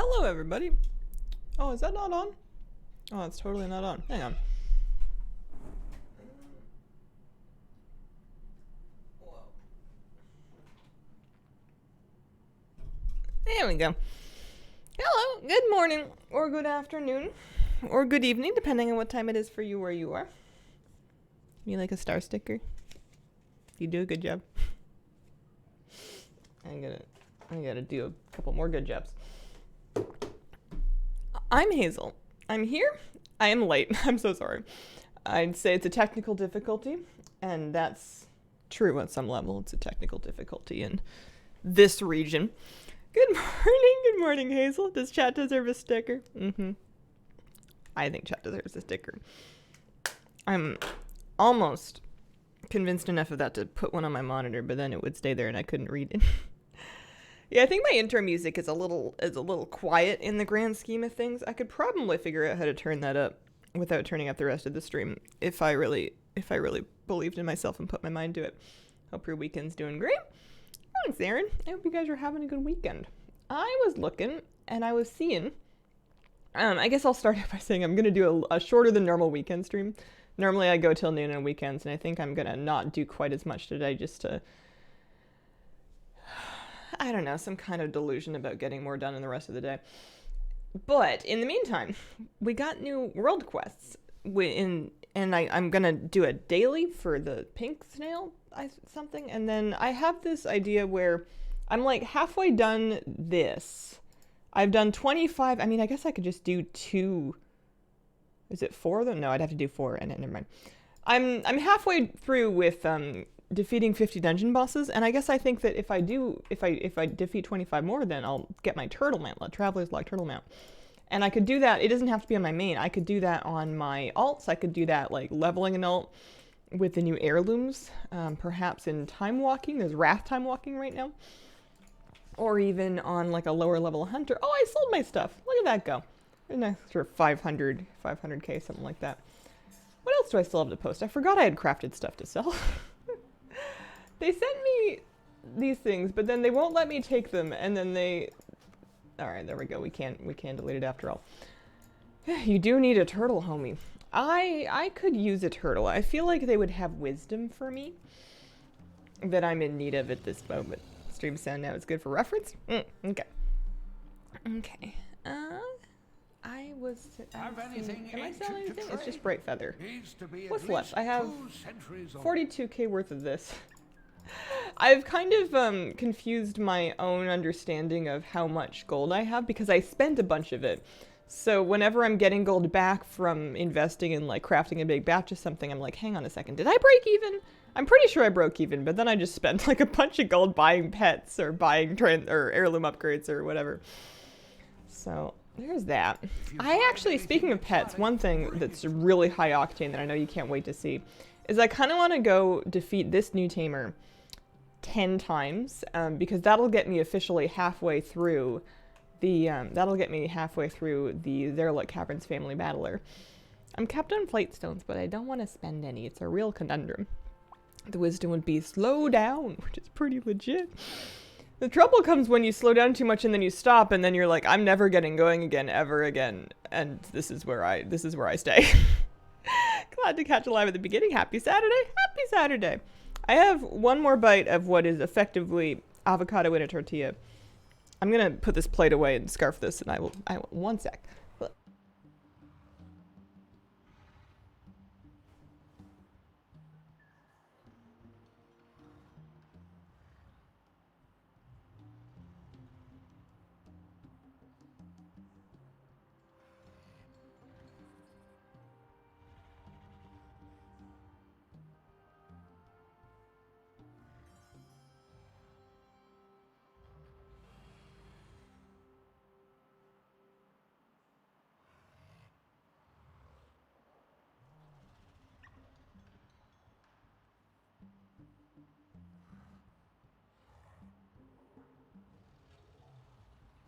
Hello, everybody. Oh, is that not on? Oh, it's totally not on. Hang on. There we go. Hello, good morning, or good afternoon, or good evening, depending on what time it is for you where you are. You like a star sticker? You do a good job. I gotta do a couple more good jobs. I'm Hazel. I'm here. I am late. I'm so sorry. I'd say it's a technical difficulty, and that's true at some level. It's a technical difficulty in this region. Good morning, Hazel. Does chat deserve a sticker? I think chat deserves a sticker. I'm almost convinced enough of that to put one on my monitor, but then it would stay there and I couldn't read it. Yeah, I think my intro music is a little quiet in the grand scheme of things. I could probably figure out how to turn that up without turning up the rest of the stream if I really believed in myself and put my mind to it. Hope your weekend's doing great. Thanks, Aaron. I hope you guys are having a good weekend. I was looking and I was seeing. I guess I'll start out by saying I'm gonna do a shorter than normal weekend stream. Normally I go till noon on weekends, and I think I'm gonna not do quite as much today just to, I don't know, some kind of delusion about getting more done in the rest of the day. But in the meantime, we got new world quests. And I'm gonna do a daily for the pink snail something, and then I have this idea where I'm like halfway done this. I've done 25. I mean, I guess I could just do 2. Is it 4 of them? No, I'd have to do 4, and never mind. I'm halfway through with defeating 50 dungeon bosses, and I guess I think that if I defeat 25 more, then I'll get my turtle mount, Traveler's Log turtle mount. And I could do that. It doesn't have to be on my main. I could do that on my alts. I could do that like leveling an alt with the new heirlooms, perhaps in time walking. There's wrath time walking right now. Or even on like a lower level hunter. Oh, I sold my stuff. Look at that go. An extra 500k, something like that. What else do I still have to post? I forgot I had crafted stuff to sell. They sent me these things, but then they won't let me take them, and then they... Alright, there we go. We can't delete it after all. You do need a turtle, homie. I could use a turtle. I feel like they would have wisdom for me that I'm in need of at this moment. Stream sound now is good for reference? Okay. Okay. Am I selling anything? It's just bright feather. What's left? I have 42k worth of this. I've kind of confused my own understanding of how much gold I have because I spent a bunch of it. So whenever I'm getting gold back from investing in like crafting a big batch of something, I'm like, hang on a second, did I break even? I'm pretty sure I broke even, but then I just spent like a bunch of gold buying pets or buying or heirloom upgrades or whatever. So there's that. I actually, speaking of pets, one thing that's really high octane that I know you can't wait to see is I kind of want to go defeat this new tamer 10 times because that'll get me officially halfway through the Zerluk Caverns Family Battler. I'm kept on Flightstones, but I don't want to spend any. It's a real conundrum. The wisdom would be slow down, which is pretty legit. The trouble comes when you slow down too much and then you stop and then you're like, I'm never getting going again, ever again. And this is where I stay. Glad to catch you live at the beginning. Happy Saturday. Happy Saturday. I have one more bite of what is effectively avocado in a tortilla. I'm gonna put this plate away and scarf this, and I will 1 sec.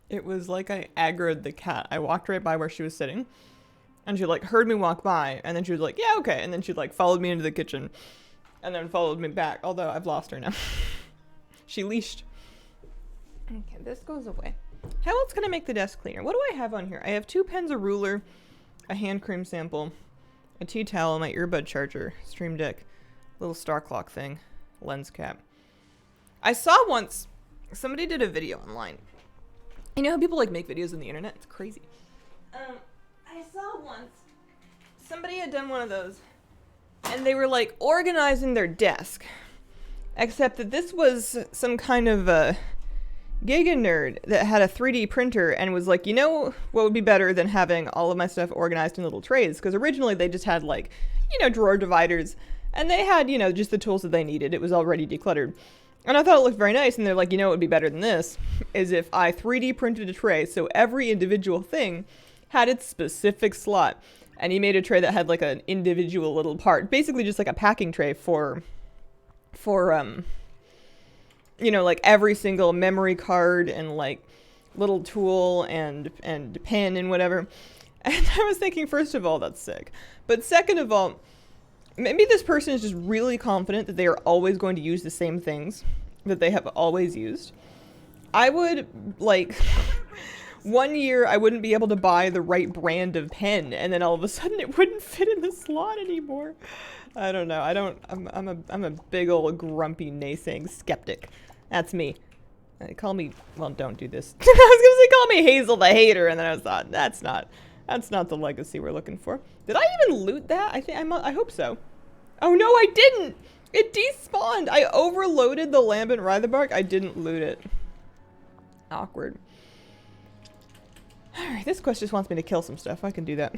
It was like I aggroed the cat. I walked right by where she was sitting, and she like heard me walk by, and then she was like, yeah, okay, and then she like followed me into the kitchen, and then followed me back, although I've lost her now. She leashed. Okay, this goes away. How else can I make the desk cleaner? What do I have on here? I have 2 pens, a ruler, a hand cream sample, a tea towel, my earbud charger, stream deck, little star clock thing, lens cap. I saw once, somebody did a video online. You know how people like make videos on the internet? It's crazy. I saw once, somebody had done one of those, and they were like organizing their desk. Except that this was some kind of a giga nerd that had a 3D printer and was like, you know what would be better than having all of my stuff organized in little trays? Because originally they just had like, you know, drawer dividers, and they had, you know, just the tools that they needed. It was already decluttered. And I thought it looked very nice, and they're like, you know what would be better than this? Is if I 3D printed a tray so every individual thing had its specific slot. And he made a tray that had like an individual little part, basically just like a packing tray for you know, like every single memory card and like little tool and pen and whatever. And I was thinking, first of all, that's sick. But second of all, maybe this person is just really confident that they are always going to use the same things that they have always used. I would, like, one year I wouldn't be able to buy the right brand of pen, and then all of a sudden it wouldn't fit in the slot anymore. I don't know. I'm a big old grumpy naysaying skeptic. That's me. Call me, well, don't do this. I was gonna say call me Hazel the hater, and then I was thought, that's not the legacy we're looking for. Did I even loot that? I hope so. Oh no, I didn't! It despawned! I overloaded the lambent Rytherbark. I didn't loot it. Awkward. Alright, this quest just wants me to kill some stuff. I can do that.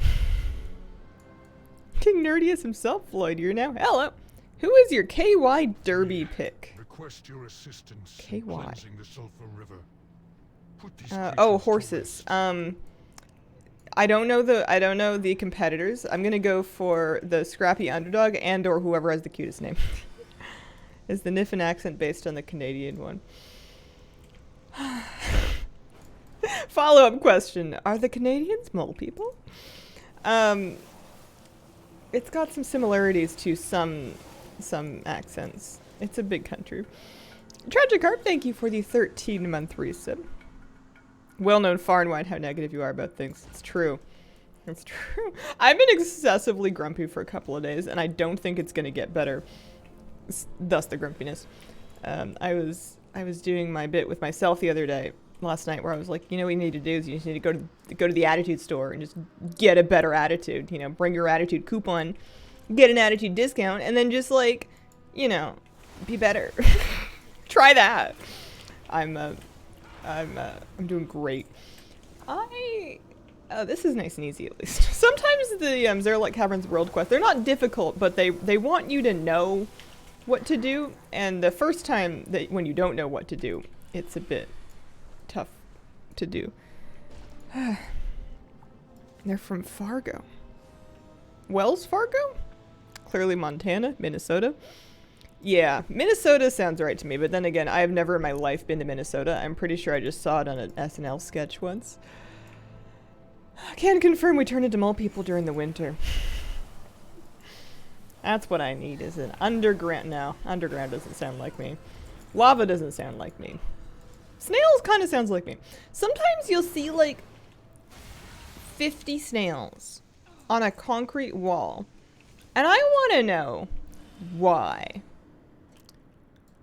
King Nerdius himself, Floyd, you're now. Hello! Who is your KY Derby pick? Request your assistance KY. in cleansing the Sulphur River. Put these Oh, creatures to horses. rest. I don't know the competitors. I'm gonna go for the scrappy underdog and or whoever has the cutest name. Is the Niffin accent based on the Canadian one? Follow-up question. Are the Canadians mole people? It's got some similarities to some accents. It's a big country. Tragic Harp, thank you for the 13-month resub. Well-known far and wide how negative you are about things. It's true. It's true. I've been excessively grumpy for a couple of days, and I don't think it's going to get better. Thus the grumpiness. I was doing my bit with myself the other day, last night, where I was like, you know what you need to do is you just need to go to the attitude store and just get a better attitude. You know, bring your attitude coupon, get an attitude discount, and then just like, you know, be better. Try that. I'm doing great. This is nice and easy at least. Sometimes the Zerlek Caverns World Quest, they're not difficult, but they want you to know what to do, and the first time that when you don't know what to do, it's a bit tough to do. They're from Fargo. Wells Fargo? Clearly Montana, Minnesota. Yeah, Minnesota sounds right to me, but then again, I have never in my life been to Minnesota. I'm pretty sure I just saw it on an SNL sketch once. Can confirm we turn into mole people during the winter. That's what I need, is an underground. No, underground doesn't sound like me. Lava doesn't sound like me. Snails kind of sounds like me. Sometimes you'll see like 50 snails on a concrete wall, and I want to know why.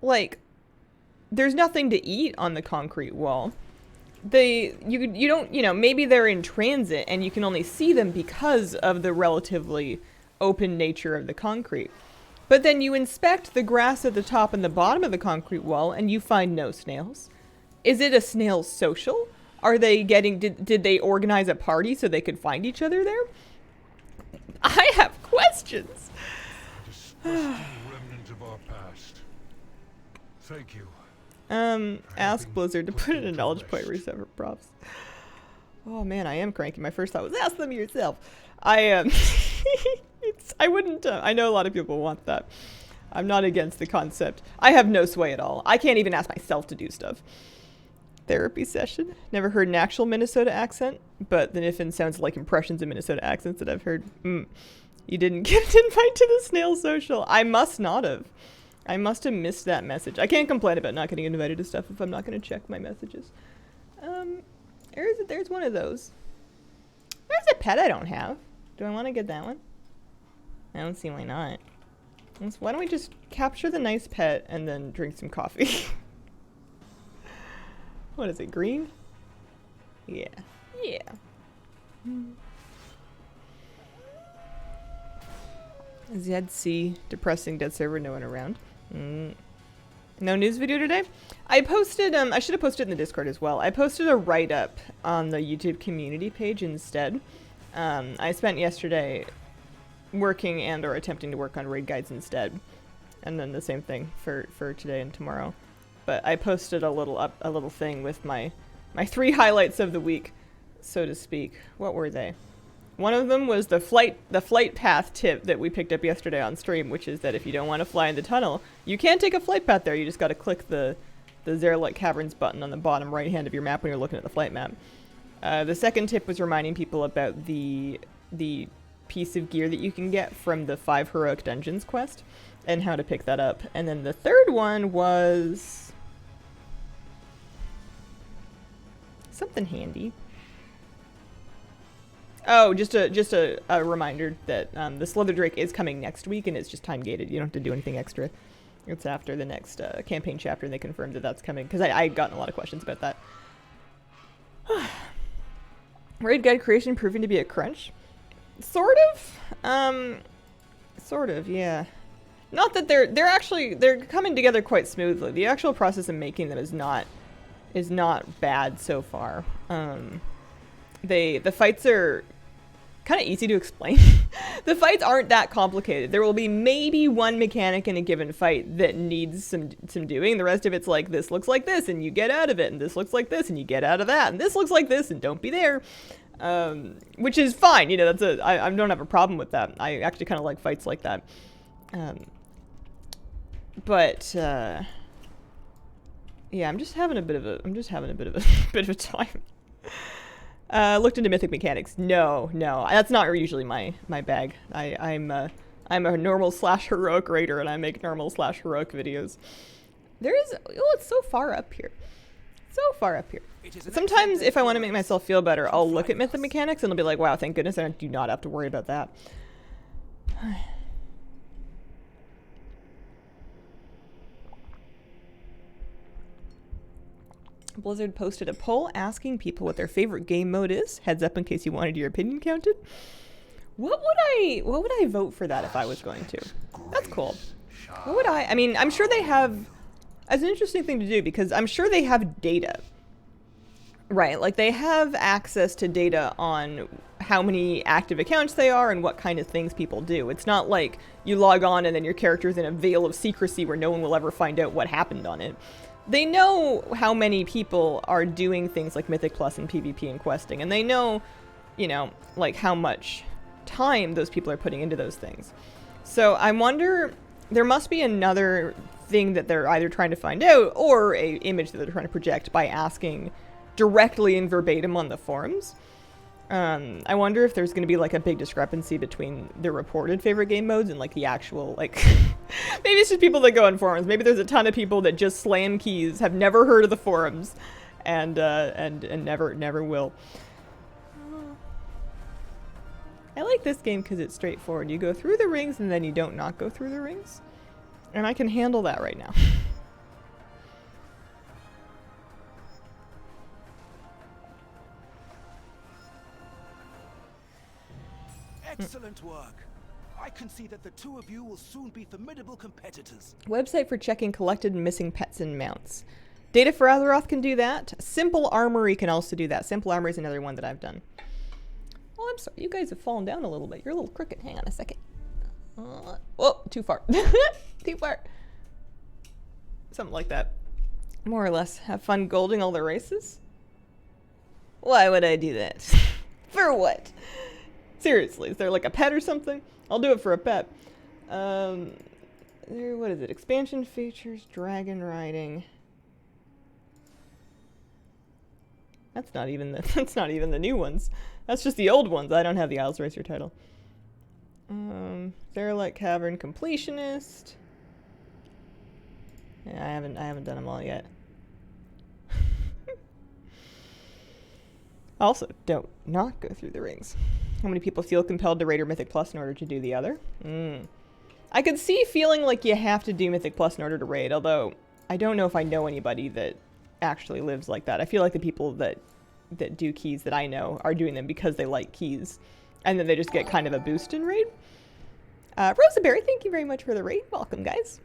Like, there's nothing to eat on the concrete wall. You don't, you know, maybe they're in transit and you can only see them because of the relatively open nature of the concrete. But then you inspect the grass at the top and the bottom of the concrete wall and you find no snails. Is it a snail social? Are they getting, did they organize a party so they could find each other there? I have questions. Disgusting remnant of our past. Thank you. Ask Blizzard to put in a knowledge point reset for props. Oh man, I am cranky. My first thought was ask them yourself. I wouldn't, I know a lot of people want that. I'm not against the concept. I have no sway at all. I can't even ask myself to do stuff. Therapy session. Never heard an actual Minnesota accent, but the Niffin sounds like impressions of Minnesota accents that I've heard. You didn't get an invite to the snail social. I must not have. I must have missed that message. I can't complain about not getting invited to stuff if I'm not going to check my messages. There's one of those. There's a pet I don't have. Do I want to get that one? I don't see why not. Why don't we just capture the nice pet and then drink some coffee? What is it, green? Yeah. Yeah. ZC, depressing dead server, no one around. No news video today? I posted, I should have posted in the Discord as well. I posted a write-up on the YouTube community page instead. I spent yesterday working and or attempting to work on raid guides instead. And then the same thing for today and tomorrow. But I posted a little thing with my 3 highlights of the week, so to speak. What were they? One of them was the flight path tip that we picked up yesterday on stream, which is that if you don't want to fly in the tunnel, you can take a flight path there. You just got to click the Zerlite Caverns button on the bottom right hand of your map when you're looking at the flight map. The second tip was reminding people about the piece of gear that you can get from the 5 Heroic Dungeons quest and how to pick that up. And then the third one was something handy. Oh, just a reminder that the Slither Drake is coming next week, and it's just time gated. You don't have to do anything extra. It's after the next campaign chapter, and they confirmed that that's coming, because I gotten a lot of questions about that. Raid guide creation proving to be a crunch? Sort of, yeah. Not that they're coming together quite smoothly. The actual process of making them is not bad so far. The fights are kind of easy to explain. The fights aren't that complicated. There will be maybe one mechanic in a given fight that needs some doing. The rest of it's like, this looks like this and you get out of it, and this looks like this and you get out of that, and this looks like this and don't be there. Which is fine, you know, I don't have a problem with that. I actually kind of like fights like that. Yeah, I'm just having a bit of a bit of a time. Looked into mythic mechanics. No, that's not usually my bag. I'm a normal / heroic raider, and I make normal / heroic videos. It's so far up here. Sometimes if I want to make myself feel better, I'll look at mythic mechanics and I'll be like, wow, thank goodness I do not have to worry about that. Blizzard posted a poll asking people what their favorite game mode is. Heads up in case you wanted your opinion counted. What would I vote for that if I was going to? That's cool. What would I mean, I'm sure they have, as an interesting thing to do, because I'm sure they have data. Right, like they have access to data on how many active accounts they are and what kind of things people do. It's not like you log on and then your character's in a veil of secrecy where no one will ever find out what happened on it. They know how many people are doing things like Mythic Plus and PvP and questing, and they know, you know, like how much time those people are putting into those things. So I wonder, there must be another thing that they're either trying to find out or a image that they're trying to project by asking directly and verbatim on the forums. I wonder if there's going to be like a big discrepancy between the reported favorite game modes and like the actual, like, maybe it's just people that go on forums. Maybe there's a ton of people that just slam keys, have never heard of the forums, and never will. I like this game because it's straightforward. You go through the rings and then you don't not go through the rings. And I can handle that right now. Excellent work. I can see that the two of you will soon be formidable competitors. Website for checking collected and missing pets and mounts. Data for Azeroth can do that. Simple Armory can also do that. Simple Armory is another one that I've done. Oh, I'm sorry. You guys have fallen down a little bit. You're a little crooked. Hang on a second. Whoa, too far. Too far. Something like that. More or less. Have fun golding all the races? Why would I do that? For what? Seriously, is there like a pet or something? I'll do it for a pet. What is it? Expansion features, dragon riding. That's not even the new ones. That's just the old ones. I don't have the Isles Racer title. Zerlite Cavern Completionist. Yeah, I haven't done them all yet. Also, don't not go through the rings. How many people feel compelled to raid or Mythic Plus in order to do the other? I could see feeling like you have to do Mythic Plus in order to raid, although I don't know if I know anybody that actually lives like that. I feel like the people that do keys that I know are doing them because they like keys, and then they just get kind of a boost in raid. Rosaberry, thank you very much for the raid. Welcome, guys.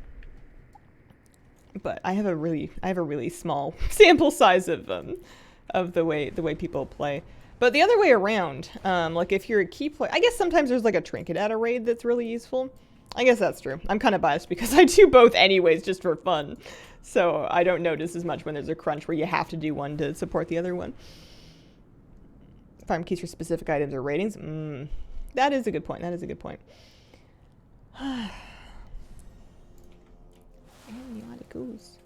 But I have a really small sample size of the way people play. But the other way around, like if you're a key player, I guess sometimes there's like a trinket at a raid that's really useful. I guess that's true. I'm kind of biased because I do both anyways, just for fun. So I don't notice as much when there's a crunch where you have to do one to support the other one. Farm keys for specific items or ratings. That is a good point. That is a good point. And it goes.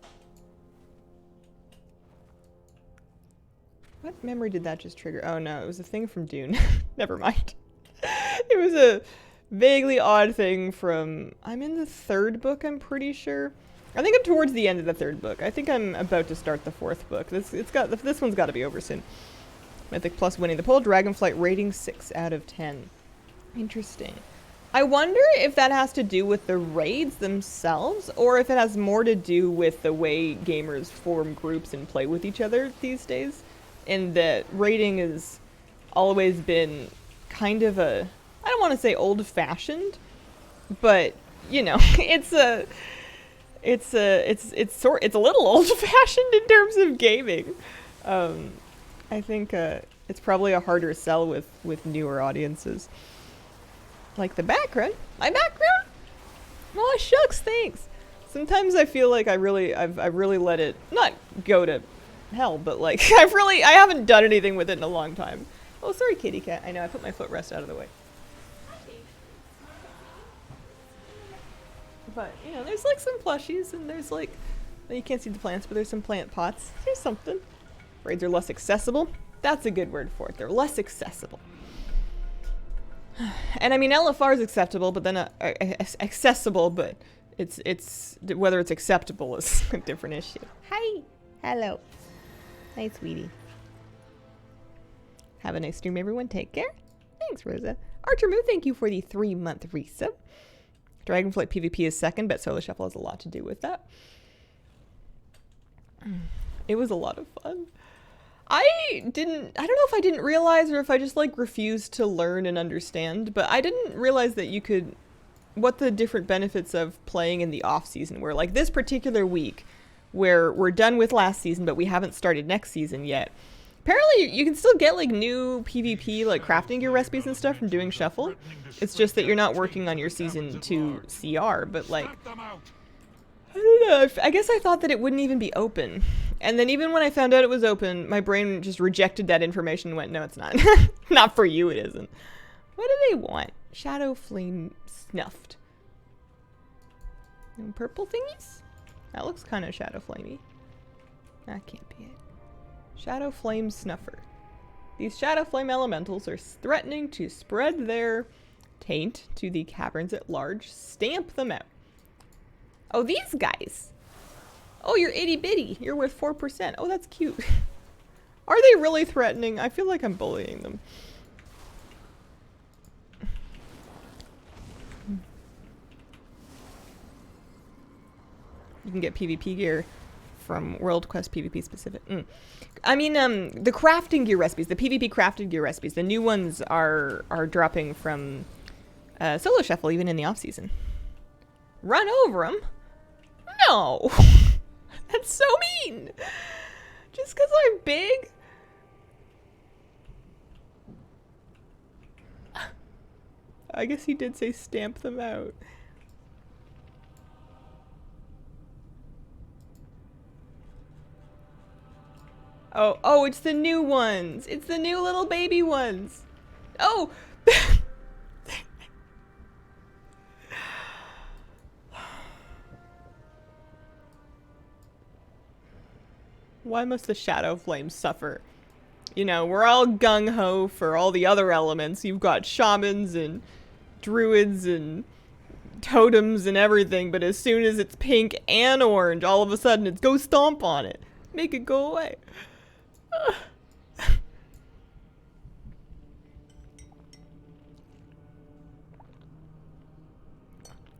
What memory did that just trigger? Oh no, it was a thing from Dune. Never mind. It was a vaguely odd thing from... I'm in the 3rd book, I'm pretty sure. I think I'm towards the end of the 3rd book. I think I'm about to start the 4th book. This one's got to be over soon. Mythic Plus winning the poll. Dragonflight rating 6 out of 10. Interesting. I wonder if that has to do with the raids themselves, or if it has more to do with the way gamers form groups and play with each other these days. And that raiding has always been kind of a, I don't want to say old-fashioned, but you know, it's a little old-fashioned in terms of gaming. I think it's probably a harder sell with newer audiences. Like the background, my background. Oh shucks, thanks. Sometimes I feel like I've really let it not go to hell, but like I haven't done anything with it in a long time. Oh, sorry, kitty cat. I know I put my footrest out of the way. But you know, there's like some plushies, and there's like, well, you can't see the plants, but there's some plant pots. There's something. Raids are less accessible. That's a good word for it. They're less accessible. And I mean, LFR is acceptable, but then accessible, but it's whether it's acceptable is a different issue. Hi, hello, hi, sweetie. Have a nice stream, everyone. Take care. Thanks, Rosa. Archer Moo, thank you for the 3-month resub. Dragonflight PvP is 2nd, but Solo Shuffle has a lot to do with that. It was a lot of fun. I don't know if I didn't realize or if I just like refused to learn and understand, but I didn't realize that you could, what the different benefits of playing in the off season were. Like this particular week where we're done with last season, but we haven't started next season yet. Apparently you can still get like new PvP, like crafting gear recipes and stuff from doing Shuffle. It's just that you're not working on your season 2 CR, but like, I don't know, I guess I thought that it wouldn't even be open. And then even when I found out it was open, my brain just rejected that information and went, no, it's not. Not for you, it isn't. What do they want? Shadow Flame Snuffed. And purple thingies? That looks kind of Shadow Flamey. That can't be it. Shadow Flame Snuffer. These Shadow Flame elementals are threatening to spread their taint to the caverns at large. Stamp them out. Oh, these guys. Oh, you're itty bitty. You're worth 4%. Oh, that's cute. Are they really threatening? I feel like I'm bullying them. You can get PvP gear from World Quest PvP specific. I mean, the crafting gear recipes, the PvP crafted gear recipes, the new ones are dropping from Solo Shuffle even in the off season. Run over them? No. That's so mean. Just because I'm big? I guess he did say stamp them out. Oh, it's the new ones. It's the new little baby ones. Oh. Why must the Shadow Flame suffer? You know, we're all gung-ho for all the other elements. You've got shamans and druids and totems and everything, but as soon as it's pink and orange, all of a sudden it's go stomp on it. Make it go away.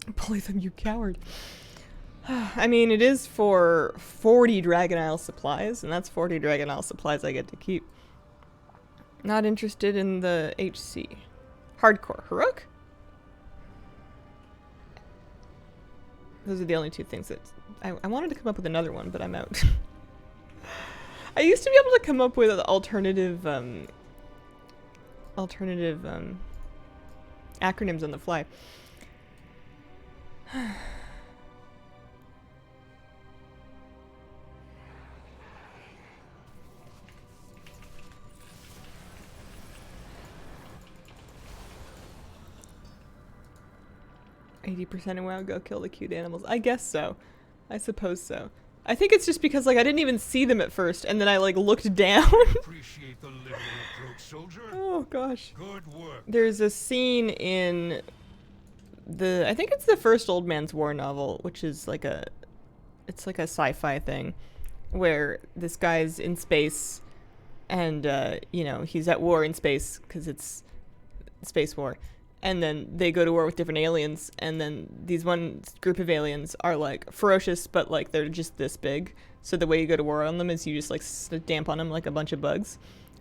Bully them, you coward. I mean, it is for 40 Dragon Isle supplies, and that's 40 Dragon Isle supplies I get to keep. Not interested in the HC. Hardcore. Heroic? Those are the only two things that... I wanted to come up with another one, but I'm out. I used to be able to come up with alternative acronyms on the fly. 80% of WoW go kill the cute animals. I guess so. I suppose so. I think it's just because, like, I didn't even see them at first, and then I, like, looked down. Appreciate the liberal approach, soldier. Oh, gosh. Good work. There's a scene in the... I think it's the first Old Man's War novel, which is, like, a... It's, like, a sci-fi thing, where this guy's in space, and, you know, he's at war in space, because it's space war. And then they go to war with different aliens, and then these one group of aliens are, like, ferocious, but, like, they're just this big. So the way you go to war on them is you just, like, stamp on them like a bunch of bugs.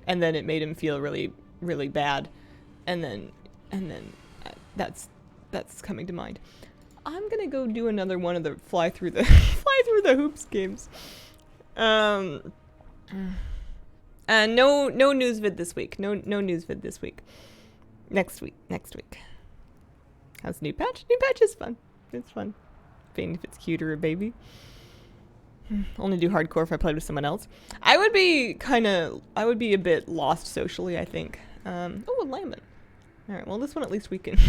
And then it made him feel really, really bad. And then that's coming to mind. I'm gonna go do another one of the fly through the hoops games. And no news vid this week. No news vid this week. Next week. How's New Patch? New Patch is fun. It's fun. Being if it's cute or a baby. Only do hardcore if I played with someone else. I would be a bit lost socially, I think. Oh, a Lambent. Alright, well this one at least we can...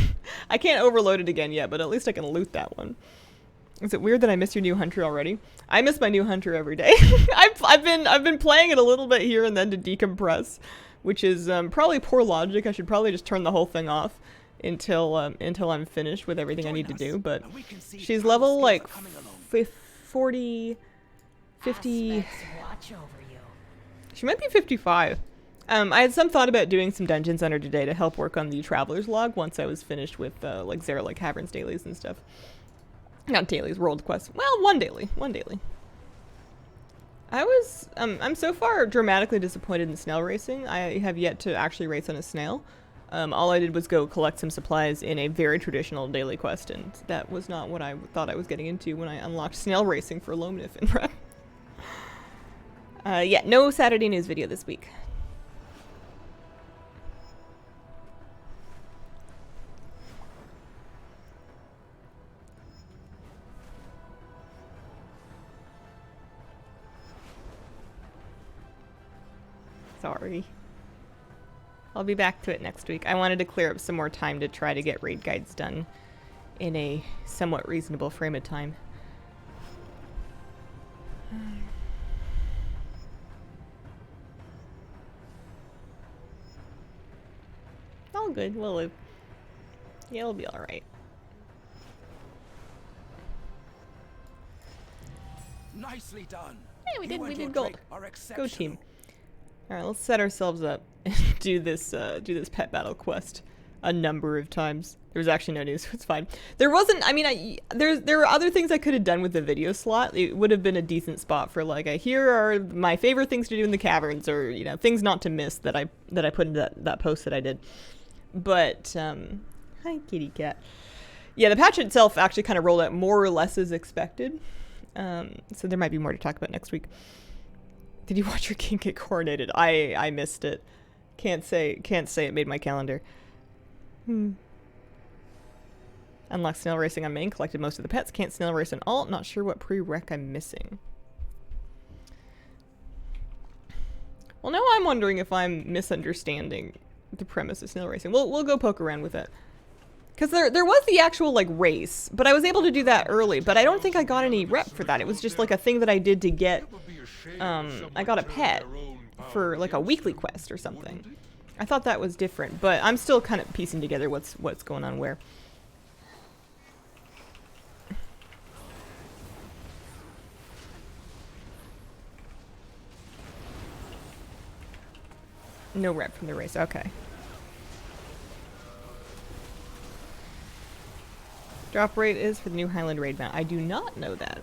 I can't overload it again yet, but at least I can loot that one. Is it weird that I miss your new hunter already? I miss my new hunter every day. I've been playing it a little bit here and then to decompress. Which is probably poor logic. I should probably just turn the whole thing off until I'm finished with everything I need to do. But she's level like 40, 50. She might be 55. I had some thought about doing some dungeons on her today to help work on the Traveler's Log once I was finished with like Zeralik Cavern's dailies and stuff. Not dailies, world quests. Well, one daily. I'm so far dramatically disappointed in snail racing. I have yet to actually race on a snail. All I did was go collect some supplies in a very traditional daily quest, and that was not what I thought I was getting into when I unlocked snail racing for Lomnif in prep. Yeah, no Saturday news video this week. Sorry. I'll be back to it next week. I wanted to clear up some more time to try to get raid guides done in a somewhat reasonable frame of time. All good. We'll live. Yeah, it'll be alright. Nicely done. Yeah, we You did and gold. your Drake are Go exceptional. team. Alright, let's set ourselves up and do this pet battle quest a number of times. There was actually no news, so it's fine. There wasn't, I mean, there were other things I could have done with the video slot. It would have been a decent spot for like here are my favorite things to do in the caverns, or, you know, things not to miss that I put into that post that I did. But, hi kitty cat. Yeah, the patch itself actually kind of rolled out more or less as expected. So there might be more to talk about next week. Did you watch your king get coronated? I missed it. Can't say it made my calendar. Unlocked snail racing on main, collected most of the pets. Can't snail race on alt. Not sure what prereq I'm missing. Well, now I'm wondering if I'm misunderstanding the premise of snail racing. We'll go poke around with it. Because there was the actual, like, race, but I was able to do that early, but I don't think I got any rep for that. It was just, like, a thing that I did to get, I got a pet for, like, a weekly quest or something. I thought that was different, but I'm still kind of piecing together what's going on where. No rep from the race, okay. drop rate is for the new Highland raid mount. I do not know that.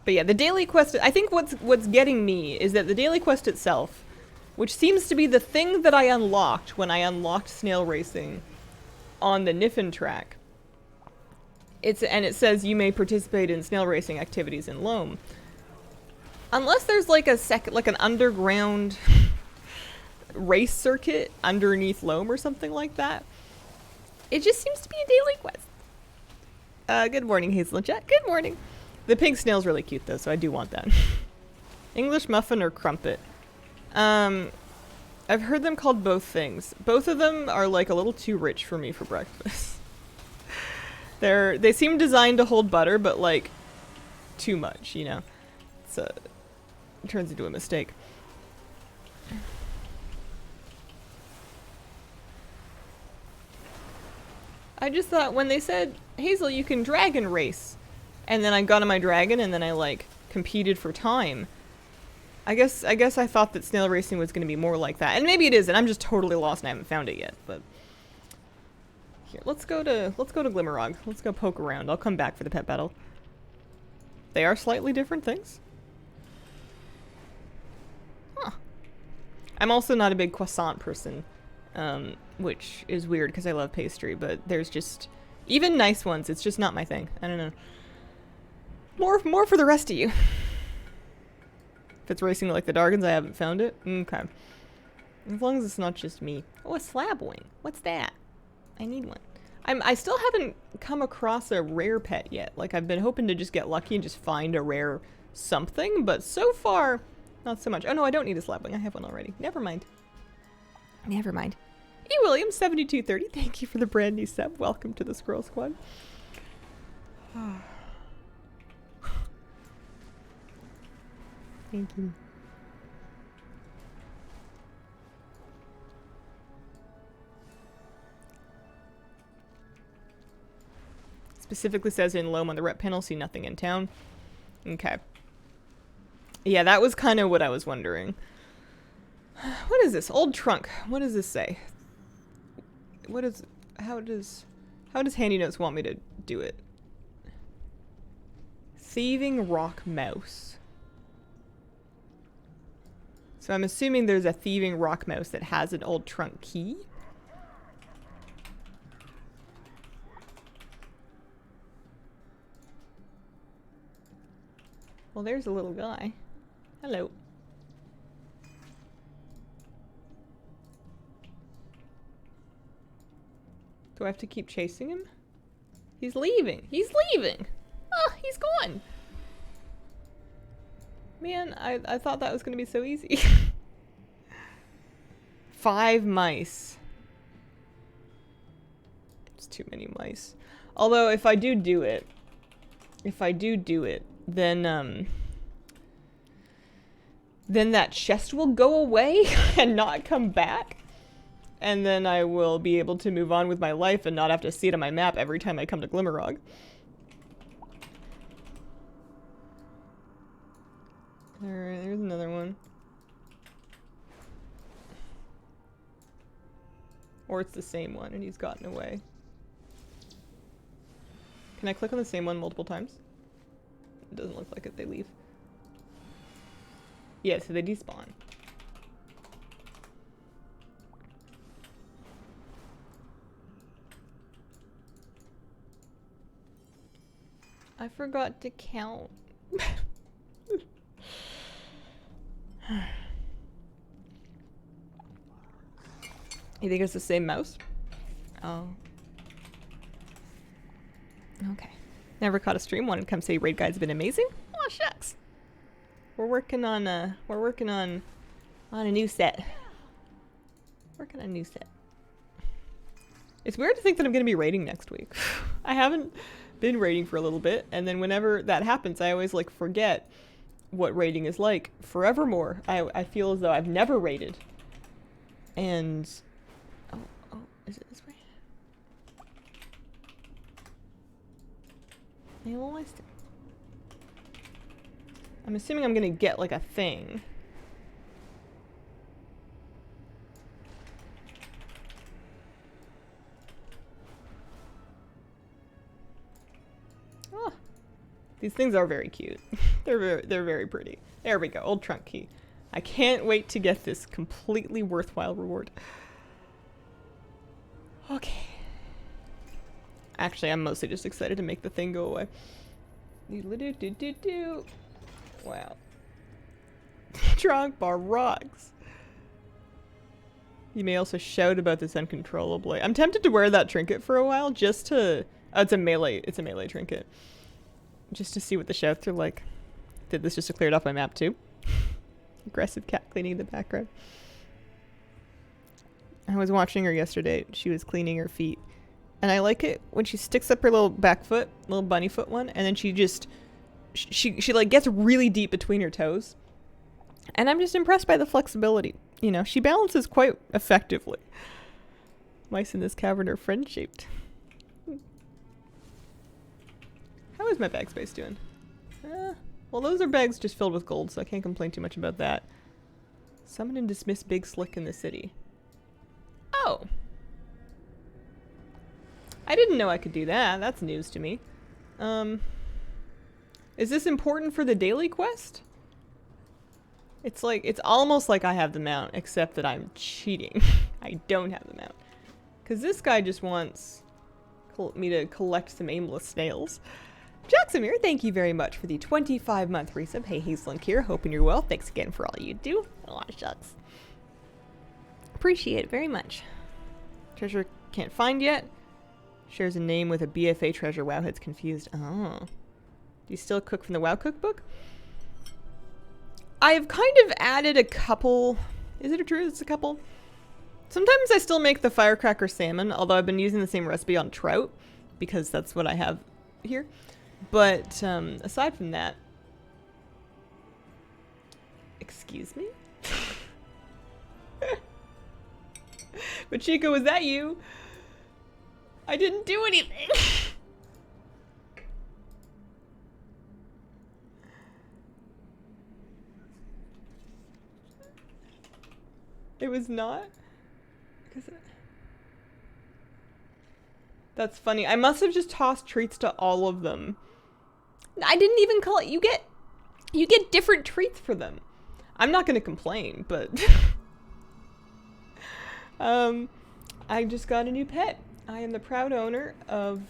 But yeah, the daily quest, I think what's getting me is that the daily quest itself, which seems to be the thing that I unlocked when I unlocked snail racing on the Niffin track. And it says you may participate in snail racing activities in Loam. Unless there's like an underground race circuit underneath Loam or something like that. It just seems to be a daily quest. Good morning, Hazel and Chat. Good morning. The pink snail's really cute though, so I do want that. English muffin or crumpet? I've heard them called both things. Both of them are like a little too rich for me for breakfast. They seem designed to hold butter, but like too much, you know. It turns into a mistake. I just thought when they said, Hazel, you can dragon race. And then I got on my dragon and then I like competed for time. I guess I thought that snail racing was going to be more like that. And maybe it is, and I'm just totally lost and I haven't found it yet, but here, let's go to Glimmerog. Let's go poke around. I'll come back for the pet battle. They are slightly different things. Huh. I'm also not a big croissant person, which is weird because I love pastry, but there's just even nice ones. It's just not my thing. I don't know. More for the rest of you. If it's racing like the Dargans, I haven't found it. Okay. As long as it's not just me. Oh, a slab wing. What's that? I need one. I still haven't come across a rare pet yet. Like, I've been hoping to just get lucky and just find a rare something, but so far, not so much. Oh no, I don't need a slab wing. I have one already. Never mind. Never mind. E. Williams, 7230. Thank you for the brand new sub. Welcome to the Squirrel Squad. Thank you. Specifically says in Loam on the rep panel, see nothing in town. Okay. Yeah, that was kind of what I was wondering. What is this? Old trunk. What does this say? How does Handy Notes want me to do it? Thieving rock mouse. So I'm assuming there's a thieving rock mouse that has an old trunk key. Well, there's a little guy. Hello. Do I have to keep chasing him? He's leaving. He's leaving. Oh, he's gone. Man, I thought that was going to be so easy. 5 mice. It's too many mice. Although, if I do it, then that chest will go away and not come back. And then I will be able to move on with my life and not have to see it on my map every time I come to Glimmerog. Alright, there's another one. Or it's the same one and he's gotten away. Can I click on the same one multiple times? It doesn't look like it. They leave. Yeah, so they despawn. I forgot to count. You think it's the same mouse? Oh. Okay. Never caught a stream. Wanted to come say raid guide's been amazing. Oh shucks. We're working on a new set. Working on a new set. It's weird to think that I'm gonna be raiding next week. I haven't been raiding for a little bit, and then whenever that happens, I always like forget what raiding is like forevermore. I feel as though I've never raided. And oh, is it this way? I'm assuming I'm gonna get like a thing. These things are very cute. They're very pretty. There we go. Old trunk key. I can't wait to get this completely worthwhile reward. Okay. Actually, I'm mostly just excited to make the thing go away. Wow. Trunk bar rocks. You may also shout about this uncontrollably. I'm tempted to wear that trinket for a while just to... Oh, it's a melee trinket. Just to see what the shouts are like. Did this just cleared off my map too? Aggressive cat cleaning in the background. I was watching her yesterday. She was cleaning her feet. And I like it when she sticks up her little back foot, little bunny foot one, and then she just... She like gets really deep between her toes. And I'm just impressed by the flexibility. You know, she balances quite effectively. Mice in this cavern are friend-shaped. How is my bag space doing? Well, those are bags just filled with gold, so I can't complain too much about that. Summon and dismiss Big Slick in the city. Oh! I didn't know I could do that. That's news to me. Is this important for the daily quest? It's like, it's almost like I have the mount, except that I'm cheating. I don't have the mount. Because this guy just wants me to collect some aimless snails. Jacksamir, thank you very much for the 25-month resub. Hey, Hazel and Kira, hoping you're well. Thanks again for all you do. A lot of shucks. Appreciate it very much. Treasure can't find yet. Shares a name with a BFA treasure. Wowhead's confused. Oh. Do you still cook from the WoW cookbook? I've kind of added a couple. Is it true? It's a couple. Sometimes I still make the firecracker salmon, although I've been using the same recipe on trout because that's what I have here. But aside from that, excuse me? But Chico, was that you? I didn't do anything. It was not? That's funny. I must have just tossed treats to all of them. I didn't even call it. You get different treats for them. I'm not gonna complain, but I just got a new pet. I am the proud owner of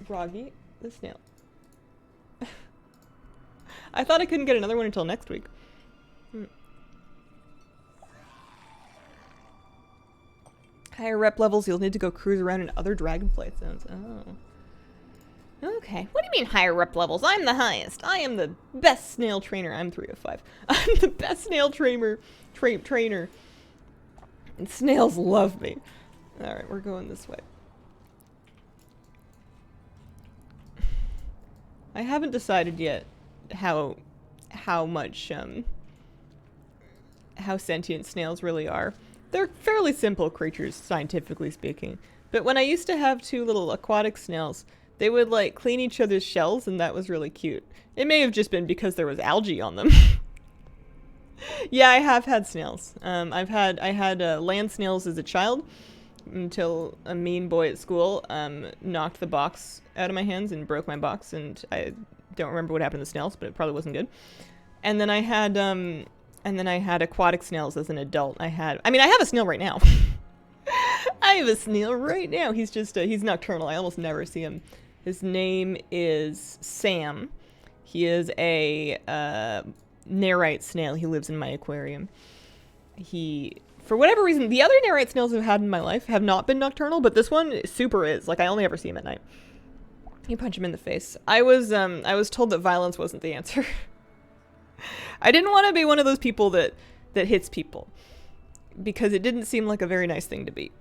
Groggy the snail. I thought I couldn't get another one until next week. Higher rep levels, you'll need to go cruise around in other dragonflight zones. Oh. Okay. What do you mean higher rep levels? I'm the highest. I am the best snail trainer. I'm 3 of 5. I'm the best snail trainer. And snails love me. Alright, we're going this way. I haven't decided yet how much, how sentient snails really are. They're fairly simple creatures, scientifically speaking. But when I used to have 2 little aquatic snails, they would like clean each other's shells, and that was really cute. It may have just been because there was algae on them. Yeah, I have had snails. I had land snails as a child until a mean boy at school knocked the box out of my hands and broke my box, and I don't remember what happened to the snails, but it probably wasn't good. And then I had aquatic snails as an adult. I have a snail right now. I have a snail right now. He's just he's nocturnal. I almost never see him. His name is Sam. He is a Nerite snail. He lives in my aquarium. For whatever reason, the other Nerite snails I've had in my life have not been nocturnal, but this one super is. Like, I only ever see him at night. You punch him in the face. I was told that violence wasn't the answer. I didn't want to be one of those people that hits people, because it didn't seem like a very nice thing to be.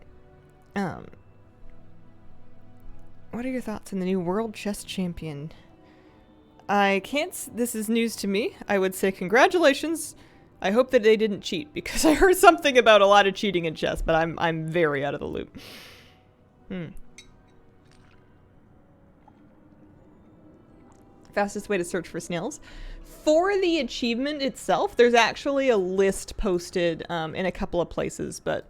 What are your thoughts on the new World Chess Champion? This is news to me. I would say congratulations. I hope that they didn't cheat, because I heard something about a lot of cheating in chess, but I'm very out of the loop. Fastest way to search for snails. For the achievement itself, there's actually a list posted in a couple of places, but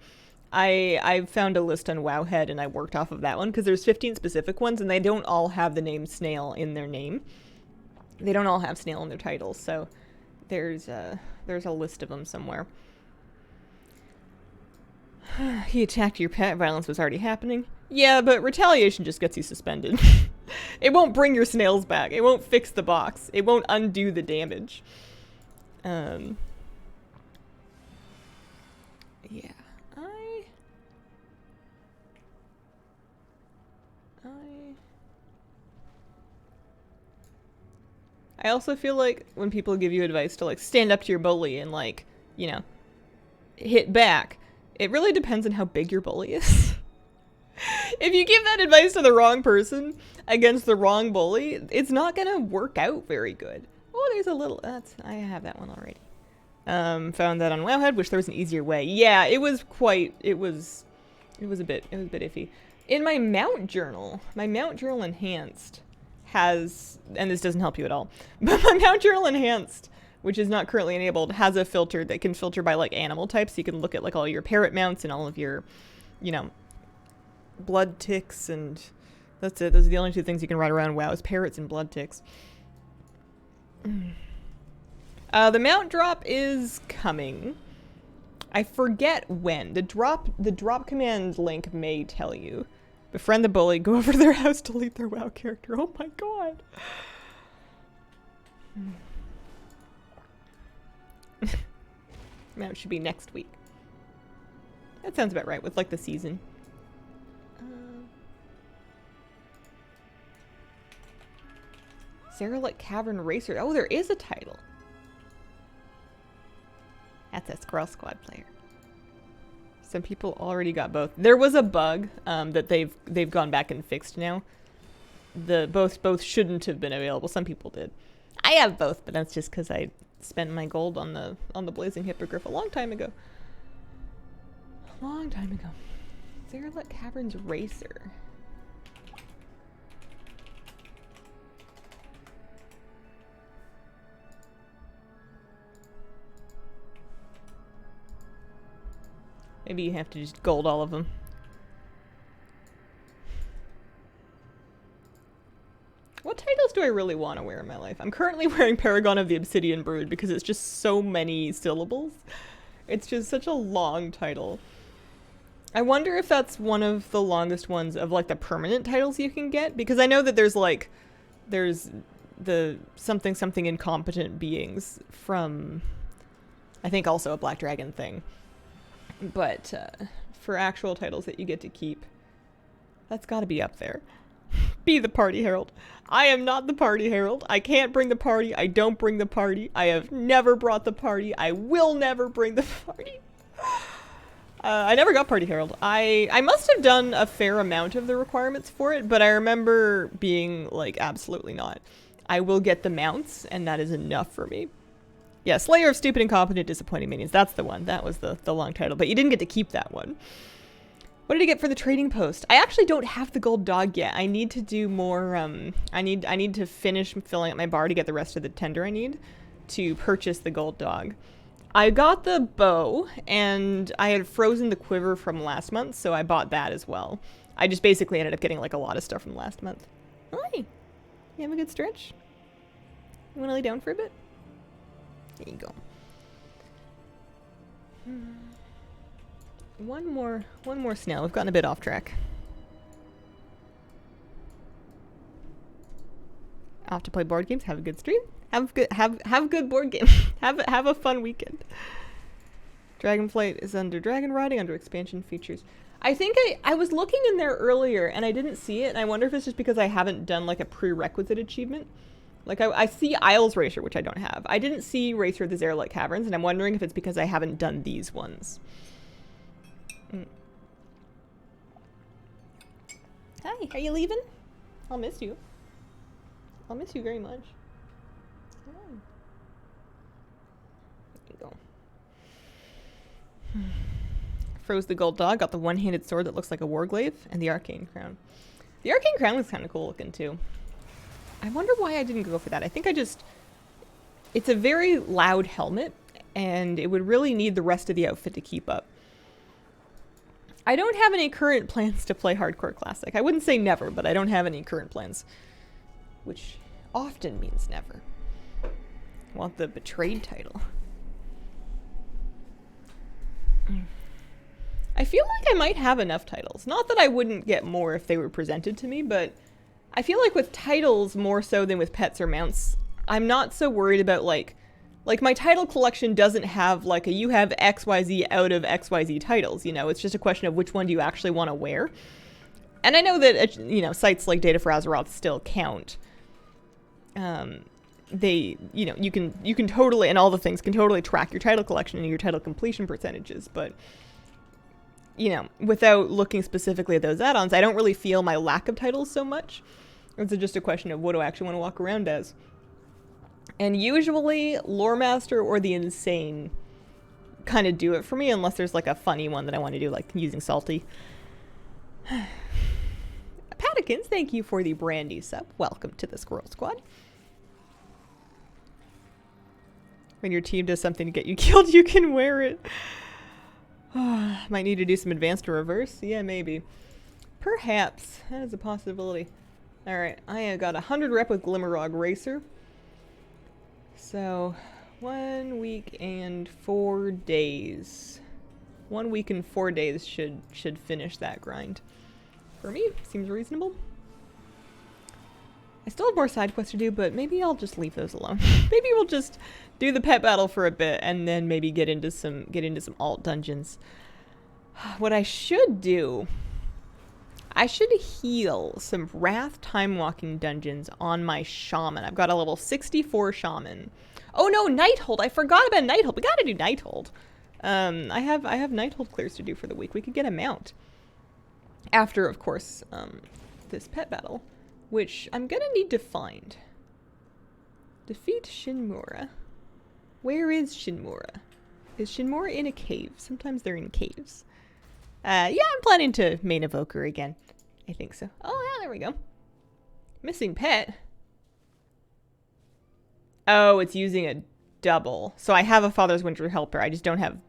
I found a list on Wowhead and I worked off of that one because there's 15 specific ones and they don't all have the name Snail in their name. They don't all have Snail in their titles, so there's a list of them somewhere. He attacked your pet. Violence was already happening. Yeah, but retaliation just gets you suspended. It won't bring your snails back. It won't fix the box. It won't undo the damage. Yeah. I also feel like when people give you advice to like stand up to your bully and like, you know, hit back, it really depends on how big your bully is. If you give that advice to the wrong person against the wrong bully, it's not gonna work out very good. Oh, there's a little, I have that one already. Found that on Wowhead. Wish there was an easier way. Yeah, it was a bit iffy. In my Mount Journal Enhanced has, and this doesn't help you at all, but my Mount Journal Enhanced, which is not currently enabled, has a filter that can filter by like animal types. So you can look at like all your parrot mounts and all of your, you know, blood ticks, and that's it. Those are the only two things you can ride around WoW is parrots and blood ticks. The mount drop is coming. I forget when. The drop command link may tell you. Befriend the bully, go over to their house, delete their WoW character. Oh my god. Mount should be next week. That sounds about right with like the season. Sarah-like Cavern Racer. Oh, there is a title. That's a Squirrel Squad player. Some people already got both. There was a bug that they've gone back and fixed now. Both shouldn't have been available. Some people did. I have both, but that's just because I spent my gold on the Blazing Hippogriff a long time ago. Sarah-like Caverns Racer. Maybe you have to just gold all of them. What titles do I really want to wear in my life? I'm currently wearing Paragon of the Obsidian Brood because it's just so many syllables. It's just such a long title. I wonder if that's one of the longest ones of like the permanent titles you can get, because I know that there's the something incompetent beings from, I think, also a Black Dragon thing. But for actual titles that you get to keep, that's got to be up there. Be the party herald. I am not the party herald. I can't bring the party. I don't bring the party. I have never brought the party. I will never bring the party. I never got party herald. I must have done a fair amount of the requirements for it, but I remember being like, absolutely not. I will get the mounts, and that is enough for me. Yeah, Slayer of Stupid, Incompetent, Disappointing Minions. That's the one. That was the long title, but you didn't get to keep that one. What did I get for the trading post? I actually don't have the gold dog yet. I need to do more, I need to finish filling up my bar to get the rest of the tender I need to purchase the gold dog. I got the bow, and I had frozen the quiver from last month, so I bought that as well. I just basically ended up getting like a lot of stuff from last month. Hi. You have a good stretch? You want to lay down for a bit? There you go. One more snail. We've gotten a bit off track. Off to play board games. Have a good stream. Have good board game. have a fun weekend. Dragonflight is under dragon riding, under expansion features. I think I was looking in there earlier and I didn't see it, and I wonder if it's just because I haven't done like a prerequisite achievement. Like, I see Isles Racer, which I don't have. I didn't see Racer of the Zerlite Caverns, and I'm wondering if it's because I haven't done these ones. Hi, are you leaving? I'll miss you. I'll miss you very much. There you go. Froze the gold dog, got the one-handed sword that looks like a warglaive, and the arcane crown. The arcane crown was kind of cool looking, too. I wonder why I didn't go for that. I think it's a very loud helmet, and it would really need the rest of the outfit to keep up. I don't have any current plans to play Hardcore Classic. I wouldn't say never, but I don't have any current plans. Which often means never. I want the Betrayed title. I feel like I might have enough titles. Not that I wouldn't get more if they were presented to me, but I feel like with titles more so than with pets or mounts, I'm not so worried about like my title collection doesn't have like a you have XYZ out of XYZ titles, you know, it's just a question of which one do you actually want to wear. And I know that, you know, sites like Data for Azeroth still count. They, you know, you can totally, and all the things can totally track your title collection and your title completion percentages, but you know, without looking specifically at those add-ons, I don't really feel my lack of titles so much. It's just a question of what do I actually want to walk around as. And usually, Lore Master or the Insane kind of do it for me, unless there's like a funny one that I want to do, like using Salty. Patikins, thank you for the brandy sub. Welcome to the Squirrel Squad. When your team does something to get you killed, you can wear it. Might need to do some advanced or reverse. Yeah, maybe. Perhaps. That is a possibility. Alright, I have got 100 rep with Glimmerog Racer. So, 1 week and 4 days. 1 week and 4 days should finish that grind. For me, seems reasonable. I still have more side quests to do, but maybe I'll just leave those alone. Maybe we'll just do the pet battle for a bit and then maybe get into some alt dungeons. What I should do, I should heal some Wrath Time Walking dungeons on my Shaman. I've got a level 64 Shaman. Oh no, Nighthold. I forgot about Nighthold. We gotta do Nighthold. I have Nighthold clears to do for the week. We could get a mount. After, of course, this pet battle, which I'm gonna need to find. Defeat Shinmura. Where is Shinmura? Is Shinmura in a cave? Sometimes they're in caves. Yeah, I'm planning to main evoke her again. I think so. Oh, yeah, there we go. Missing pet. Oh, it's using a double. So I have a Father's Winter Helper. I just don't have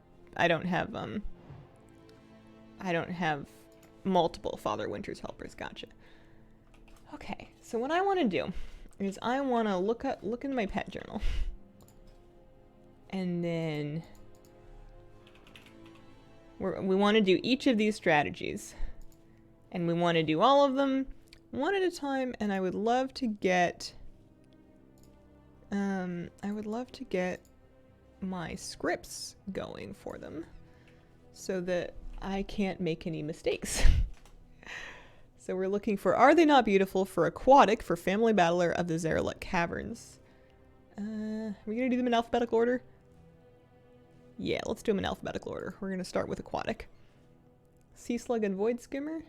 multiple Father Winter's Helpers. Gotcha. Okay, so what I want to do is I want to look in my pet journal. And then we want to do each of these strategies. And we want to do all of them one at a time, and I would love to get my scripts going for them so that I can't make any mistakes. So we're looking for Are They Not Beautiful for Aquatic for Family Battler of the Zeralek Caverns. Are we going to do them in alphabetical order? Yeah, let's do them in alphabetical order. We're going to start with Aquatic. Sea Slug and Void Skimmer.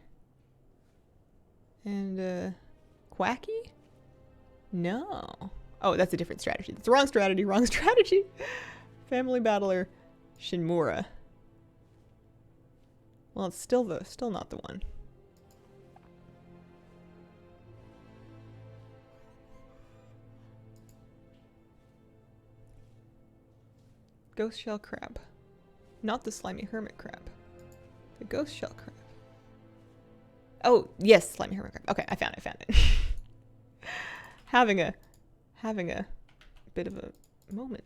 And, Quacky? No. Oh, that's a different strategy. That's the wrong strategy. Wrong strategy. Family Battler Shinmura. Well, it's still not the one. Ghost Shell Crab. Not the Slimy Hermit Crab. The Ghost Shell Crab. Oh, yes, Slimy Hermit Crab. Okay, I found it. having a bit of a moment.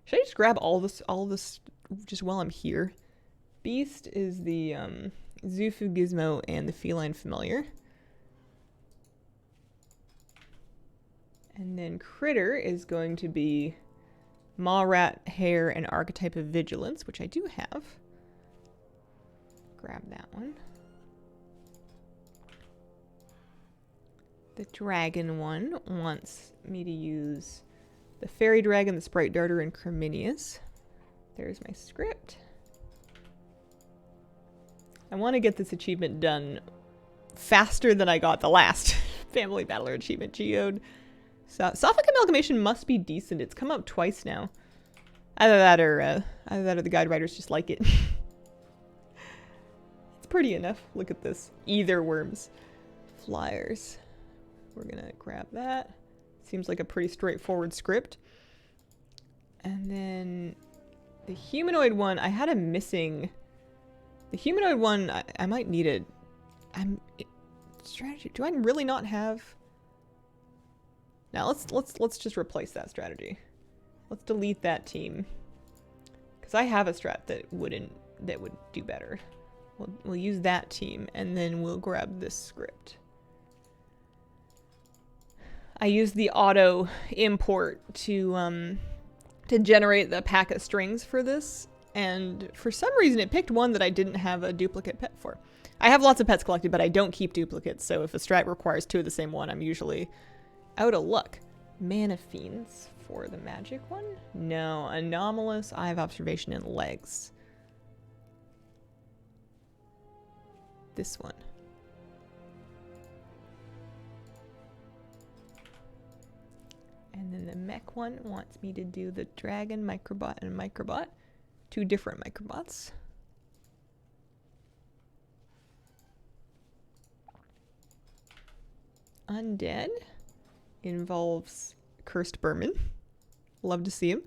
Should I just grab all this just while I'm here? Beast is the Zufu Gizmo and the Feline Familiar. And then Critter is going to be Maw Rat, Hare, and Archetype of Vigilance, which I do have. Grab that one. The dragon one wants me to use the Fairy Dragon, the Sprite Darter, and Creminius. There's my script. I want to get this achievement done faster than I got the last Family Battler achievement geode. So, Sophic Amalgamation must be decent. It's come up twice now. Either that or the guide writers just like it. It's pretty enough. Look at this. Either worms. Flyers. We're gonna grab that. Seems like a pretty straightforward script. And then the humanoid one, I had a missing The humanoid one, I might need it. Strategy. Do I really not have? Now let's just replace that strategy. Let's delete that team. Because I have a strat that would do better. We'll use that team and then we'll grab this script. I use the auto import to generate the pack of strings for this, and for some reason it picked one that I didn't have a duplicate pet for. I have lots of pets collected, but I don't keep duplicates, so if a strat requires 2 of the same one, I'm usually out of luck. Mana Fiends for the magic one? No. Anomalous, Eye of Observation, and Legs. This one. And then the mech one wants me to do the dragon, microbot, and microbot. 2 different microbots. Undead involves Cursed Berman. Love to see him.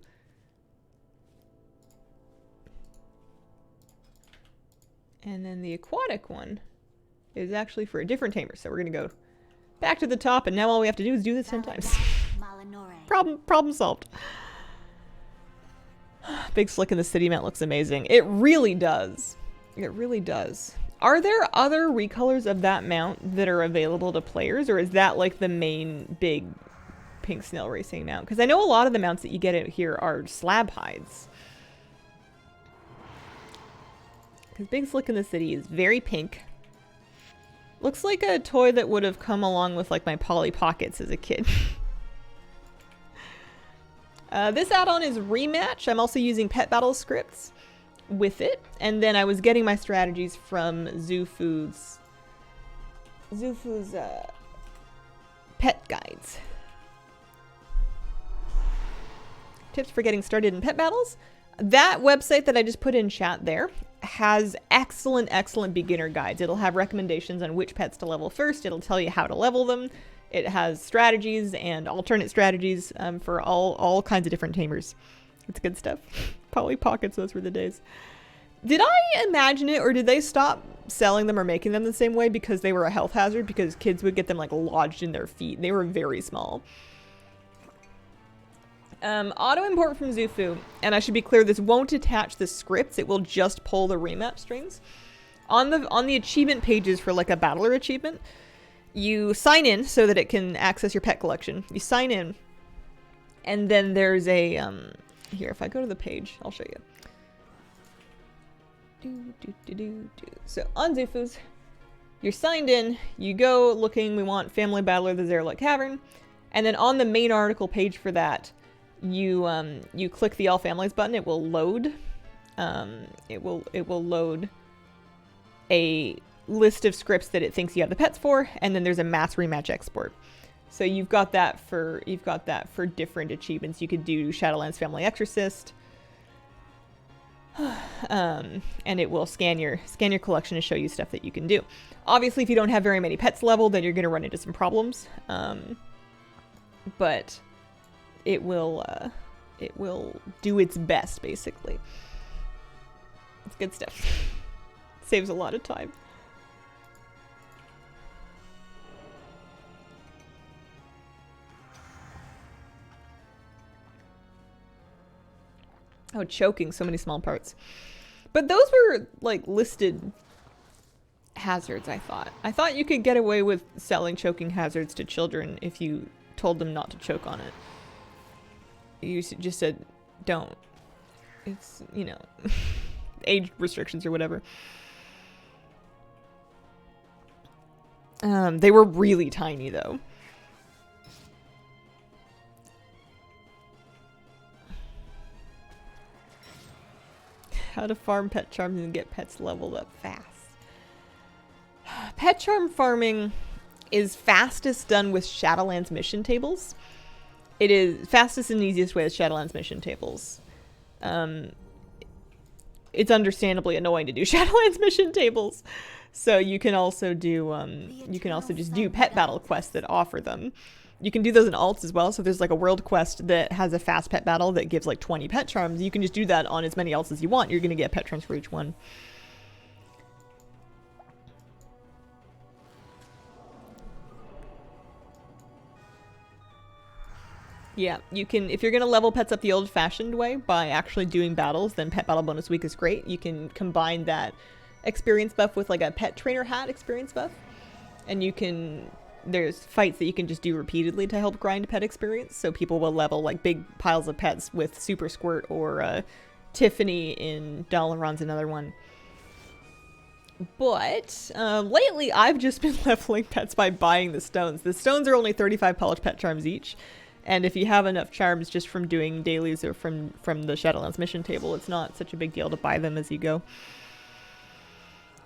And then the aquatic one is actually for a different tamer. So we're going to go back to the top, and now all we have to do is do this 10 times. Problem solved. Big Slick in the city mount looks amazing. It really does. It really does. Are there other recolors of that mount that are available to players, or is that like the main big pink snail racing mount? Because I know a lot of the mounts that you get out here are slab hides. Because Big Slick in the city is very pink. Looks like a toy that would have come along with like my Polly Pockets as a kid. This add-on is Rematch. I'm also using pet battle scripts with it. And then I was getting my strategies from Zufu's pet guides. Tips for getting started in pet battles. That website that I just put in chat there has excellent beginner guides. It'll have recommendations on which pets to level first. It'll tell you how to level them. It has strategies and alternate strategies for all kinds of different tamers. It's good stuff. Polly Pockets, those were the days. Did I imagine it, or did they stop selling them or making them the same way because they were a health hazard? Because kids would get them like lodged in their feet. They were very small. Auto import from Zufu, and I should be clear, this won't attach the scripts. It will just pull the remap strings. On the achievement pages for like a battler achievement, you sign in so that it can access your pet collection. You sign in, and then there's a, here, if I go to the page, I'll show you. So on Zufu's, you're signed in, you go looking, we want Family Battler, the Zerlik Cavern, and then on the main article page for that, you click the All Families button, it will load, it will load a list of scripts that it thinks you have the pets for, and then there's a mass rematch export. So you've got that for different achievements. You could do Shadowlands Family Exorcist, and it will scan your collection and show you stuff that you can do. Obviously, if you don't have very many pets leveled, then you're going to run into some problems. But it will do its best, basically. It's good stuff. Saves a lot of time. Oh, choking, so many small parts. But those were, like, listed hazards, I thought. I thought you could get away with selling choking hazards to children if you told them not to choke on it. You just said, don't. It's, you know, age restrictions or whatever. They were really tiny, though. How to farm pet charms and get pets leveled up fast. Pet charm farming is fastest done with Shadowlands mission tables. It is fastest and easiest way with Shadowlands mission tables. It's understandably annoying to do Shadowlands mission tables. So you can also do just do pet battle quests that offer them. You can do those in alts as well. So there's like a world quest that has a fast pet battle that gives like 20 pet charms. You can just do that on as many alts as you want. You're going to get pet charms for each one. Yeah, you can, if you're going to level pets up the old-fashioned way by actually doing battles, then Pet Battle Bonus Week is great. You can combine that experience buff with like a pet trainer hat experience buff. And you can, there's fights that you can just do repeatedly to help grind pet experience. So people will level like big piles of pets with Super Squirt, or Tiffany in Dalaran's another one. But lately I've just been leveling pets by buying the stones. The stones are only 35 polished pet charms each. And if you have enough charms just from doing dailies or from the Shadowlands mission table, it's not such a big deal to buy them as you go.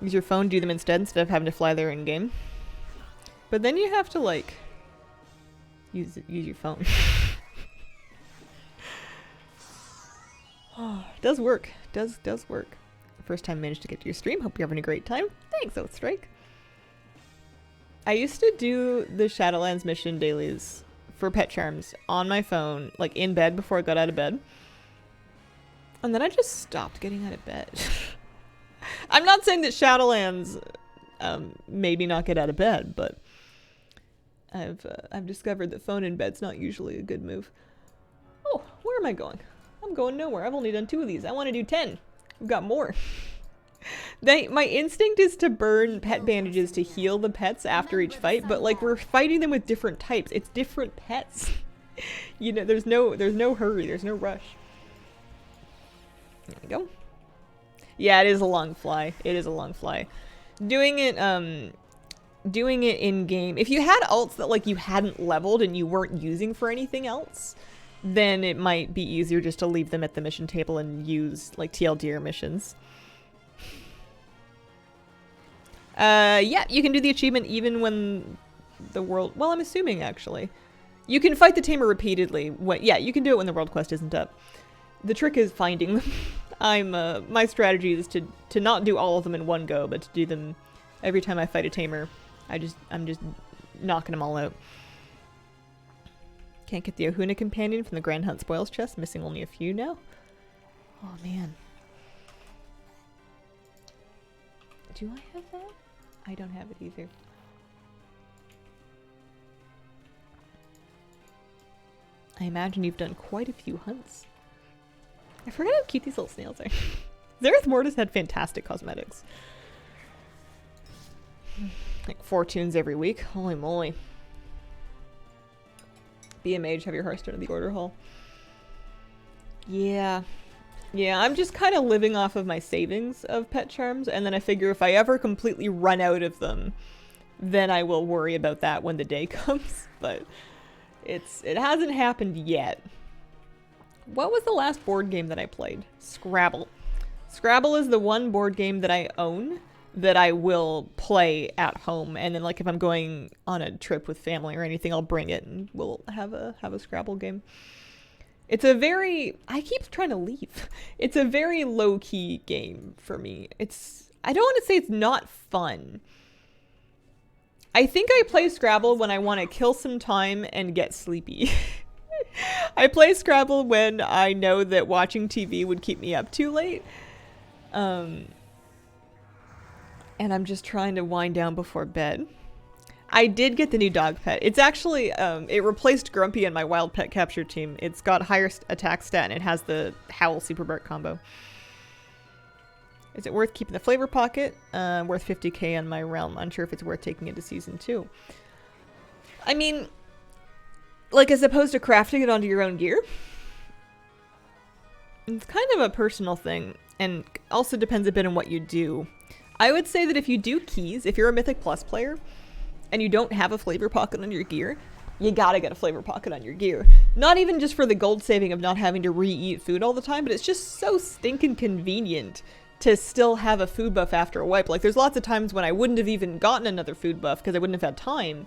Use your phone, do them instead of having to fly there in-game. But then you have to, like, use your phone. Oh, it does work. Does work. First time managed to get to your stream. Hope you're having a great time. Thanks, Oathstrike. I used to do the Shadowlands mission dailies for pet charms on my phone, like in bed before I got out of bed. And then I just stopped getting out of bed. I'm not saying that Shadowlands made me not get out of bed, but I've discovered that phone in bed's not usually a good move. Oh, where am I going? I'm going nowhere. I've only done 2 of these. I want to do 10. I've got more. My instinct is to burn pet bandages to heal the pets after each fight, but like we're fighting them with different types. It's different pets. You know, there's no hurry, there's no rush. There we go. Yeah, it is a long fly. It is a long fly. Doing it in game. If you had alts that like you hadn't leveled and you weren't using for anything else, then it might be easier just to leave them at the mission table and use like TLDR missions. Yeah, you can do the achievement even when the world... Well, I'm assuming, actually. You can fight the tamer repeatedly. Yeah, you can do it when the world quest isn't up. The trick is finding them. My strategy is to not do all of them in one go, but to do them every time I fight a tamer. I'm just knocking them all out. Can't get the Ohuna companion from the Grand Hunt spoils chest. Missing only a few now. Oh, man. Do I have that? I don't have it either. I imagine you've done quite a few hunts. I forgot how cute these little snails are. Zereth Mortis had fantastic cosmetics. Like 4 tunes every week. Holy moly. Be a mage, have your Hearthstone in the order hall. Yeah. Yeah, I'm just kind of living off of my savings of pet charms, and then I figure if I ever completely run out of them, then I will worry about that when the day comes. But it hasn't happened yet. What was the last board game that I played? Scrabble. Scrabble is the one board game that I own that I will play at home, and then like if I'm going on a trip with family or anything, I'll bring it and we'll have a Scrabble game. It's a very... I keep trying to leave. It's a very low-key game for me. I don't want to say it's not fun. I think I play Scrabble when I want to kill some time and get sleepy. I play Scrabble when I know that watching TV would keep me up too late. And I'm just trying to wind down before bed. I did get the new dog pet. It's actually, it replaced Grumpy in my wild pet capture team. It's got higher attack stat and it has the Howl Super Bark combo. Is it worth keeping the flavor pocket? Worth 50k on my realm. Unsure if it's worth taking into season 2. I mean, like as opposed to crafting it onto your own gear? It's kind of a personal thing and also depends a bit on what you do. I would say that if you do keys, if you're a Mythic Plus player, and you don't have a flavor pocket on your gear, you gotta get a flavor pocket on your gear. Not even just for the gold saving of not having to re-eat food all the time, but it's just so stinking convenient to still have a food buff after a wipe. Like there's lots of times when I wouldn't have even gotten another food buff because I wouldn't have had time.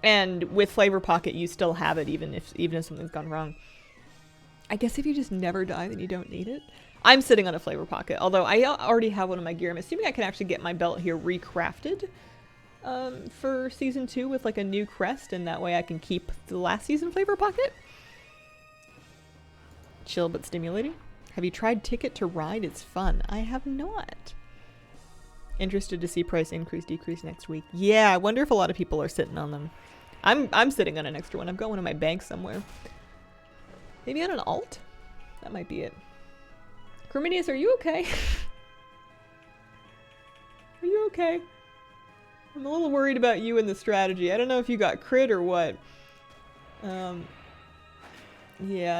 And with flavor pocket, you still have it even if something's gone wrong. I guess if you just never die, then you don't need it. I'm sitting on a flavor pocket, although I already have one in my gear. I'm assuming I can actually get my belt here recrafted. For season 2 with like a new crest, and that way I can keep the last season flavor pocket. Chill but stimulating. Have you tried Ticket to Ride? It's fun. I have not. Interested to see price increase, decrease next week. Yeah, I wonder if a lot of people are sitting on them. I'm sitting on an extra one. I've got one in my bank somewhere. Maybe on an alt? That might be it. Creminius, are you okay? Are you okay? I'm a little worried about you and the strategy. I don't know if you got crit or what. Yeah,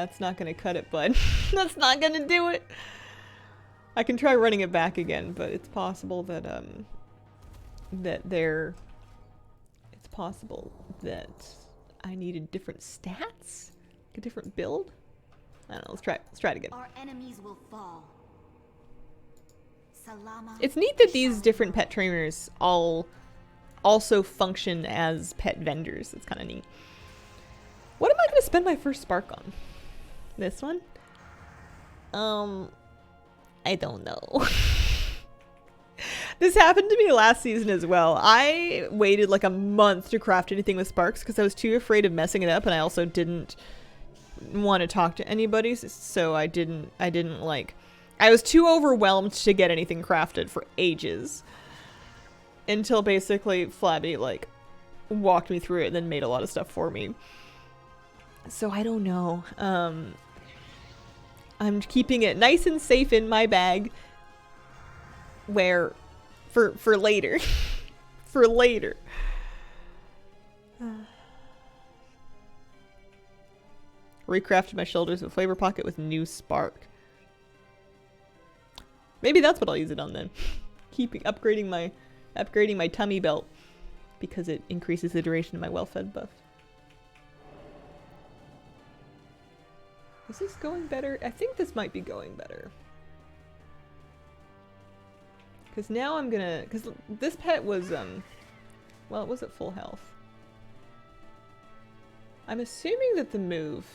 it's not gonna cut it, bud. That's not gonna do it. I can try running it back again, but it's possible that, it's possible that I needed different stats? A different build? I don't know, let's try it again. Our enemies will fall. Salama. It's neat that these different pet trainers all also function as pet vendors. It's kind of neat. What am I going to spend my first spark on? This one? I don't know. This happened to me last season as well. I waited like a month to craft anything with sparks because I was too afraid of messing it up, and I also didn't want to talk to anybody, so I didn't like, I was too overwhelmed to get anything crafted for ages until basically Flabby like walked me through it and then made a lot of stuff for me. So I don't know. I'm keeping it nice and safe in my bag where for later. For later. Recrafted my shoulders with flavor pocket with new spark. Maybe that's what I'll use it on then. Upgrading my tummy belt because it increases the duration of my well-fed buff. Is this going better? I think this might be going better. Because now I'm gonna, because this pet was, well, it was at full health. I'm assuming that the move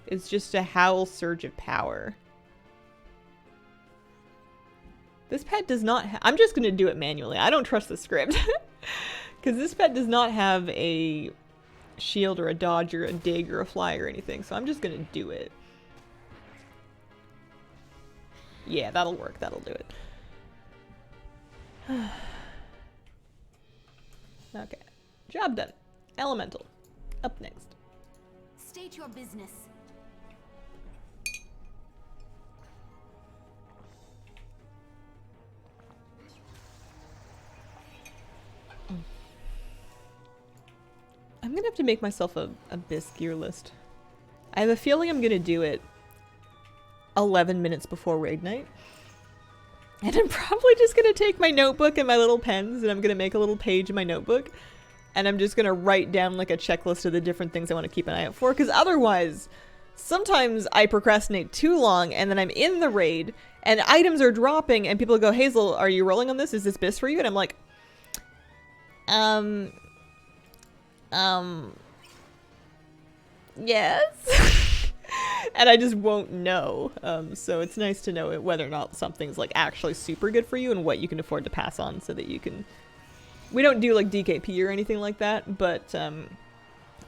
is just a howl surge of power. This pet does not I'm just gonna do it manually. I don't trust the script. Because this pet does not have a shield or a dodge or a dig or a fly or anything. So I'm just gonna do it. Yeah, that'll work. That'll do it. Okay. Job done. Elemental. Up next. State your business. I'm gonna have to make myself a bisque gear list. I have a feeling I'm gonna do it 11 minutes before raid night. And I'm probably just gonna take my notebook and my little pens and I'm gonna make a little page in my notebook. And I'm just gonna write down like a checklist of the different things I want to keep an eye out for. Because otherwise, sometimes I procrastinate too long and then I'm in the raid and items are dropping and people go, Hazel, are you rolling on this? Is this bis for you? And I'm like, yes. And I just won't know. So it's nice to know whether or not something's like actually super good for you and what you can afford to pass on so that you can... We don't do like DKP or anything like that, but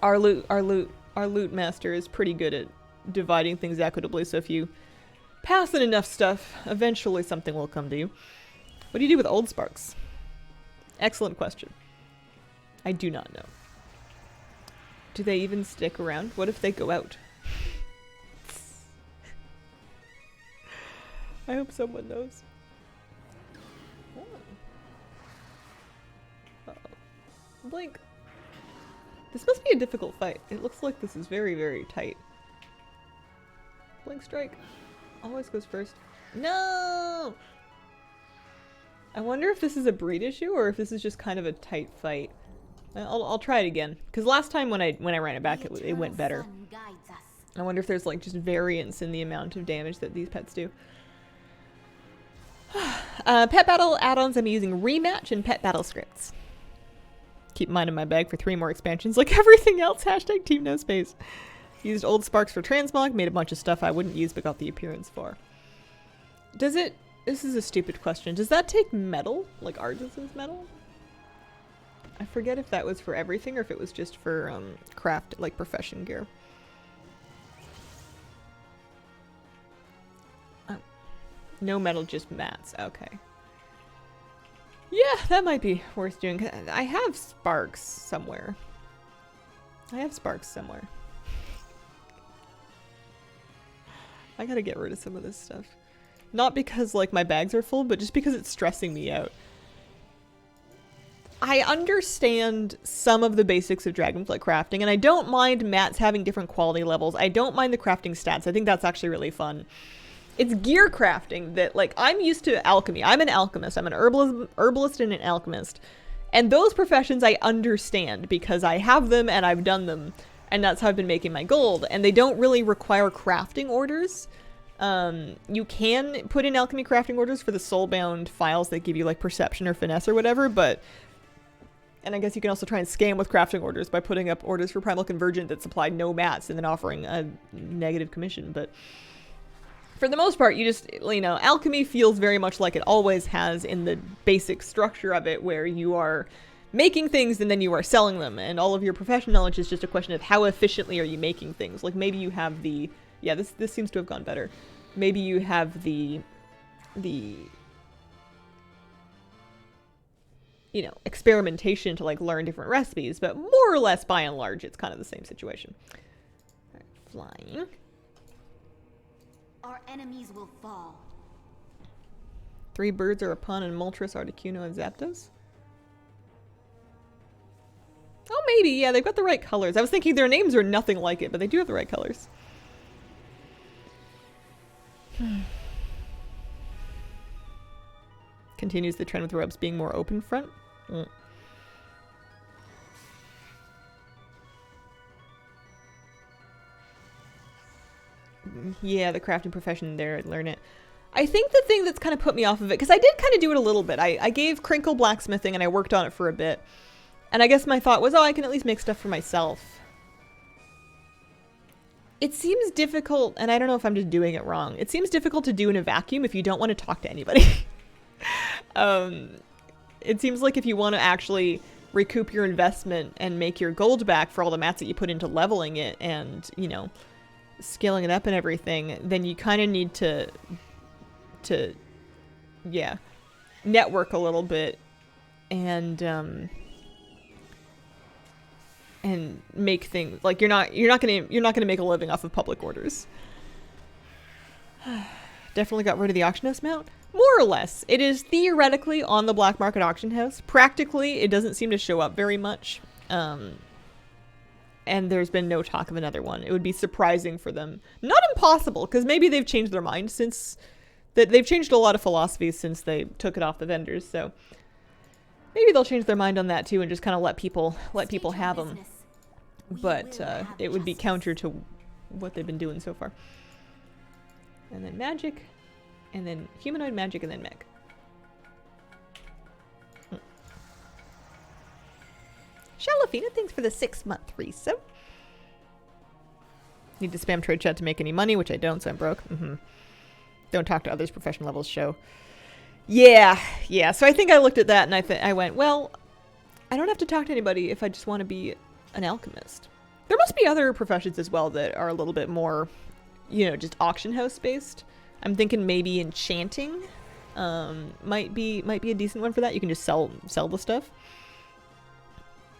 our loot master is pretty good at dividing things equitably, so if you pass in enough stuff, eventually something will come to you. What do you do with old sparks? Excellent question. I do not know. Do they even stick around? What if they go out? I hope someone knows. Oh. Uh-oh. Blink. This must be a difficult fight. It looks like this is very, very tight. Blink strike. Always goes first. No! I wonder if this is a breed issue or if this is just kind of a tight fight. I'll try it again. Because last time when I ran it back, it went better. I wonder if there's like just variance in the amount of damage that these pets do. Pet battle add-ons, I'm using Rematch and Pet Battle scripts. Keep mine in my bag for 3 more expansions like everything else. Hashtag Team No Space. Used old sparks for transmog, made a bunch of stuff I wouldn't use but got the appearance for. Does it... This is a stupid question. Does that take metal? Like artisan's metal? I forget if that was for everything or if it was just for craft, like profession gear. Oh. No metal, just mats. Okay. Yeah, that might be worth doing. I have sparks somewhere. I gotta get rid of some of this stuff. Not because, like, my bags are full, but just because it's stressing me out. I understand some of the basics of Dragonflight crafting, and I don't mind mats having different quality levels. I don't mind the crafting stats. I think that's actually really fun. It's gear crafting that, like, I'm used to alchemy. I'm an alchemist. I'm an herbalist and an alchemist. And those professions I understand because I have them and I've done them. And that's how I've been making my gold. And they don't really require crafting orders. You can put in alchemy crafting orders for the soulbound files that give you, like, perception or finesse or whatever, but... And I guess you can also try and scam with crafting orders by putting up orders for Primal Convergent that supply no mats and then offering a negative commission. But for the most part, you just, you know, alchemy feels very much like it always has in the basic structure of it, where you are making things and then you are selling them. And all of your professional knowledge is just a question of how efficiently are you making things. Like maybe you have the, yeah, this seems to have gone better. Maybe you have the you know, experimentation to, like, learn different recipes, but more or less, by and large, it's kind of the same situation. All right, flying. Our enemies will fall. 3 birds are upon and Moltres, Articuno, and Zapdos. Oh, maybe, yeah, they've got the right colors. I was thinking their names are nothing like it, but they do have the right colors. Continues the trend with robes being more open front. Yeah, the crafting profession there, I'd learn it. I think the thing that's kind of put me off of it, because I did kind of do it a little bit. I gave Crinkle blacksmithing and I worked on it for a bit. And I guess my thought was, oh, I can at least make stuff for myself. It seems difficult, and I don't know if I'm just doing it wrong. It seems difficult to do in a vacuum if you don't want to talk to anybody. It seems like if you want to actually recoup your investment and make your gold back for all the mats that you put into leveling it and, you know, scaling it up and everything, then you kind of need to, yeah, network a little bit and make things like you're not gonna make a living off of public orders. Definitely got rid of the auction house mount. More or less. It is theoretically on the black market auction house. Practically, it doesn't seem to show up very much. And there's been no talk of another one. It would be surprising for them. Not impossible, because maybe they've changed their mind since... They've changed a lot of philosophies since they took it off the vendors, so... Maybe they'll change their mind on that too and just kind of let people have them. But it would be counter to what they've been doing so far. And then magic. And then humanoid, magic, and then mech. Shalafina, thanks for the 6-month resub. Need to spam trade chat to make any money, which I don't, so I'm broke. Don't talk to others, professional levels show. Yeah. So I think I looked at that and I went, well, I don't have to talk to anybody if I just want to be an alchemist. There must be other professions as well that are a little bit more, you know, just auction house based. I'm thinking maybe enchanting might be a decent one for that. You can just sell the stuff.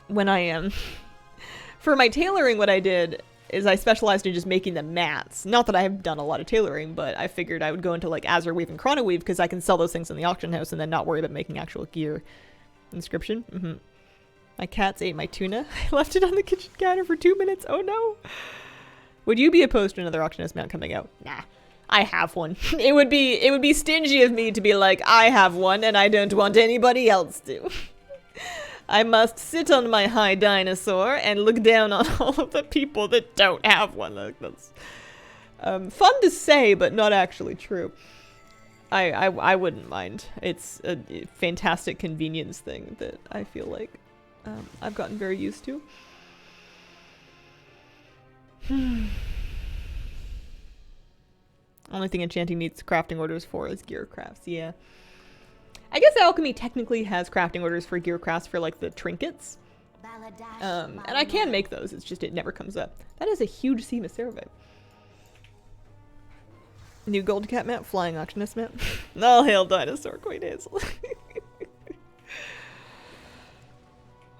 When I am for my tailoring, what I did is I specialized in just making the mats. Not that I have done a lot of tailoring, but I figured I would go into like Azure Weave and Chrono Weave because I can sell those things in the auction house and then not worry about making actual gear. Inscription. My cats ate my tuna. I left it on the kitchen counter for 2 minutes. Oh no. Would you be opposed to another auction house mount coming out? Nah. I have one. It would be stingy of me to be like, I have one and I don't want anybody else to. I must sit on my high dinosaur and look down on all of the people that don't have one. Like, that's fun to say, but not actually true. I wouldn't mind. It's a fantastic convenience thing that I feel like I've gotten very used to. Only thing enchanting needs crafting orders for is gear crafts. Yeah. I guess alchemy technically has crafting orders for gear crafts for like the trinkets. And I can make those. It's just it never comes up. That is a huge sea Maceravite. New gold cat map, flying auctionist map. All hail dinosaur Queen Hazel.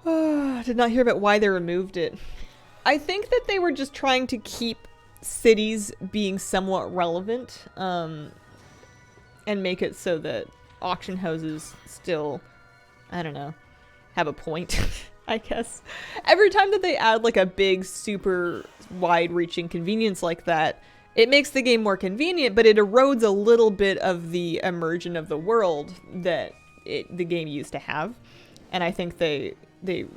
Did not hear about why they removed it. I think that they were just trying to keep cities being somewhat relevant, and make it so that auction houses still, I don't know, have a point, I guess. Every time that they add like a big, super wide-reaching convenience like that, it makes the game more convenient, but it erodes a little bit of the immersion of the world that the game used to have. And I think they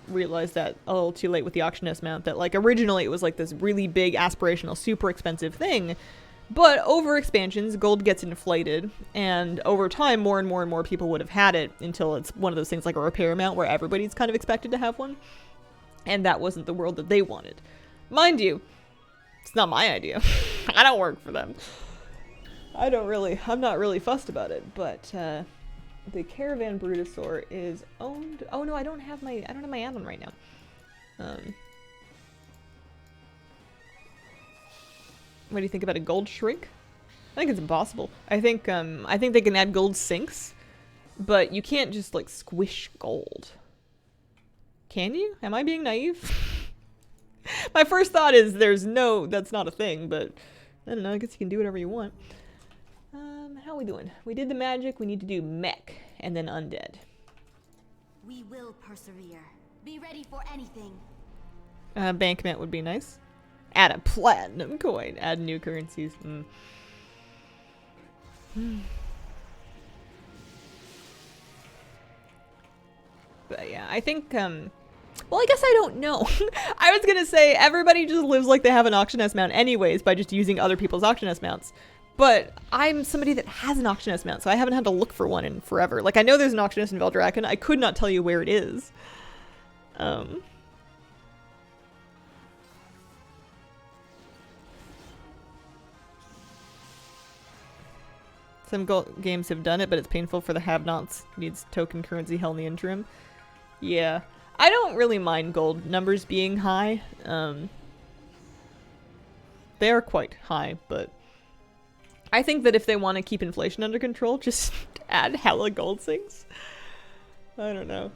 realized that a little too late with the auction house mount, that like originally it was like this really big, aspirational, super expensive thing. But over expansions, gold gets inflated, and over time, more and more and more people would have had it until it's one of those things like a repair mount where everybody's kind of expected to have one. And that wasn't the world that they wanted. Mind you, it's not my idea. I don't work for them. I'm not really fussed about it, but the Caravan Brutosaur is owned. Oh no, I don't have my add-on right now. What do you think about a gold shrink? I think it's impossible. I think they can add gold sinks, but you can't just like squish gold. Can you? Am I being naive? My first thought is that's not a thing, but I don't know, I guess you can do whatever you want. How are we doing? We did the magic, we need to do mech, and then undead. We will persevere. Be ready for anything. Bankment would be nice. Add a platinum coin. Add new currencies. But yeah, I think, well, I guess I don't know. I was gonna say everybody just lives like they have an auction house mount anyways by just using other people's auction house mounts. But I'm somebody that has an auction house mount, so I haven't had to look for one in forever. Like, I know there's an auction house in Veldraken. I could not tell you where it is. Some games have done it, but it's painful for the have-nots. Needs token currency hell in the interim. Yeah. I don't really mind gold numbers being high. They are quite high, but I think that if they want to keep inflation under control, just add hella gold sinks. I don't know.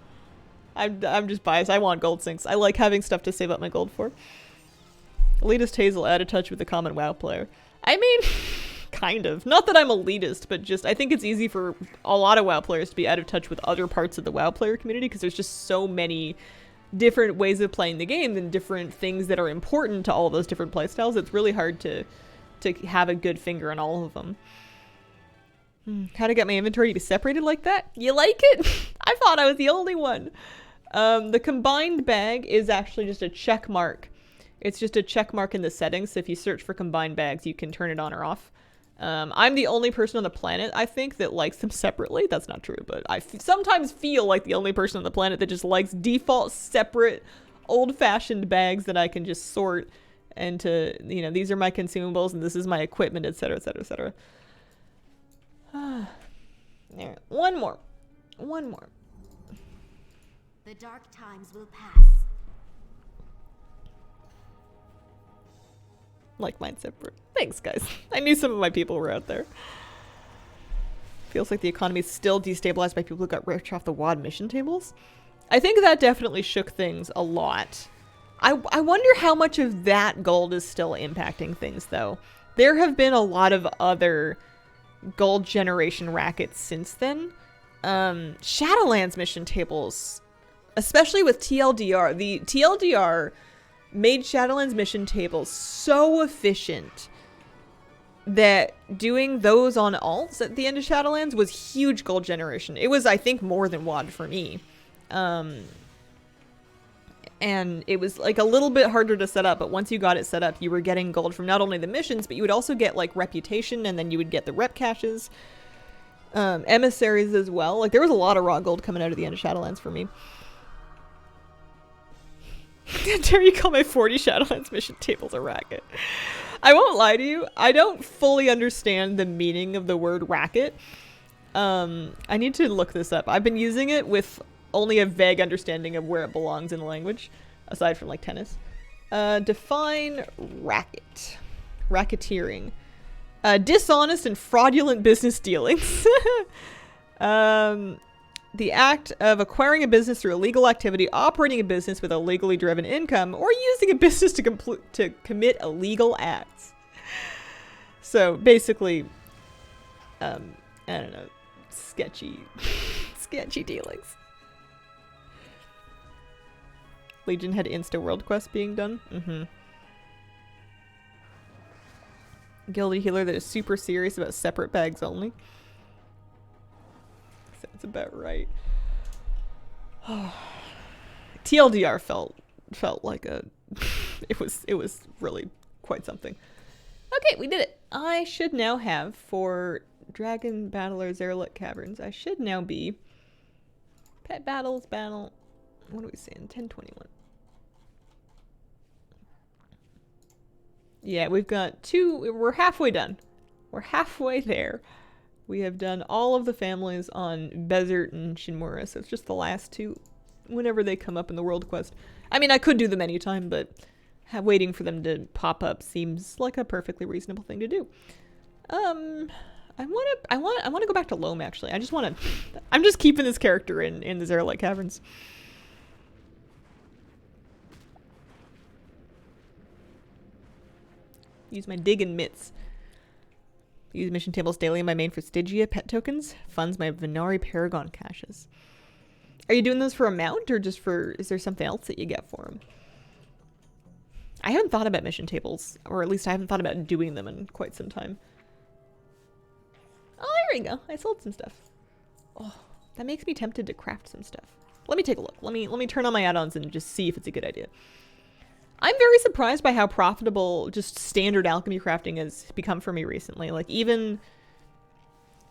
I'm just biased. I want gold sinks. I like having stuff to save up my gold for. Elitist Hazel, out of touch with the common WoW player. I mean, kind of. Not that I'm elitist, but just I think it's easy for a lot of WoW players to be out of touch with other parts of the WoW player community because there's just so many different ways of playing the game and different things that are important to all of those different playstyles. It's really hard to have a good finger on all of them. How to get my inventory to be separated like that? You like it? I thought I was the only one. The combined bag is actually just a check mark. It's just a check mark in the settings. So if you search for combined bags, you can turn it on or off. I'm the only person on the planet, I think, that likes them separately. That's not true, but I sometimes feel like the only person on the planet that just likes default, separate, old-fashioned bags that I can just sort into, you know, these are my consumables and this is my equipment, etc., etc., etc. There. One more. The dark times will pass. Like mine separate. Thanks, guys. I knew some of my people were out there. Feels like the economy is still destabilized by people who got rich off the WoD mission tables. I think that definitely shook things a lot. I wonder how much of that gold is still impacting things, though. There have been a lot of other gold generation rackets since then. Shadowlands mission tables, especially with TLDR. The TLDR made Shadowlands mission tables so efficient that doing those on alts at the end of Shadowlands was huge gold generation. It was, I think, more than WoD for me. And it was like a little bit harder to set up, but once you got it set up, you were getting gold from not only the missions, but you would also get like reputation, and then you would get the rep caches, emissaries as well. Like there was a lot of raw gold coming out of the end of Shadowlands for me. Dare you call my 40 Shadowlands mission tables a racket? I won't lie to you, I don't fully understand the meaning of the word racket. I need to look this up. I've been using it with only a vague understanding of where it belongs in the language, aside from like tennis. Define racket. Racketeering. Dishonest and fraudulent business dealings. The act of acquiring a business through illegal activity, operating a business with a legally driven income, or using a business to commit illegal acts. So basically, I don't know, sketchy, sketchy dealings. Legion had Insta World Quest being done. Guilty healer that is super serious about separate bags only. Sounds about right. TLDR felt like a it was really quite something. Okay, we did it. I should now have, for Dragon Battler Zerlet Caverns, I should now be Pet Battles Battle. What are we saying? 1021. Yeah, we've got two. We're halfway done. We're halfway there. We have done all of the families on Bezert and Shinmura, so it's just the last two whenever they come up in the World Quest. I mean, I could do them anytime, but waiting for them to pop up seems like a perfectly reasonable thing to do. I want to go back to Loam, actually. I'm just keeping this character in the Zerlite Caverns. Use my dig and mitts. Use mission tables daily in my main for Stygia pet tokens. Funds my Venari Paragon caches. Are you doing those for a mount or just for... Is there something else that you get for them? I haven't thought about mission tables. Or at least I haven't thought about doing them in quite some time. Oh, there we go. I sold some stuff. Oh, that makes me tempted to craft some stuff. Let me take a look. Let me turn on my add-ons and just see if it's a good idea. I'm very surprised by how profitable just standard alchemy crafting has become for me recently. Like, even...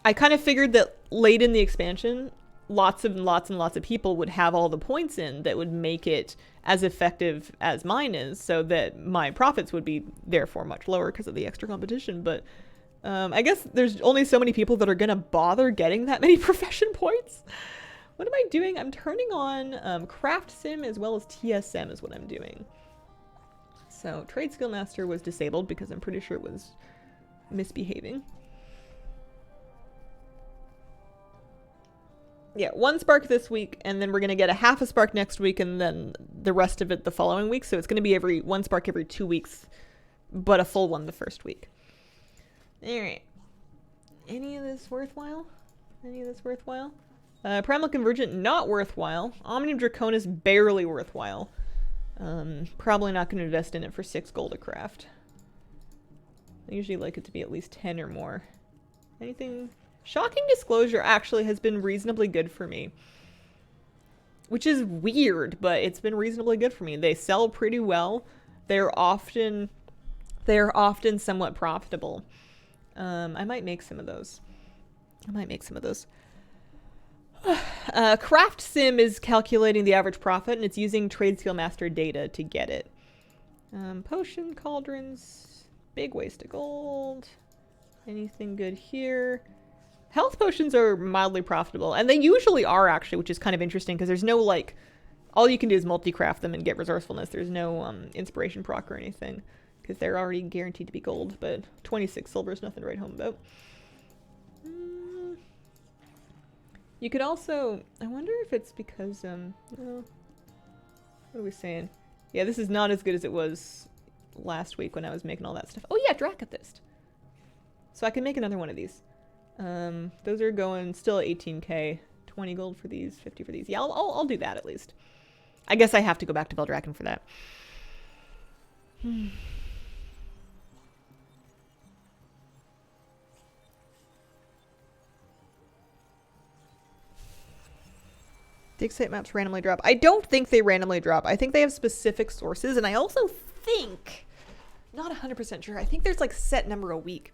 I kind of figured that late in the expansion, lots and lots of people would have all the points in that would make it as effective as mine is, so that my profits would be therefore much lower because of the extra competition. But I guess there's only so many people that are going to bother getting that many profession points. What am I doing? I'm turning on Craft Sim as well as TSM is what I'm doing. So Trade Skill Master was disabled because I'm pretty sure it was misbehaving. Yeah, 1 spark this week, and then we're going to get a half a spark next week, and then the rest of it the following week. So it's going to be 1 spark every 2 weeks, but a full one the first week. Alright. Any of this worthwhile? Any of this worthwhile? Primal Convergent, not worthwhile. Omnium Draconis, barely worthwhile. Probably not going to invest in it for 6 gold a craft. I usually like it to be at least 10 or more. Anything... Shocking Disclosure actually has been reasonably good for me. Which is weird, but it's been reasonably good for me. They sell pretty well. They're often somewhat profitable. I might make some of those. Craft Sim is calculating the average profit, and it's using Trade Skill Master data to get it. Potion, cauldrons, big waste of gold. Anything good here? Health potions are mildly profitable, and they usually are actually, which is kind of interesting because there's no, like, all you can do is multi-craft them and get resourcefulness. There's no inspiration proc or anything because they're already guaranteed to be gold, but 26 silver is nothing to write home about. You could also, I wonder if it's because, what are we saying? Yeah, this is not as good as it was last week when I was making all that stuff. Oh yeah, Dracathist. So I can make another one of these. Those are going still at 18k. 20 gold for these, 50 for these. Yeah, I'll do that at least. I guess I have to go back to Veldraken for that. Dig site maps randomly drop. I don't think they randomly drop. I think they have specific sources, and I also think, not 100% sure, I think there's like set number a week.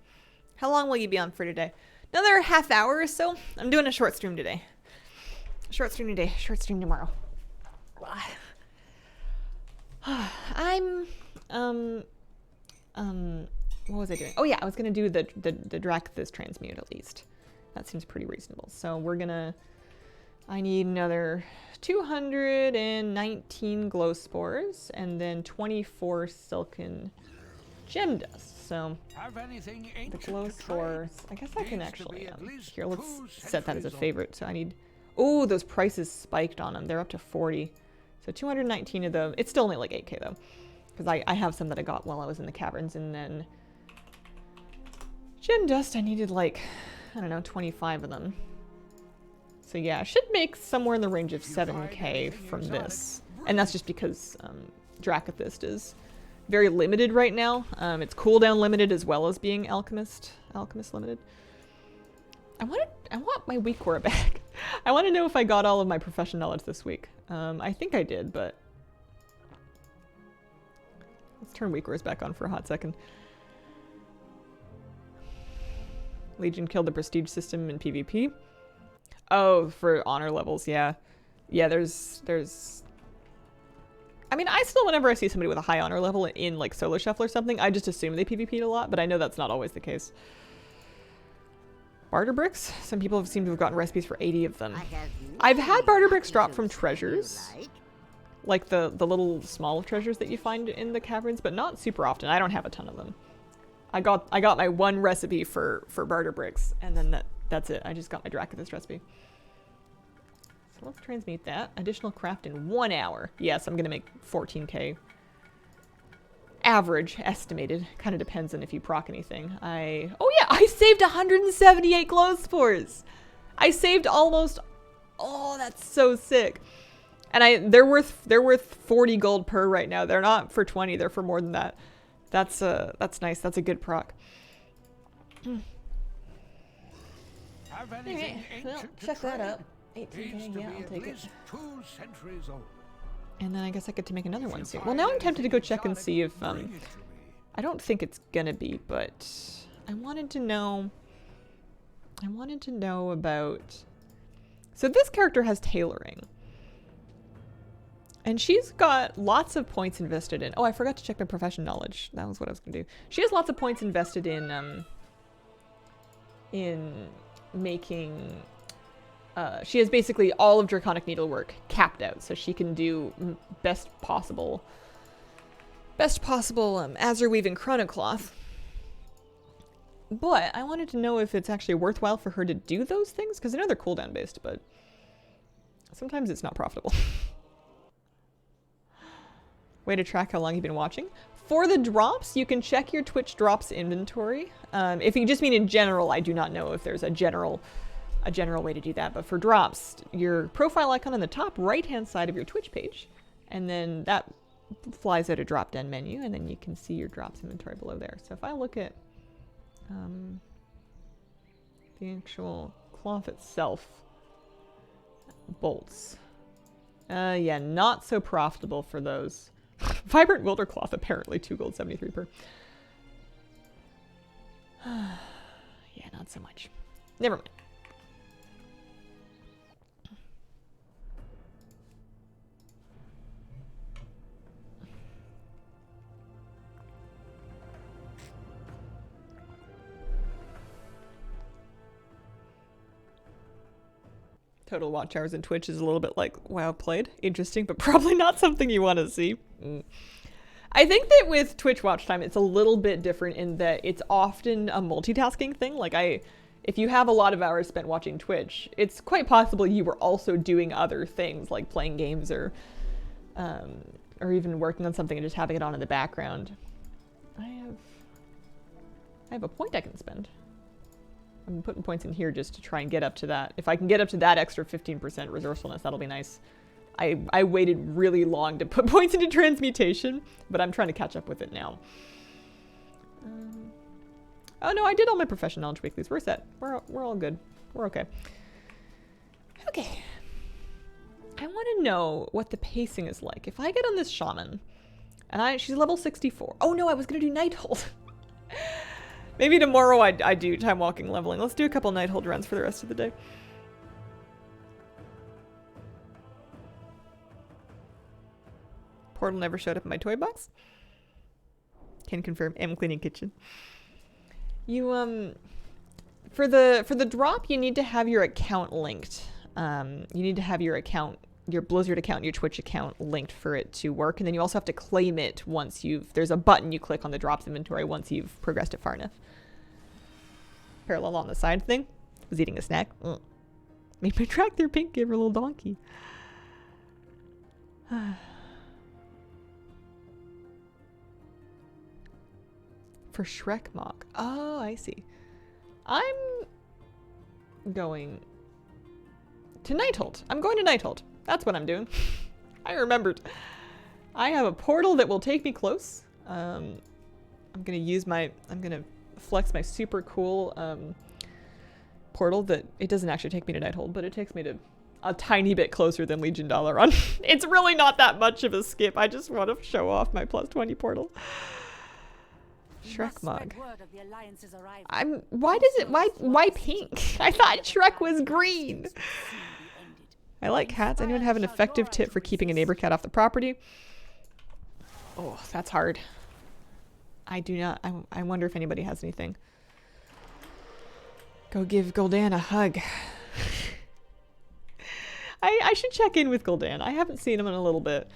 How long will you be on for today? Another half hour or so. I'm doing a short stream today. Short stream today, short stream tomorrow. I'm, what was I doing? Oh yeah, I was gonna do the Dracathis transmute at least. That seems pretty reasonable. So we're gonna, I need another 219 glow spores and then 24 silken gem dust. So the glow spores, I guess I can actually, here, let's set that as a favorite. So I need, oh, those prices spiked on them. They're up to 40. So 219 of them. It's still only like 8k though. Because I have some that I got while I was in the caverns, and then Gem dust, I needed like, I don't know, 25 of them. So yeah, I should make somewhere in the range of 7k from this. And that's just because Dracothist is very limited right now. It's cooldown limited as well as being Alchemist limited. I want my weak core back. I want to know if I got all of my profession knowledge this week. I think I did, but let's turn weak cores back on for a hot second. Legion killed the prestige system in PvP. Oh, for honor levels, yeah. Yeah, there's... I mean, I still, whenever I see somebody with a high honor level in, like, Solo Shuffle or something, I just assume they PvP'd a lot, but I know that's not always the case. Barter bricks? Some people seem to have gotten recipes for 80 of them. I've had barter bricks drop from treasures. Like the little small treasures that you find in the caverns, but not super often. I don't have a ton of them. I got my one recipe for barter bricks, and then that's it. I just got my Dracothist recipe. So let's transmute that. Additional craft in 1 hour. Yes, I'm gonna make 14k. Average, estimated. Kind of depends on if you proc anything. Oh yeah, I saved 178 glow spores! I saved almost... Oh, that's so sick. And they're worth 40 gold per right now. They're not for 20, they're for more than that. That's nice. That's a good proc. Okay, well, check that out. 18k, yeah, I'll take it. 2 centuries old. And then I guess I get to make another one soon. Well, now I'm tempted to go check and see if, I don't think it's gonna be, but I wanted to know about... So this character has tailoring. And she's got lots of points invested in... Oh, I forgot to check my profession knowledge. That was what I was gonna do. She has lots of points invested in making... she has basically all of Draconic Needlework capped out, so she can do best possible Azure Weave and Chronocloth. But I wanted to know if it's actually worthwhile for her to do those things, because I know they're cooldown based, but sometimes it's not profitable. Way to track how long you've been watching. For the drops, you can check your Twitch drops inventory. If you just mean in general, I do not know if there's a general way to do that. But for drops, your profile icon on the top right-hand side of your Twitch page, and then that flies out a drop-down menu, and then you can see your drops inventory below there. So if I look at the actual cloth itself, bolts. Yeah, not so profitable for those. Vibrant Wilder Cloth, apparently 2 gold, 73 per. Yeah, not so much. Never mind. Total watch hours in Twitch is a little bit like, wow, played. Interesting, but probably not something you want to see. I think that with Twitch watch time, it's a little bit different in that it's often a multitasking thing. Like if you have a lot of hours spent watching Twitch, it's quite possible you were also doing other things like playing games or even working on something and just having it on in the background. I have a point I can spend. I'm putting points in here just to try and get up to that. If I can get up to that extra 15% resourcefulness, that'll be nice. I waited really long to put points into transmutation, but I'm trying to catch up with it now. Oh no, I did all my profession knowledge weeklies. We're set. We're all good. We're okay. Okay. I want to know what the pacing is like. If I get on this shaman, and she's level 64. Oh no, I was gonna do Nighthold. Maybe tomorrow I do time walking leveling. Let's do a couple Nighthold runs for the rest of the day. Portal never showed up in my toy box. Can confirm. Am cleaning kitchen. You for the drop, you need to have your account linked. You need to have your account, your Blizzard account and your Twitch account linked for it to work, and then you also have to claim it once there's a button you click on the drops inventory once you've progressed it far enough. Parallel on the side thing. Was eating a snack. Made my track there pink, gave her a little donkey. For Shrek mock. Oh, I see. I'm going to Nighthold. I'm going to Nighthold. That's what I'm doing. I remembered. I have a portal that will take me close. I'm gonna flex my super cool portal that it doesn't actually take me to Nighthold, but it takes me to a tiny bit closer than Legion Dalaran. It's really not that much of a skip. I just want to show off my +20 portal. Shrek mug. Why pink? I thought Shrek was green. I like cats. Anyone have an effective tip for keeping a neighbor cat off the property? Oh, that's hard. I do not. I wonder if anybody has anything. Go give Gul'dan a hug. I should check in with Gul'dan. I haven't seen him in a little bit.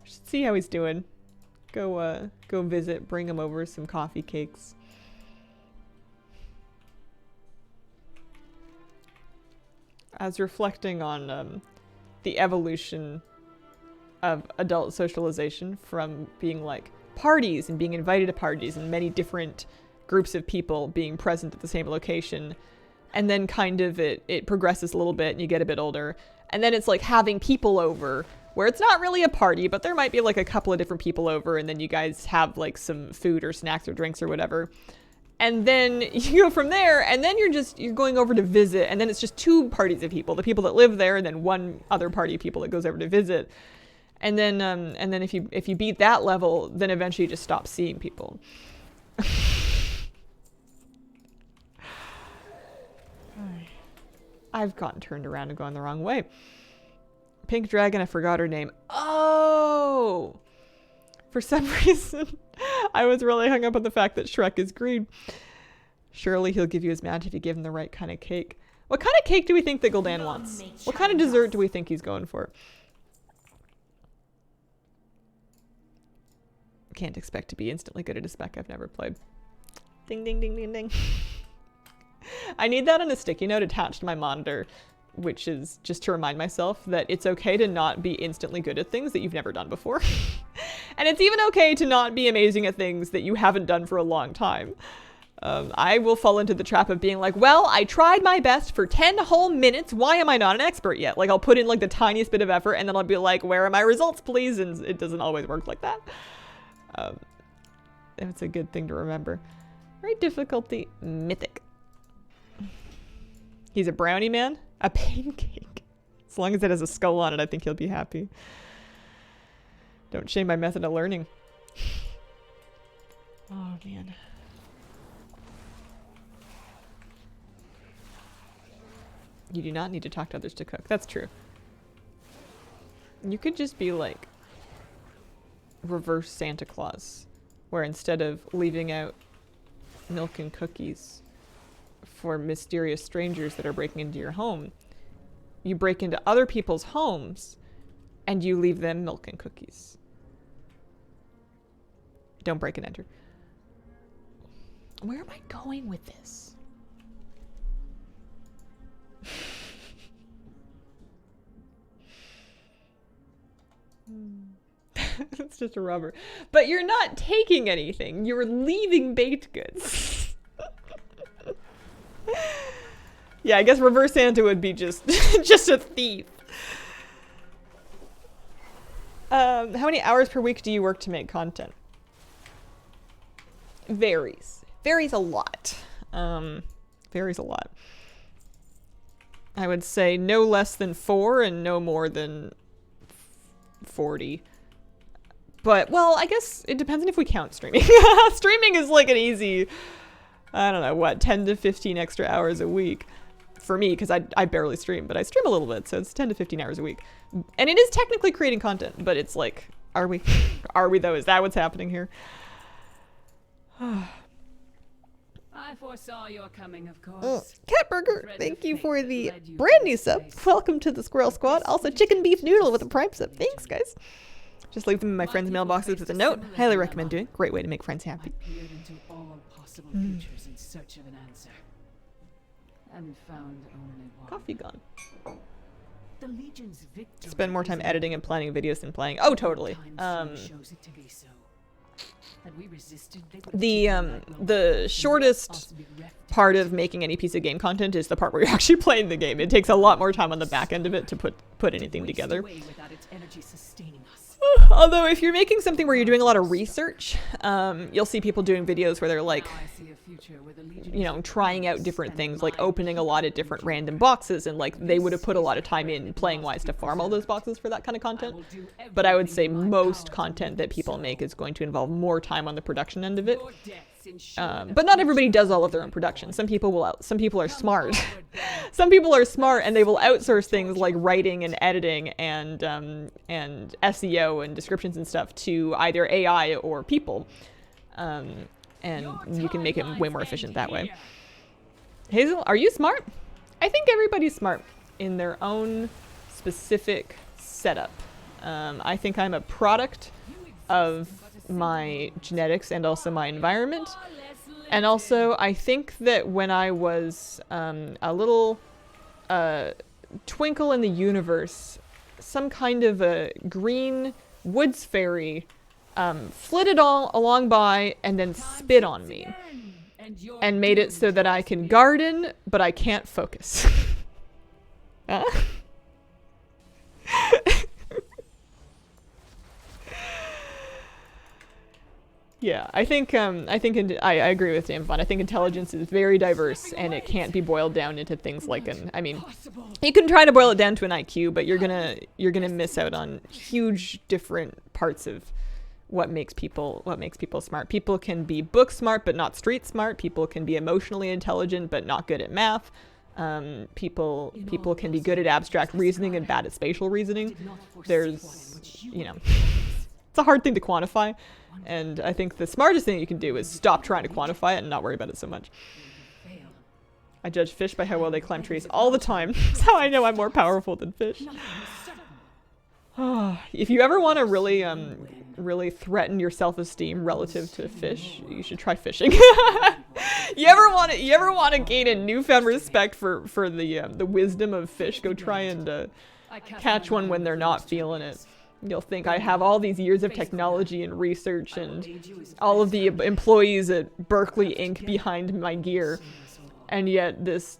I should see how he's doing. Go visit, bring him over some coffee cakes. I was reflecting on the evolution of adult socialization from being like parties and being invited to parties and many different groups of people being present at the same location. And then kind of it progresses a little bit and you get a bit older. And then it's like having people over where it's not really a party, but there might be like a couple of different people over and then you guys have like some food or snacks or drinks or whatever. And then you go from there and then you're going over to visit and then it's just two parties of people, the people that live there and then one other party of people that goes over to visit. And then if you beat that level, then eventually you just stop seeing people. I've gotten turned around and gone the wrong way. Pink Dragon, I forgot her name. Oh! For some reason, I was really hung up on the fact that Shrek is green. Surely he'll give you his match if you give him the right kind of cake. What kind of cake do we think that Gul'dan wants? What kind of dessert do we think he's going for? Can't expect to be instantly good at a spec I've never played. Ding, ding, ding, ding, ding. I need that on a sticky note attached to my monitor, which is just to remind myself that it's okay to not be instantly good at things that you've never done before. And it's even okay to not be amazing at things that you haven't done for a long time. I will fall into the trap of being like, well, I tried my best for 10 whole minutes. Why am I not an expert yet? Like, I'll put in like the tiniest bit of effort and then I'll be like, where are my results, please? And it doesn't always work like that. It's a good thing to remember. Right, difficulty, mythic. He's a brownie man? A pancake. As long as it has a skull on it, I think he'll be happy. Don't shame my method of learning. Oh, man. You do not need to talk to others to cook. That's true. You could just be like reverse Santa Claus, where instead of leaving out milk and cookies for mysterious strangers that are breaking into your home, you break into other people's homes and you leave them milk and cookies. Don't break and enter. Where am I going with this? It's just a rubber. But you're not taking anything. You're leaving baked goods. Yeah, I guess reverse Santa would be just just a thief. How many hours per week do you work to make content? Varies. Varies a lot. Varies a lot. I would say no less than 4 and no more than 40. But, well, I guess it depends on if we count streaming. Streaming is like an easy, I don't know, what, 10 to 15 extra hours a week. For me, because I barely stream, but I stream a little bit, so it's 10 to 15 hours a week. And it is technically creating content, but it's like, are we? Are we though? Is that what's happening here? I foresaw your coming, of course. Catburger, thank you for the brand new sub. Welcome to the Squirrel Squad. Also, chicken beef noodle with a prime sub. Thanks, guys. Just leave them in my friends' mailboxes with a note. Highly recommend doing. Great way to make friends happy. I peered into all possible futures in search of an answer, and found only one. Coffee gone. The Legion's victory Spend more time editing and planning videos than playing. Oh, totally. shows it to be so. Had we resisted, they would The shortest part of making any piece of game content is the part where you're actually playing the game. It takes a lot more time on the back end of it to put anything together. Without its energy sustaining us. Although if you're making something where you're doing a lot of research, you'll see people doing videos where they're like, Now I see a future where the Legion you know, trying out different things, like opening a lot of different random boxes, and like they would have put a lot of time in playing wise to farm all those boxes for that kind of content. But I would say most content that people make is going to involve more time on the production end of it. But not everybody does all of their own production. Some people are smart. Some people are smart and they will outsource things like writing and editing and SEO and descriptions and stuff to either AI or people. And you can make it way more efficient that way. Hazel, are you smart? I think everybody's smart in their own specific setup. I think I'm a product of my genetics and also my environment. And also, I think that when I was a little twinkle in the universe, some kind of a green woods fairy flitted all along by and then spit on me and made it so that I can garden, but I can't focus. Huh? Yeah, I agree with Damn Fun. I think intelligence is very diverse, and it can't be boiled down into things like I mean, you can try to boil it down to an IQ, but you're gonna miss out on huge different parts of what makes people smart. People can be book smart but not street smart. People can be emotionally intelligent but not good at math. People can be good at abstract reasoning and bad at spatial reasoning. There's, you know, it's a hard thing to quantify. And I think the smartest thing you can do is stop trying to quantify it and not worry about it so much. I judge fish by how well they climb trees all the time. That's how I know I'm more powerful than fish. If you ever want to really threaten your self-esteem relative to fish, you should try fishing. You ever want to gain a newfound respect for the wisdom of fish? Go try and catch one when they're not feeling it. You'll think I have all these years of technology and research and all of the employees at Berkeley Inc. behind my gear. And yet this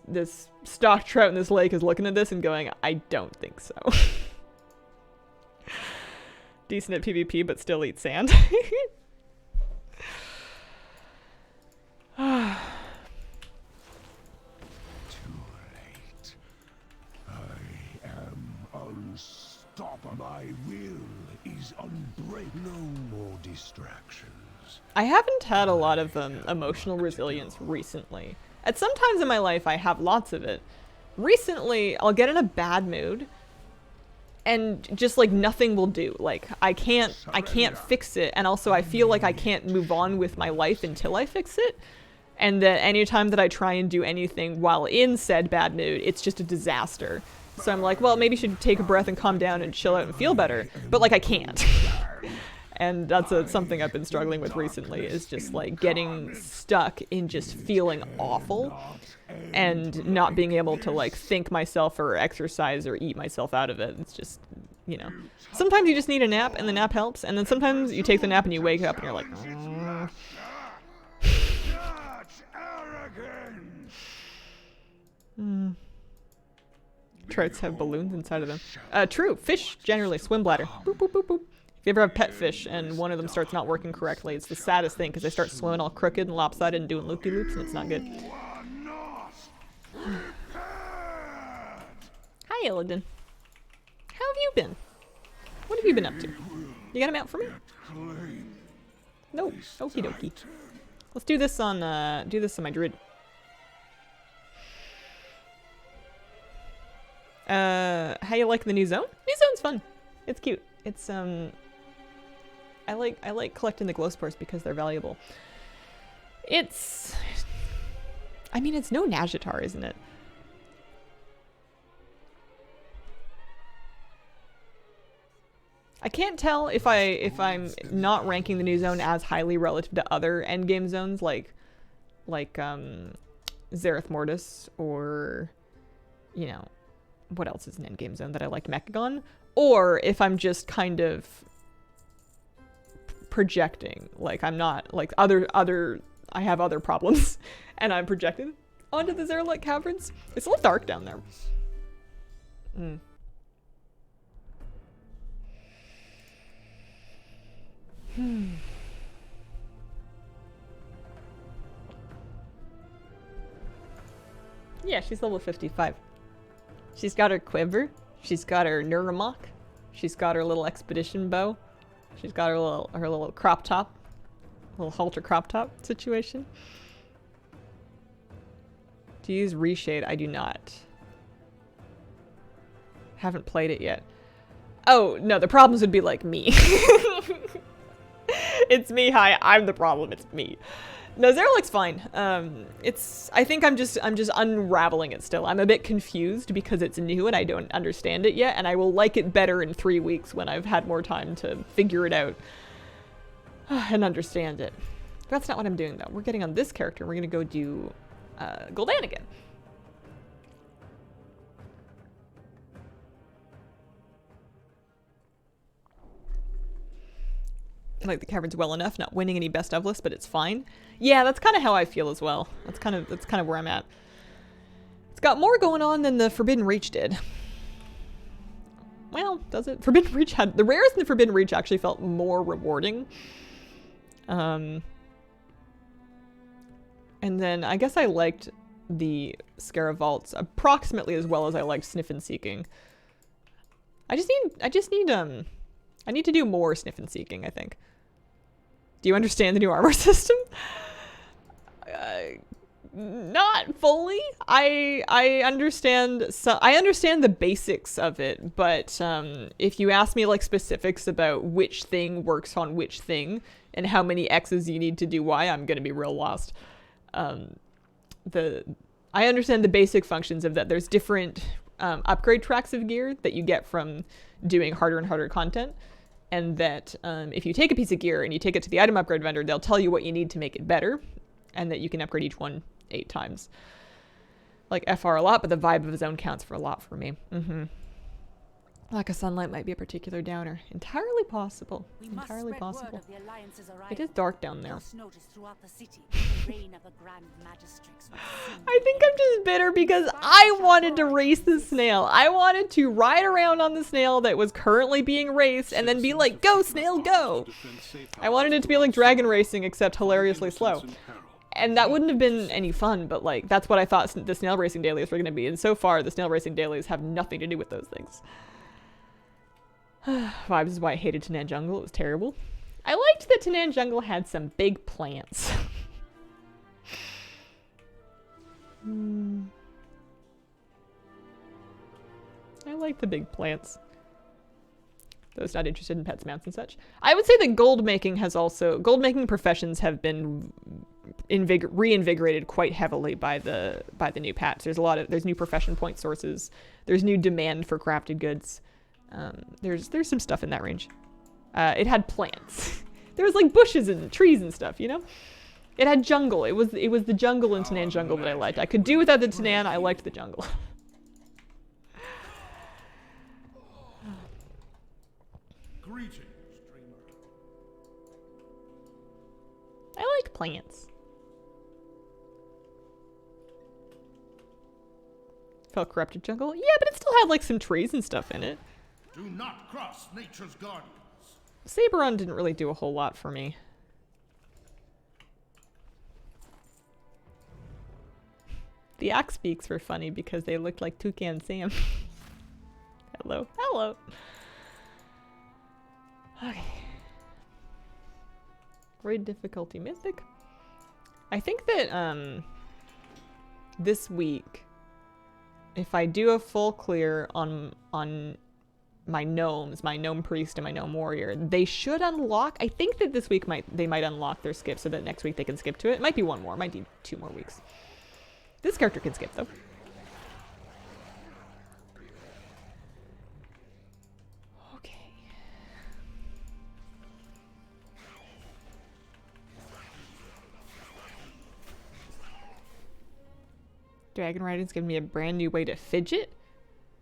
stock trout in this lake is looking at this and going, I don't think so. Decent at PvP, but still eat sand. Too late. I am unstoppable. My will is unbreakable. No more distractions. I haven't had a lot of emotional resilience recently. At some times in my life, I have lots of it. Recently, I'll get in a bad mood, and just like nothing will do. Like I can't fix it, and also I feel like I can't move on with my life until I fix it. And that anytime that I try and do anything while in said bad mood, it's just a disaster. So I'm like, well, maybe you should take a breath and calm down and chill out and feel better. But like I can't. And that's something I've been struggling with recently, is just like getting stuck in just feeling awful and not being able to like think myself or exercise or eat myself out of it. It's just, you know, sometimes you just need a nap and the nap helps. And then sometimes you take the nap and you wake up and you're like, Trouts have balloons inside of them. True. Fish generally swim bladder. Boop, boop, boop, boop. If you ever have pet fish and one of them starts not working correctly, it's the saddest thing because they start swimming all crooked and lopsided and doing loop-de-loops, and it's not good. Hi, Illidan. How have you been? What have you been up to? You got a map for me? No. Okie dokie. Let's do this on my druid. How you like the new zone? New zone's fun. It's cute. It's I like collecting the glow spores because they're valuable. I mean, it's no Nazjatar, isn't it? I can't tell if I'm not ranking the new zone as highly relative to other endgame zones like Zereth Mortis, or, you know, what else is an endgame zone that I like, Mechagon, or if I'm just kind of projecting. Like, I'm not, like, I have other problems, and I'm projected onto the Zerlite Caverns. It's a little dark down there. Yeah, she's level 55. She's got her quiver. She's got her Nuramok. She's got her little expedition bow. She's got her little crop top. Little halter crop top situation. Do you use Reshade? I do not. Haven't played it yet. Oh, no, the problems would be like me. It's me, hi, I'm the problem, it's me. No, Zerlike's fine. I think I'm just unraveling it still. I'm a bit confused because it's new and I don't understand it yet, and I will like it better in 3 weeks when I've had more time to figure it out and understand it. That's not what I'm doing though. We're getting on this character. We're gonna go do Gul'dan again. I like the caverns well enough, not winning any best of lists, but it's fine. Yeah, that's kind of how I feel as well. That's kind of where I'm at. It's got more going on than the Forbidden Reach did. Well, does it? Forbidden Reach had the rares in the Forbidden Reach actually felt more rewarding. And then I guess I liked the Scarab Vaults approximately as well as I liked Sniff and Seeking. I need to do more Sniff and Seeking, I think. Do you understand the new armor system? Not fully. I understand the basics of it, but if you ask me like specifics about which thing works on which thing and how many X's you need to do Y, I'm gonna be real lost. I understand the basic functions of that. There's different upgrade tracks of gear that you get from doing harder and harder content. And that if you take a piece of gear and you take it to the item upgrade vendor, they'll tell you what you need to make it better, and that you can upgrade each one 8 times. Like FR a lot, but the vibe of his own counts for a lot for me. Lack of sunlight might be a particular downer. Entirely possible. Entirely possible. It is dark down there. I think I'm just bitter because I wanted to race the snail. I wanted to ride around on the snail that was currently being raced and then be like, go snail, go! I wanted it to be like dragon racing except hilariously slow. And that wouldn't have been any fun, but like that's what I thought the snail racing dailies were going to be. And so far the snail racing dailies have nothing to do with those things. Vibes is why I hated Tanan Jungle. It was terrible. I liked that Tanan Jungle had some big plants. I like the big plants. Those not interested in pets, mounts, and such. I would say that gold making professions have been reinvigorated quite heavily by the new patch. There's new profession point sources. There's new demand for crafted goods. There's some stuff in that range. It had plants. There was like bushes and trees and stuff, you know? It had jungle. It was the jungle in Tanan Jungle that I liked. I could do without the Tanan. I liked the jungle. Greetings, I like plants. Felt corrupted jungle? Yeah, but it still had like some trees and stuff in it. Do not cross nature's guardians. Saberon didn't really do a whole lot for me. The axe beaks were funny because they looked like Toucan Sam. Hello. Hello. Okay. Grade difficulty mythic. I think that this week, if I do a full clear on my gnomes, my gnome priest and my gnome warrior, they should unlock. I think that this week they might unlock their skip so that next week they can skip to it. It might be one more, it might be 2 more weeks. This character can skip though. Okay. Dragon riding's giving me a brand new way to fidget.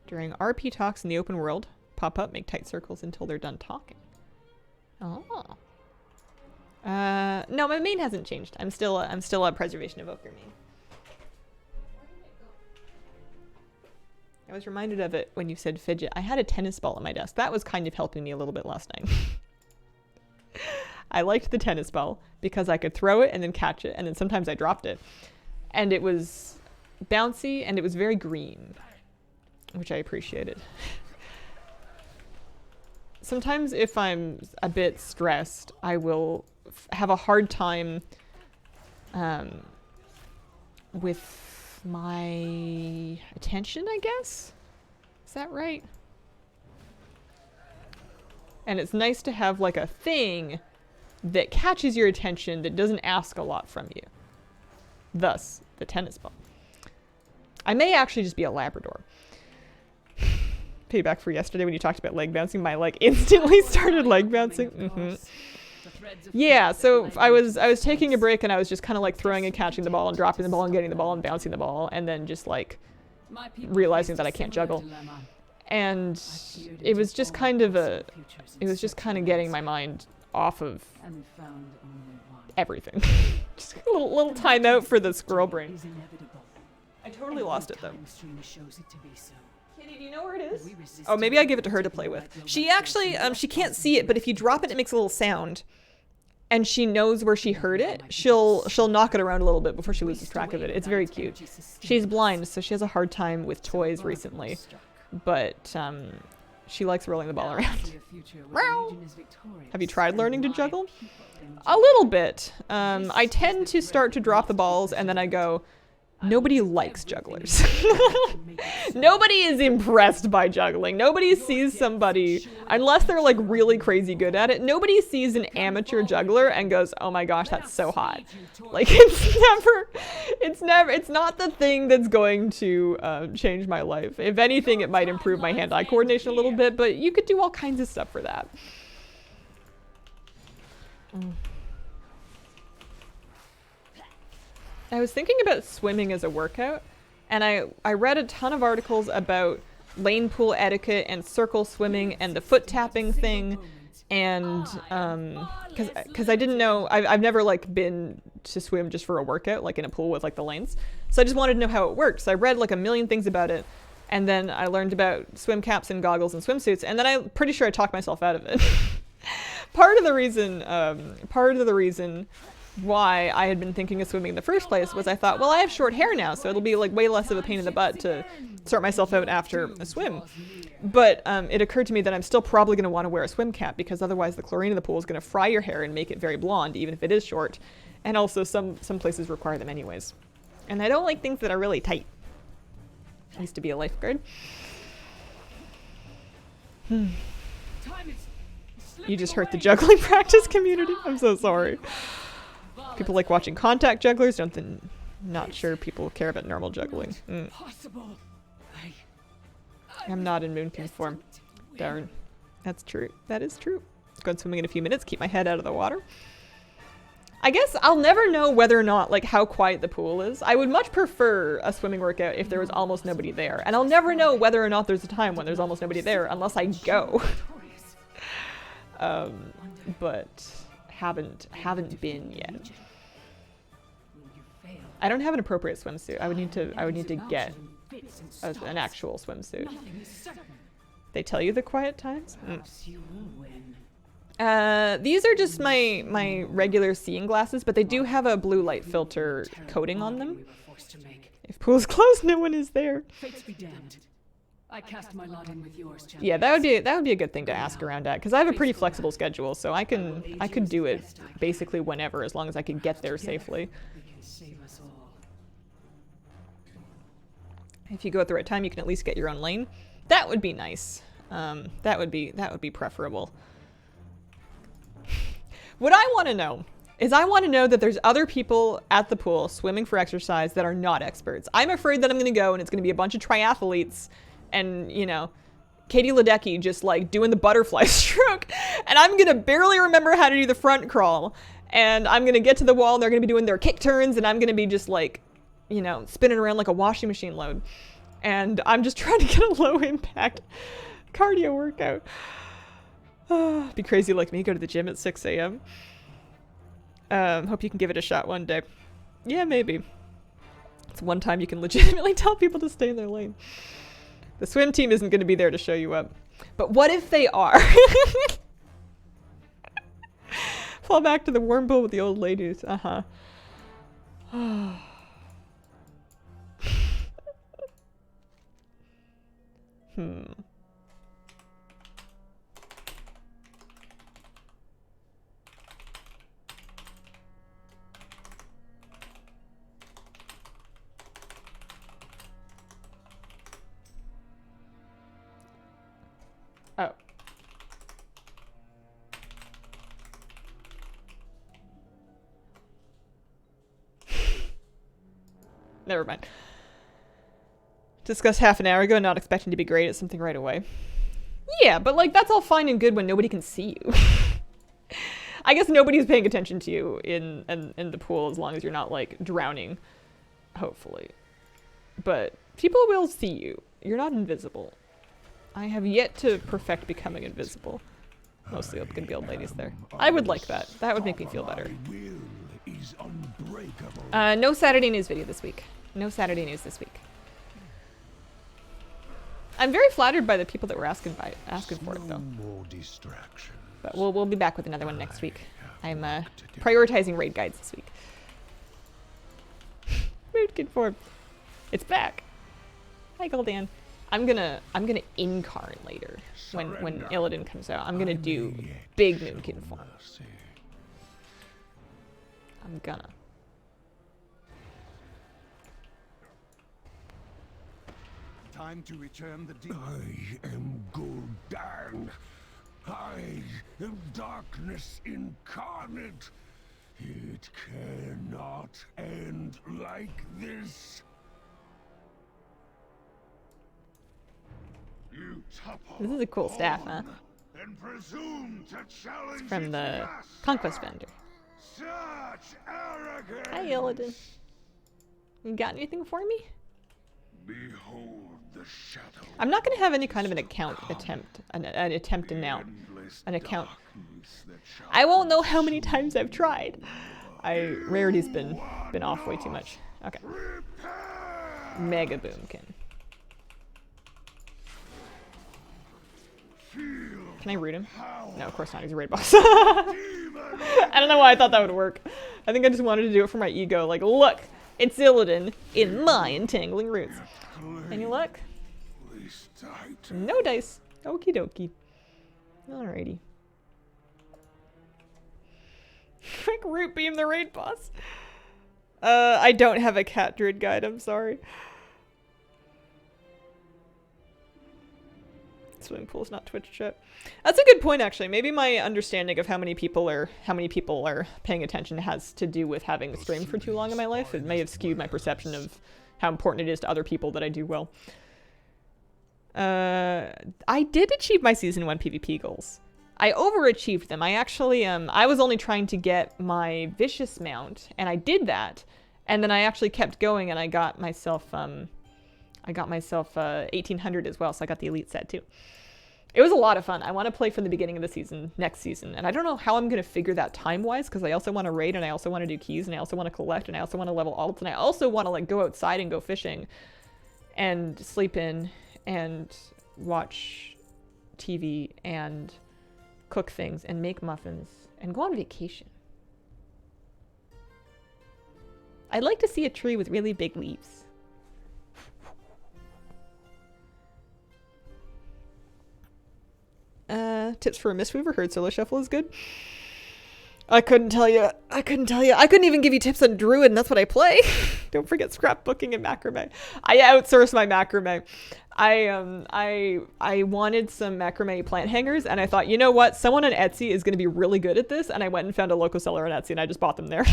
During RP talks in the open world, pop up, make tight circles until they're done talking. Oh. No, my main hasn't changed. I'm still a Preservation Evoker main. I was reminded of it when you said fidget. I had a tennis ball on my desk. That was kind of helping me a little bit last night. I liked the tennis ball because I could throw it and then catch it, and then sometimes I dropped it. And it was bouncy and it was very green, which I appreciated. Sometimes if I'm a bit stressed, I will have a hard time with my attention, I guess? Is that right? And it's nice to have like a thing that catches your attention that doesn't ask a lot from you. Thus, the tennis ball. I may actually just be a Labrador. Payback for yesterday when you talked about leg bouncing, my leg instantly started leg bouncing. Yeah, so I was taking a break and I was just kind of like throwing and catching the ball and dropping the ball and getting the ball and bouncing the ball and then just like realizing that I can't juggle. And it was just kind of getting my mind off of everything. Just a little time out for the squirrel brain. I totally lost it though. Kitty, do you know where it is? Oh, maybe I give it to her to play with. She actually, she can't see it, but if you drop it, it makes a little sound. And she knows where she heard it. She'll knock it around a little bit before she loses track of it. It's very cute. She's blind, so she has a hard time with toys recently. But she likes rolling the ball around. Have you tried learning to juggle? A little bit. I tend to start to drop the balls and then I go, nobody likes jugglers. Nobody is impressed by juggling. Nobody sees somebody, unless they're like really crazy good at it, nobody sees an amateur juggler and goes, oh my gosh, that's so hot. Like it's not the thing that's going to change my life. If anything, it might improve my hand-eye coordination a little bit, but you could do all kinds of stuff for that. I was thinking about swimming as a workout, and I read a ton of articles about lane pool etiquette and circle swimming and the foot tapping thing, and because I didn't know, I've never like been to swim just for a workout, like in a pool with like the lanes, so I just wanted to know how it worked. So I read like a million things about it, and then I learned about swim caps and goggles and swimsuits, and then I'm pretty sure I talked myself out of it. Part of the reason why I had been thinking of swimming in the first place was I thought, well, I have short hair now, so it'll be like way less of a pain in the butt to sort myself out after a swim. But it occurred to me that I'm still probably going to want to wear a swim cap because otherwise the chlorine in the pool is going to fry your hair and make it very blonde, even if it is short. And also some places require them anyways. And I don't like things that are really tight. I used to be a lifeguard. You just hurt the juggling practice community. I'm so sorry. People like watching contact jugglers. Not sure people care about normal juggling. I'm not in Moonpin form. Darn. That's true. That is true. Going swimming in a few minutes. Keep my head out of the water. I guess I'll never know whether or not, like, how quiet the pool is. I would much prefer a swimming workout if there was almost nobody there. And I'll never know whether or not there's a time when there's almost nobody there unless I go. But haven't been yet. I don't have an appropriate swimsuit. I would need to get an actual swimsuit. They tell you the quiet times? These are just my regular seeing glasses, but they do have a blue light filter coating on them. If pool's closed, no one is there. I cast my lot in with yours, yeah, that would be a good thing to ask around at, because I have a pretty flexible schedule, so I could do it basically whenever, as long as I could get there safely. If you go at the right time, you can at least get your own lane. That would be nice. That would be preferable. What I want to know is I want to know that there's other people at the pool swimming for exercise that are not experts. I'm afraid that I'm going to go and it's going to be a bunch of triathletes and, you know, Katie Ledecky just like doing the butterfly stroke, and I'm going to barely remember how to do the front crawl, and I'm going to get to the wall and they're going to be doing their kick turns, and I'm going to be just like, you know, spinning around like a washing machine load. And I'm just trying to get a low impact cardio workout. Be crazy like me, go to the gym at 6 a.m. Hope you can give it a shot one day. Yeah, maybe. It's one time you can legitimately tell people to stay in their lane. The swim team isn't going to be there to show you up. But what if they are? Fall back to the worm pool with the old ladies. Uh-huh. Oh. Never mind. Discussed half an hour ago, not expecting to be great at something right away. Yeah, but like that's all fine and good when nobody can see you. I guess nobody's paying attention to you in the pool as long as you're not like drowning, hopefully. But people will see you. You're not invisible. I have yet to perfect becoming invisible. Mostly up good guild ladies there. I would like that. That would make me feel better. No Saturday news video this week. No Saturday news this week. I'm very flattered by the people that were asking for it though. But we'll be back with another one next week. I'm prioritizing raid guides this week. Mood conform. It's back. Hi Gul'dan. I'm gonna incarn later when Illidan comes out. I'm gonna do big moon conform. I'm gonna. Time to return the deep. I am Gul'dan. I am darkness incarnate. It cannot end like this. You topple This is a cool staff, huh? and presume to challenge It's from its the master. Conquest Vendor. Such arrogance. Hi Illidan. You got anything for me? Behold the shadow. I'm not gonna have any kind of an account attempt, an attempt to now, an account. I won't know how many times I've tried. Rarity's been off way too much. Okay. Mega Boomkin. Can I root him? No, of course not. He's a raid boss. I don't know why I thought that would work. I think I just wanted to do it for my ego. Like, look, it's Illidan in my entangling roots. Any luck? No dice. Okie dokie. Alrighty. Quick root beam the raid boss. I don't have a cat druid guide. I'm sorry. Swimming pool's not Twitch chat. That's a good point, actually. Maybe my understanding of how many people are paying attention has to do with having streamed for too long in my life. It may have skewed my perception of how important it is to other people that I do well. I did achieve my season 1 PvP goals. I overachieved them. I actually I was only trying to get my vicious mount, and I did that, and then I actually kept going, and I got myself 1800 as well, so I got the elite set too. It was a lot of fun. I want to play from the beginning of the season, next season, and I don't know how I'm going to figure that time-wise, because I also want to raid, and I also want to do keys, and I also want to collect, and I also want to level alts, and I also want to like go outside and go fishing, and sleep in, and watch TV, and cook things, and make muffins, and go on vacation. I'd like to see a tree with really big leaves. Tips for a Mistweaver. Heard Solo Shuffle is good. I couldn't tell you. I couldn't even give you tips on Druid, and that's what I play. Don't forget scrapbooking and macrame. I outsourced my macrame. I wanted some macrame plant hangers, and I thought, you know what? Someone on Etsy is going to be really good at this, and I went and found a local seller on Etsy, and I just bought them there.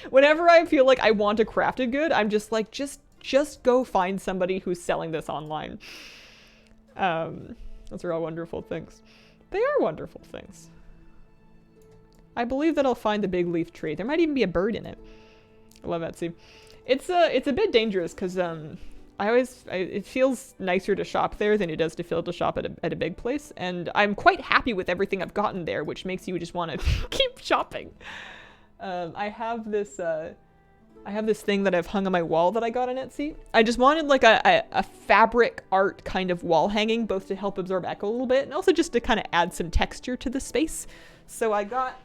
Whenever I feel like I want a crafted good, I'm just like, just go find somebody who's selling this online. Those are all wonderful things. They are wonderful things. I believe that I'll find the big leaf tree. There might even be a bird in it. I love Etsy. It's a bit dangerous because it feels nicer to shop there than it does to shop at a big place, and I'm quite happy with everything I've gotten there, which makes you just want to keep shopping. I have this thing that I've hung on my wall that I got on Etsy. I just wanted like a fabric art kind of wall hanging, both to help absorb echo a little bit and also just to kind of add some texture to the space. So I got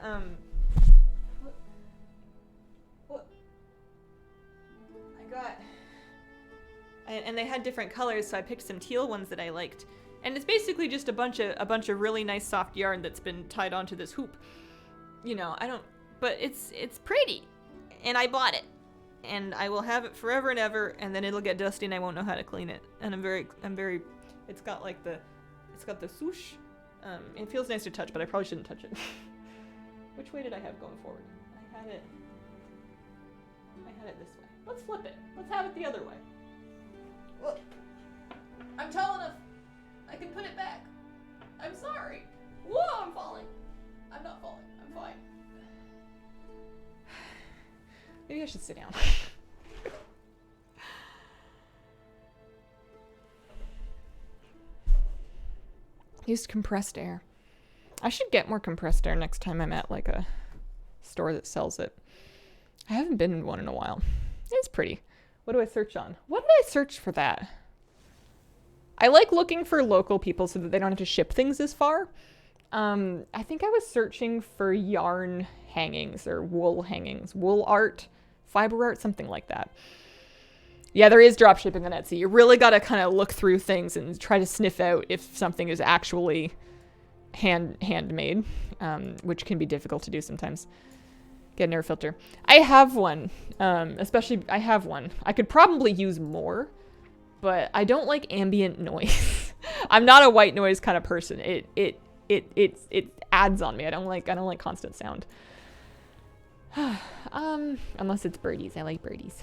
and they had different colors, so I picked some teal ones that I liked. And it's basically just a bunch of really nice soft yarn that's been tied onto this hoop. You know, but it's pretty. And I bought it. And I will have it forever and ever, and then it'll get dusty and I won't know how to clean it. And I'm very it's got the swoosh. It feels nice to touch, but I probably shouldn't touch it. Which way did I have going forward? I had it this way. Let's flip it. Let's have it the other way. Look. I'm tall enough. I can put it back. I'm sorry. Whoa, I'm falling. I'm not falling. I'm fine. Maybe I should sit down. Used compressed air. I should get more compressed air next time I'm at like a store that sells it. I haven't been in one in a while. It's pretty. What do I search on? What did I search for that? I like looking for local people so that they don't have to ship things as far. I think I was searching for yarn hangings or wool hangings. Wool art, fiber art, something like that. Yeah, there is drop shipping on Etsy. You really got to kind of look through things and try to sniff out if something is actually handmade, which can be difficult to do sometimes. Get an air filter. I have one, I have one. I could probably use more, but I don't like ambient noise. I'm not a white noise kind of person. It adds on me. I don't like constant sound. Unless it's birdies. I like birdies.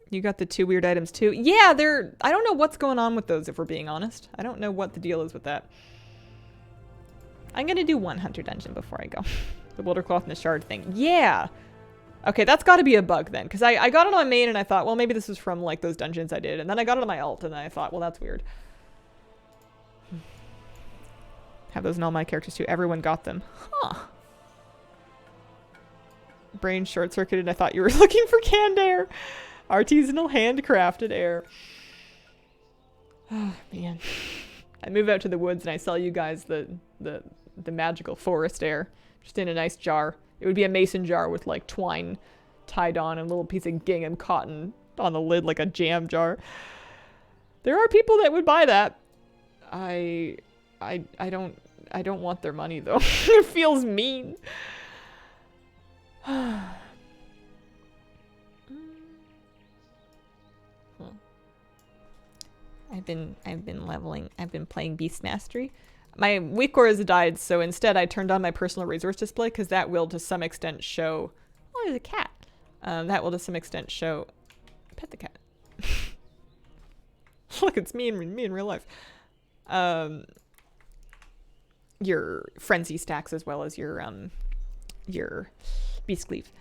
You got the 2 weird items too? Yeah, I don't know what's going on with those, if we're being honest. I don't know what the deal is with that. I'm gonna do one hunter dungeon before I go. The wilder cloth and the shard thing. Yeah! Okay, that's gotta be a bug then, because I got it on my main and I thought, well, maybe this was from like those dungeons I did. And then I got it on my alt and I thought, well, that's weird. Have those in all my characters too. Everyone got them. Huh. Brain short-circuited. I thought you were looking for canned air. Artisanal handcrafted air. Oh, man. I move out to the woods and I sell you guys the magical forest air. Just in a nice jar. It would be a mason jar with like twine tied on and a little piece of gingham cotton on the lid like a jam jar. There are people that would buy that. I don't want their money though. It feels mean. I've been playing Beast Mastery. My weak core has died, so instead I turned on my personal resource display because that will to some extent show. Oh, there's a cat. That will to some extent show. Pet the cat. Look, it's me in real life. Your frenzy stacks as well as your beast cleave.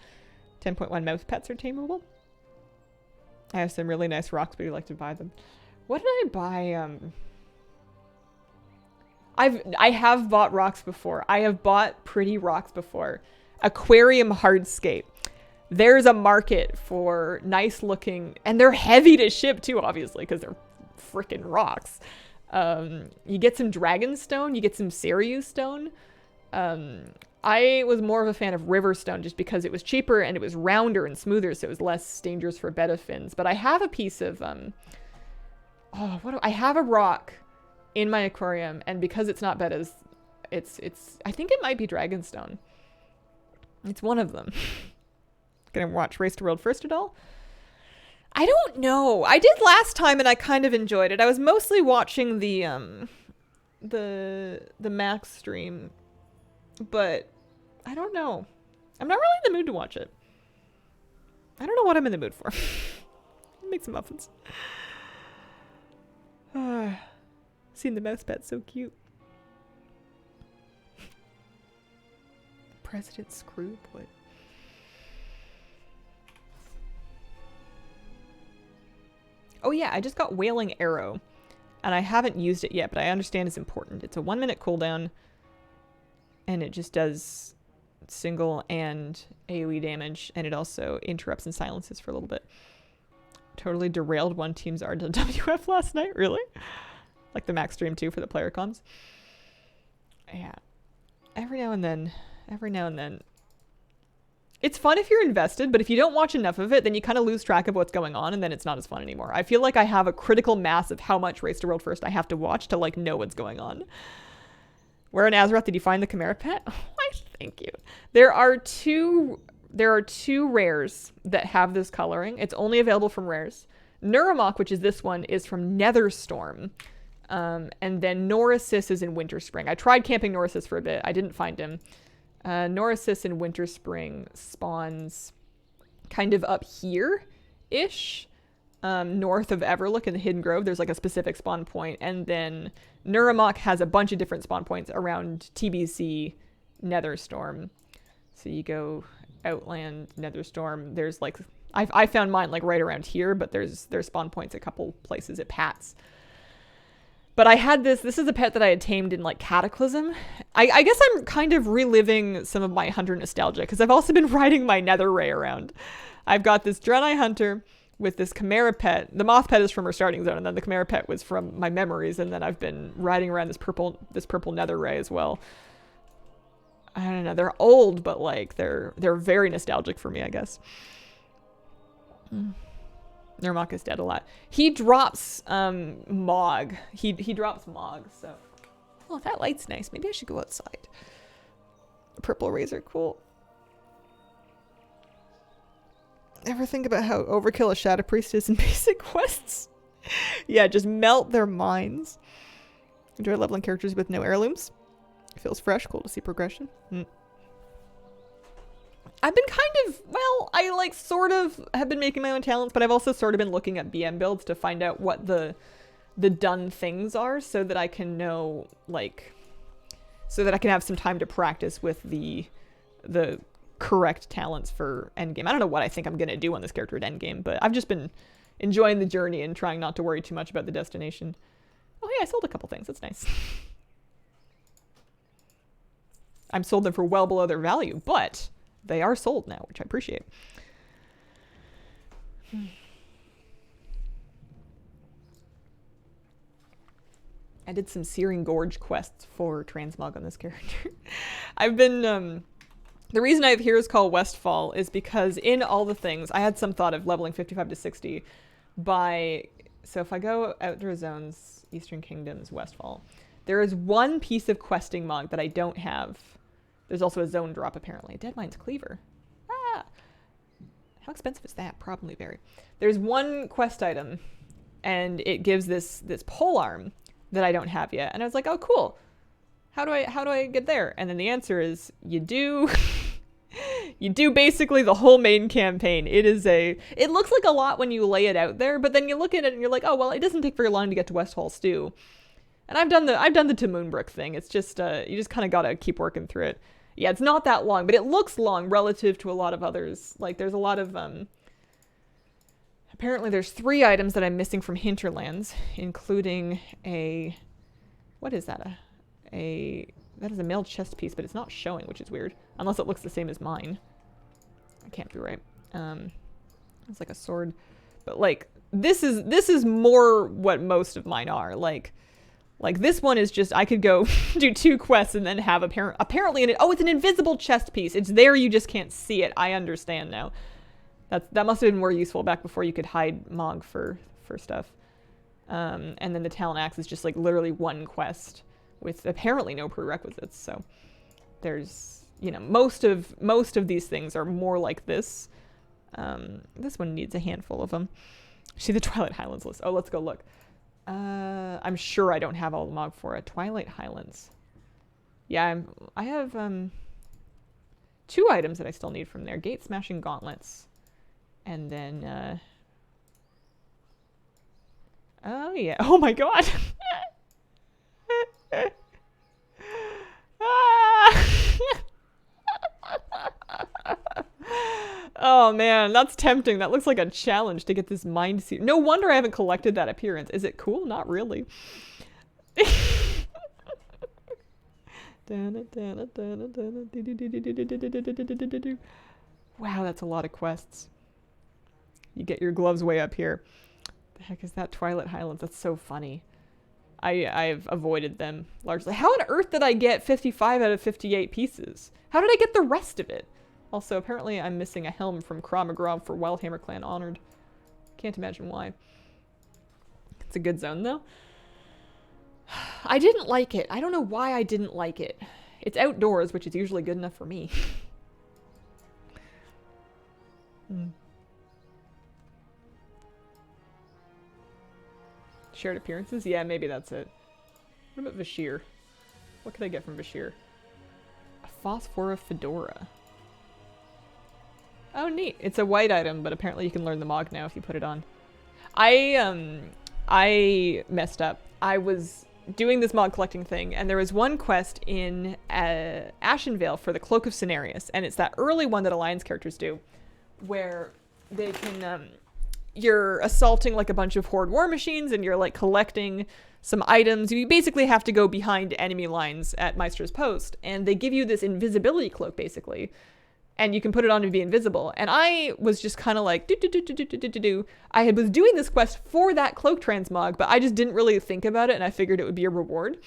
10.1 mouse pets are tameable. I have some really nice rocks, but you like to buy them. What did I buy? I have bought rocks before. I have bought pretty rocks before. Aquarium hardscape. There's a market for nice looking, and they're heavy to ship too, obviously, because they're freaking rocks. You get some dragon stone, you get some Serious stone. I was more of a fan of Riverstone just because it was cheaper and it was rounder and smoother, so it was less dangerous for betta fins. But I have a piece of I have a rock in my aquarium, and because it's not bettas, it's I think it might be Dragonstone. It's one of them. Gonna watch Race to World first at all? I don't know. I did last time and I kind of enjoyed it. I was mostly watching the Max stream, but I don't know. I'm not really in the mood to watch it. I don't know what I'm in the mood for. Make some muffins. Seen the mouse pet, so cute. President Screwput. Oh yeah, I just got Wailing Arrow. And I haven't used it yet, but I understand it's important. It's a 1-minute cooldown, and it just does single and AoE damage, and it also interrupts and silences for a little bit. Totally derailed one team's RWF last night, really? Like the max stream too for the player comms. Yeah. Every now and then. It's fun if you're invested, but if you don't watch enough of it, then you kind of lose track of what's going on, and then it's not as fun anymore. I feel like I have a critical mass of how much Race to World First I have to watch to, like, know what's going on. Where in Azeroth did you find the Chimera Pet? Oh, why, thank you. There are two rares that have this coloring. It's only available from rares. Neuramok, which is this one, is from Netherstorm. And then Norasis is in Winterspring. I tried camping Norasis for a bit. I didn't find him. Norasis in Winterspring spawns kind of up here-ish, north of Everlook in the Hidden Grove. There's like a specific spawn point, and then Neuramok has a bunch of different spawn points around TBC Netherstorm. So you go Outland, Netherstorm. There's like I found mine like right around here, but there's spawn points a couple places at Pat's. But I had this is a pet that I had tamed in like Cataclysm. I guess I'm kind of reliving some of my hunter nostalgia, because I've also been riding my Nether Ray around. I've got this Draenei Hunter with this Chimera Pet. The Moth Pet is from her starting zone, and then the Chimera Pet was from my memories, and then I've been riding around this purple Nether Ray as well. I don't know, they're old, but like they're very nostalgic for me, I guess. Nermok is dead a lot. He drops Mog. He drops Mog, so. Oh, that light's nice. Maybe I should go outside. Purple Razor, cool. Ever think about how overkill a Shadow Priest is in basic quests? Yeah, just melt their minds. Enjoy leveling characters with no heirlooms. Feels fresh, cool to see progression. I've been kind of, well, I like sort of have been making my own talents, but I've also sort of been looking at BM builds to find out what the done things are, so that I can know, like, so that I can have some time to practice with the correct talents for endgame. I don't know what I think I'm going to do on this character at endgame, but I've just been enjoying the journey and trying not to worry too much about the destination. Oh, hey, I sold a couple things. That's nice. I'm sold them for well below their value, but they are sold now, which I appreciate. I did some Searing Gorge quests for Transmog on this character. I've been, the reason I have Heroes Call Westfall is because in all the things, I had some thought of leveling 55 to 60 by, so if I go Outdoor Zones, Eastern Kingdoms, Westfall, there is one piece of questing Mog that I don't have. There's also a zone drop, apparently. Deadmine's Cleaver. Ah! How expensive is that? Probably very. There's one quest item, and it gives this polearm that I don't have yet. And I was like, oh, cool. How do I get there? And then the answer is, you do... you do basically the whole main campaign. It looks like a lot when you lay it out there, but then you look at it and you're like, oh, well, it doesn't take very long to get to Westhall Stew. And I've done the Tamoonbrook thing. It's just, you just kind of got to keep working through it. Yeah, it's not that long, but it looks long relative to a lot of others. Like, there's a lot of, apparently there's 3 items that I'm missing from Hinterlands, including what is that? That is a mailed chest piece, but it's not showing, which is weird. Unless it looks the same as mine. I can't be right. It's like a sword. But, like, this is more what most of mine are. Like this one is just, I could go do 2 quests and then have apparently it's an invisible chest piece. It's there, you just can't see it. I understand now. That must have been more useful back before you could hide Mog for stuff. And then the Talon Axe is just like literally 1 quest with apparently no prerequisites. So there's, you know, most of these things are more like this. This one needs a handful of them. See the Twilight Highlands list. Oh, let's go look. I'm sure I don't have all the Mog for it. Twilight Highlands. Yeah, I have 2 items that I still need from there. Gate Smashing Gauntlets. And then, oh yeah. Oh my god! Oh Oh man, that's tempting. That looks like a challenge to get this mind seer. No wonder I haven't collected that appearance. Is it cool? Not really. Wow, that's a lot of quests. You get your gloves way up here. The heck is that? Twilight Highlands. That's so funny. I've avoided them largely. How on earth did I get 55 out of 58 pieces? How did I get the rest of it? Also, apparently I'm missing a helm from Krav Maga for Wildhammer Clan Honored. Can't imagine why. It's a good zone, though. I didn't like it. I don't know why I didn't like it. It's outdoors, which is usually good enough for me. Shared appearances? Yeah, maybe that's it. What about Vashir? What could I get from Vashir? A Phosphora Fedora. Oh, neat. It's a white item, but apparently you can learn the Mog now if you put it on. I messed up. I was doing this Mog collecting thing, and there was one quest in Ashenvale for the Cloak of Cenarius, and it's that early one that Alliance characters do, where they can, you're assaulting like a bunch of Horde war machines, and you're like collecting some items. You basically have to go behind enemy lines at Meister's Post, and they give you this invisibility cloak, basically, and you can put it on to be invisible. And I was just kind of like, I was doing this quest for that cloak transmog, but I just didn't really think about it, and I figured it would be a reward.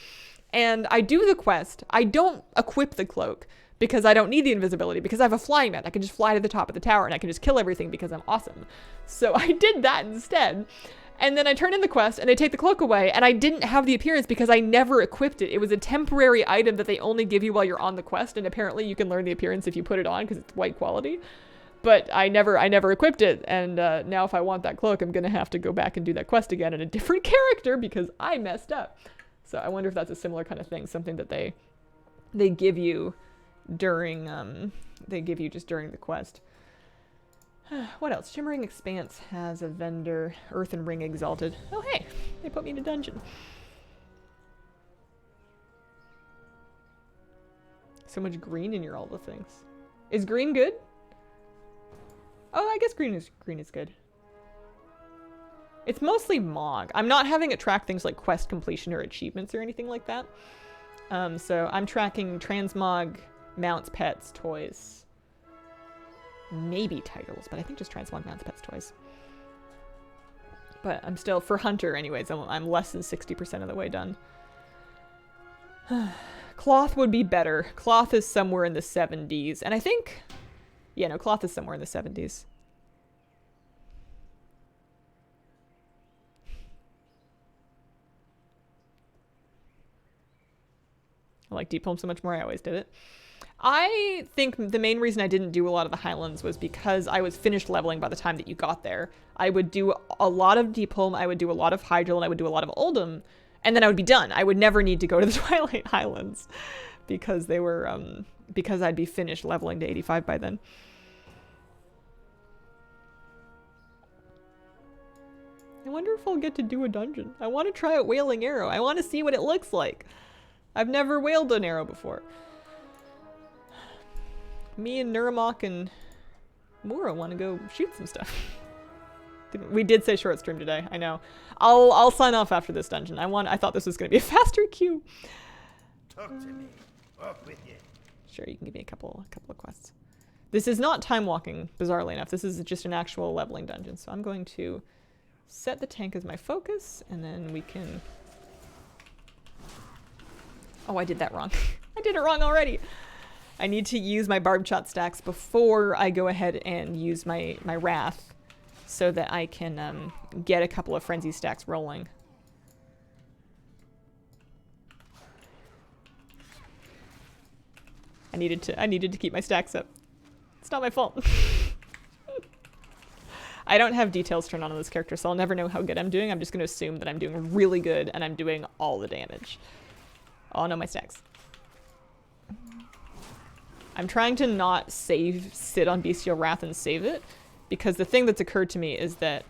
And I do the quest. I don't equip the cloak because I don't need the invisibility, because I have a flying mat. I can just fly to the top of the tower and I can just kill everything because I'm awesome. So I did that instead. And then I turn in the quest and they take the cloak away, and I didn't have the appearance because I never equipped it. It was a temporary item that they only give you while you're on the quest, and apparently you can learn the appearance if you put it on because it's white quality. But I never equipped it, and now if I want that cloak, I'm gonna have to go back and do that quest again in a different character because I messed up. So I wonder if that's a similar kind of thing, something that they give you during just during the quest. What else? Shimmering Expanse has a vendor. Earthen Ring Exalted. Oh hey, they put me in a dungeon. So much green in your all the things. Is green good? Oh, I guess green is good. It's mostly Mog. I'm not having it track things like quest completion or achievements or anything like that. So I'm tracking transmog, mounts, pets, toys. Maybe titles, but I think just transmog, mounts, pets, toys. But I'm still, for Hunter anyways, I'm less than 60% of the way done. Cloth would be better. Cloth is somewhere in the 70s. And I think, yeah, no, Cloth is somewhere in the 70s. I like Deep Home so much more, I always did it. I think the main reason I didn't do a lot of the Highlands was because I was finished leveling by the time that you got there. I would do a lot of Deep Home, I would do a lot of Hydril, and I would do a lot of Oldham, and then I would be done. I would never need to go to the Twilight Highlands because they were, because I'd be finished leveling to 85 by then. I wonder if I'll get to do a dungeon. I want to try out Wailing Arrow. I want to see what it looks like. I've never wailed an arrow before. Me and Nuramok and Mura want to go shoot some stuff. We did say short stream today. I know. I'll sign off after this dungeon. I thought this was going to be a faster queue. Talk to me. Up with you. Sure, you can give me a couple of quests. This is not time walking, bizarrely enough. This is just an actual leveling dungeon. So I'm going to set the tank as my focus, and then we can. Oh, I did that wrong. I did it wrong already. I need to use my Barb Shot stacks before I go ahead and use my Wrath so that I can get a couple of Frenzy stacks rolling. I needed to keep my stacks up. It's not my fault. I don't have details turned on this character, so I'll never know how good I'm doing. I'm just going to assume that I'm doing really good and I'm doing all the damage. Oh no, my stacks. I'm trying to not sit on Bestial Wrath and save it, because the thing that's occurred to me is that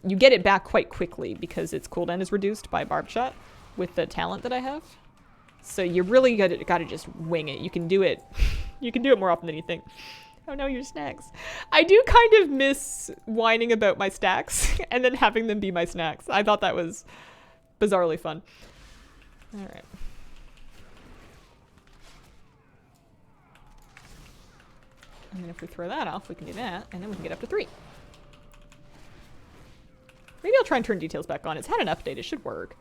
you get it back quite quickly because its cooldown is reduced by Barb Shot with the talent that I have. So you really gotta just wing it. You can do it more often than you think. Oh no, your snacks. I do kind of miss whining about my stacks and then having them be my snacks. I thought that was bizarrely fun. All right. And then if we throw that off, we can do that, and then we can get up to 3. Maybe I'll try and turn details back on. It's had an update. It should work.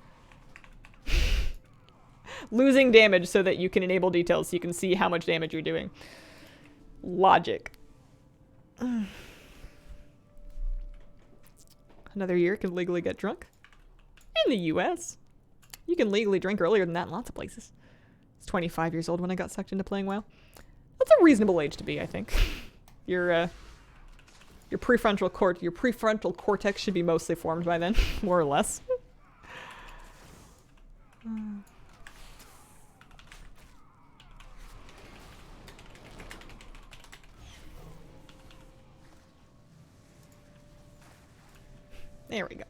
Losing damage so that you can enable details so you can see how much damage you're doing. Logic. Another year can legally get drunk. In the US. You can legally drink earlier than that in lots of places. I was 25 years old when I got sucked into playing WoW. That's a reasonable age to be, I think. Your prefrontal cortex should be mostly formed by then, more or less. There we go.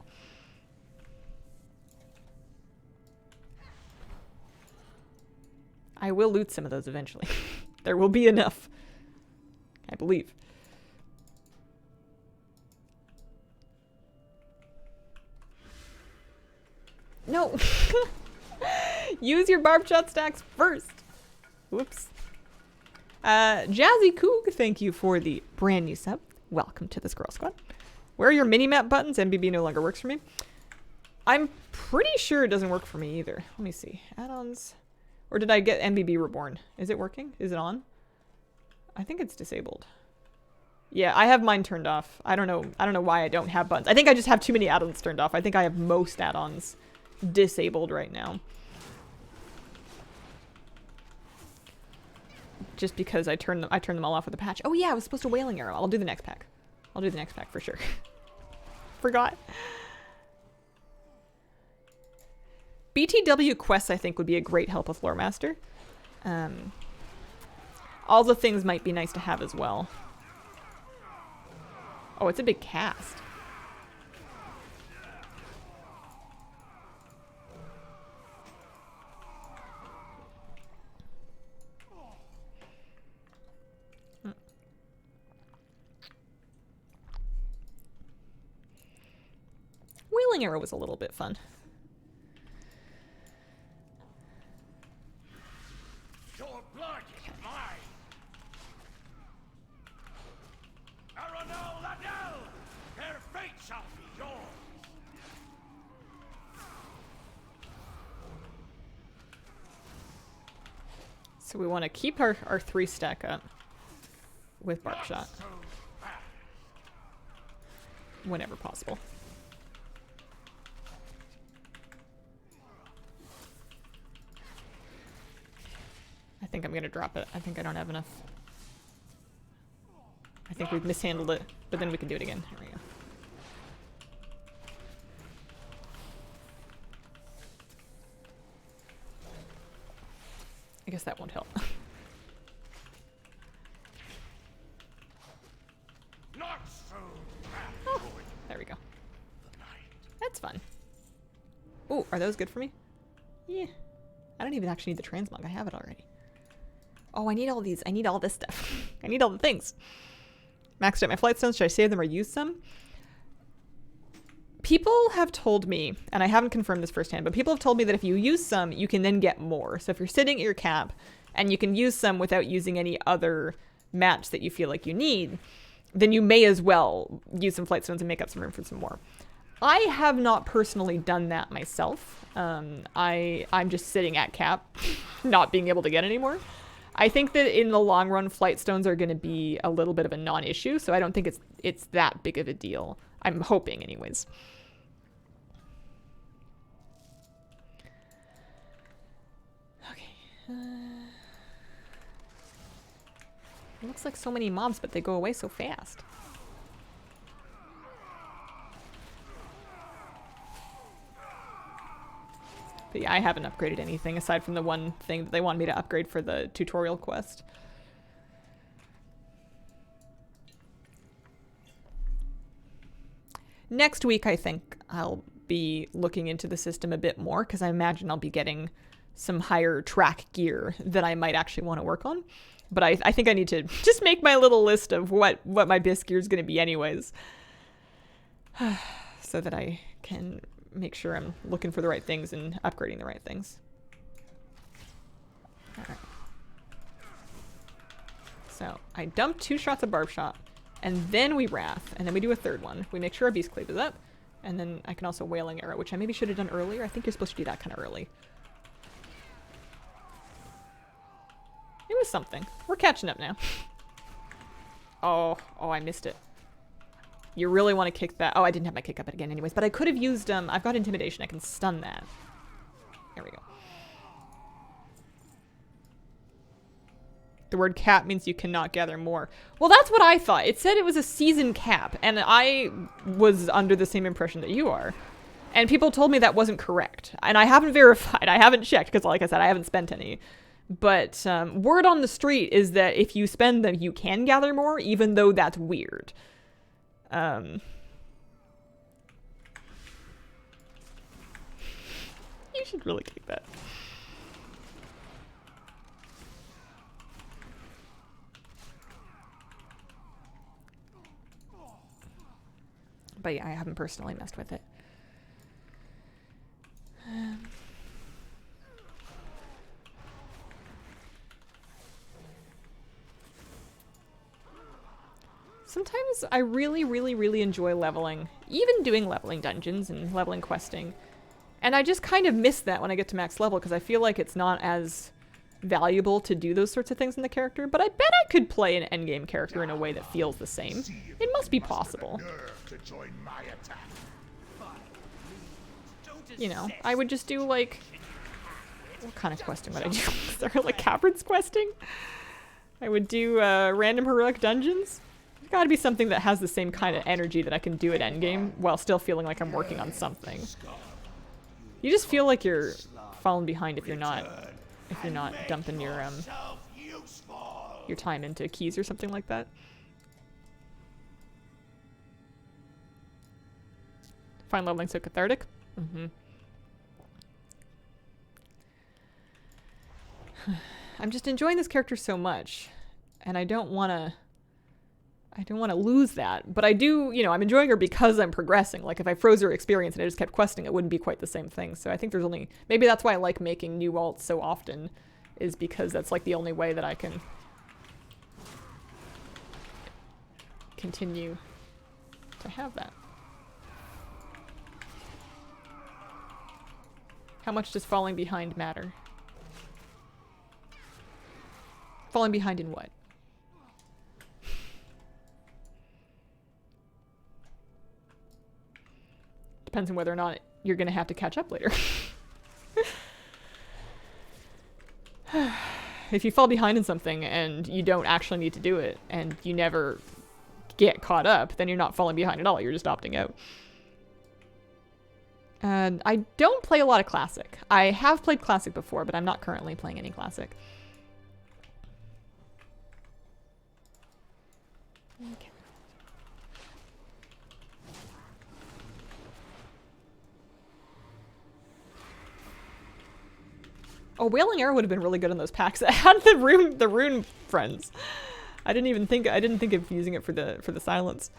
I will loot some of those eventually. There will be enough. I believe. No! Use your barb shot stacks first! Whoops. Jazzy Coog, thank you for the brand new sub. Welcome to the Squirrel Squad. Where are your mini-map buttons? MBB no longer works for me. I'm pretty sure it doesn't work for me either. Let me see. Add-ons. Or did I get MBB Reborn? Is it working? Is it on? I think it's disabled. Yeah, I have mine turned off. I don't know why I don't have buttons. I think I just have too many add-ons turned off. I think I have most add-ons disabled right now. Just because I turned them all off with a patch. Oh yeah, I was supposed to Wailing Arrow. I'll do the next pack. I'll do the next pack for sure. Forgot. BTW quests I think would be a great help with Lore Master. All the things might be nice to have as well. Oh, it's a big cast. Wailing Arrow was a little bit fun. Your blood is mine. Aranel Ladell, their fate shall be yours. So we want to keep our 3 stack up with Bark Shot So fast. whenever possible. I think I'm gonna drop it. I think I don't have enough. I think we've mishandled it, but then we can do it again. Here we go. I guess that won't help. Not so fast. Oh, there we go. That's fun. Ooh, are those good for me? Yeah. I don't even actually need the transmog. I have it already. Oh, I need all these. I need all this stuff. I need all the things. Maxed out my flight stones. Should I save them or use some? People have told me, and I haven't confirmed this firsthand, but people have told me that if you use some, you can then get more. So if you're sitting at your cap and you can use some without using any other match that you feel like you need, then you may as well use some flight stones and make up some room for some more. I have not personally done that myself. I'm just sitting at cap, not being able to get any more. I think that in the long run, flight stones are going to be a little bit of a non-issue, so I don't think it's that big of a deal. I'm hoping, anyways. Okay. It looks like so many mobs, but they go away so fast. But yeah, I haven't upgraded anything aside from the one thing that they wanted me to upgrade for the tutorial quest. Next week, I think I'll be looking into the system a bit more because I imagine I'll be getting some higher track gear that I might actually want to work on. But I think I need to just make my little list of what my best gear is going to be anyways. So that I can make sure I'm looking for the right things and upgrading the right things. Alright. So I dump 2 shots of Barb Shot, and then we Wrath, and then we do a third one. We make sure our Beast Cleave is up, and then I can also Wailing Arrow, which I maybe should have done earlier. I think you're supposed to do that kind of early. It was something. We're catching up now. Oh, I missed it. You really want to kick that. Oh, I didn't have my kick up again anyways, but I could have used, I've got Intimidation. I can stun that. There we go. The word cap means you cannot gather more. Well, that's what I thought. It said it was a season cap, and I was under the same impression that you are. And people told me that wasn't correct. And I haven't verified. I haven't checked, because like I said, I haven't spent any. But word on the street is that if you spend them, you can gather more, even though that's weird. You should really kick that. But yeah, I haven't personally messed with it. Sometimes I really, really, really enjoy leveling. Even doing leveling dungeons and leveling questing. And I just kind of miss that when I get to max level because I feel like it's not as valuable to do those sorts of things in the character. But I bet I could play an endgame character in a way that feels the same. It must be possible. You know, I would just do like... What kind of questing would I do? Is there like caverns questing? I would do random heroic dungeons. There's gotta be something that has the same kind of energy that I can do at endgame while still feeling like I'm working on something. You just feel like you're falling behind if you're not dumping your time into keys or something like that. Find leveling so cathartic. I'm just enjoying this character so much, and I don't want to lose that. But I do, you know, I'm enjoying her because I'm progressing. Like if I froze her experience and I just kept questing, it wouldn't be quite the same thing. So I think there's only, maybe that's why I like making new alts so often, is because that's like the only way that I can continue to have that. How much does falling behind matter? Falling behind in what? Depends on whether or not you're going to have to catch up later. If you fall behind in something and you don't actually need to do it and you never get caught up, then you're not falling behind at all. You're just opting out. And I don't play a lot of Classic. I have played Classic before, but I'm not currently playing any Classic. Okay. Oh, Wailing Arrow would have been really good on those packs that had the rune friends. I didn't think of using it for the silence.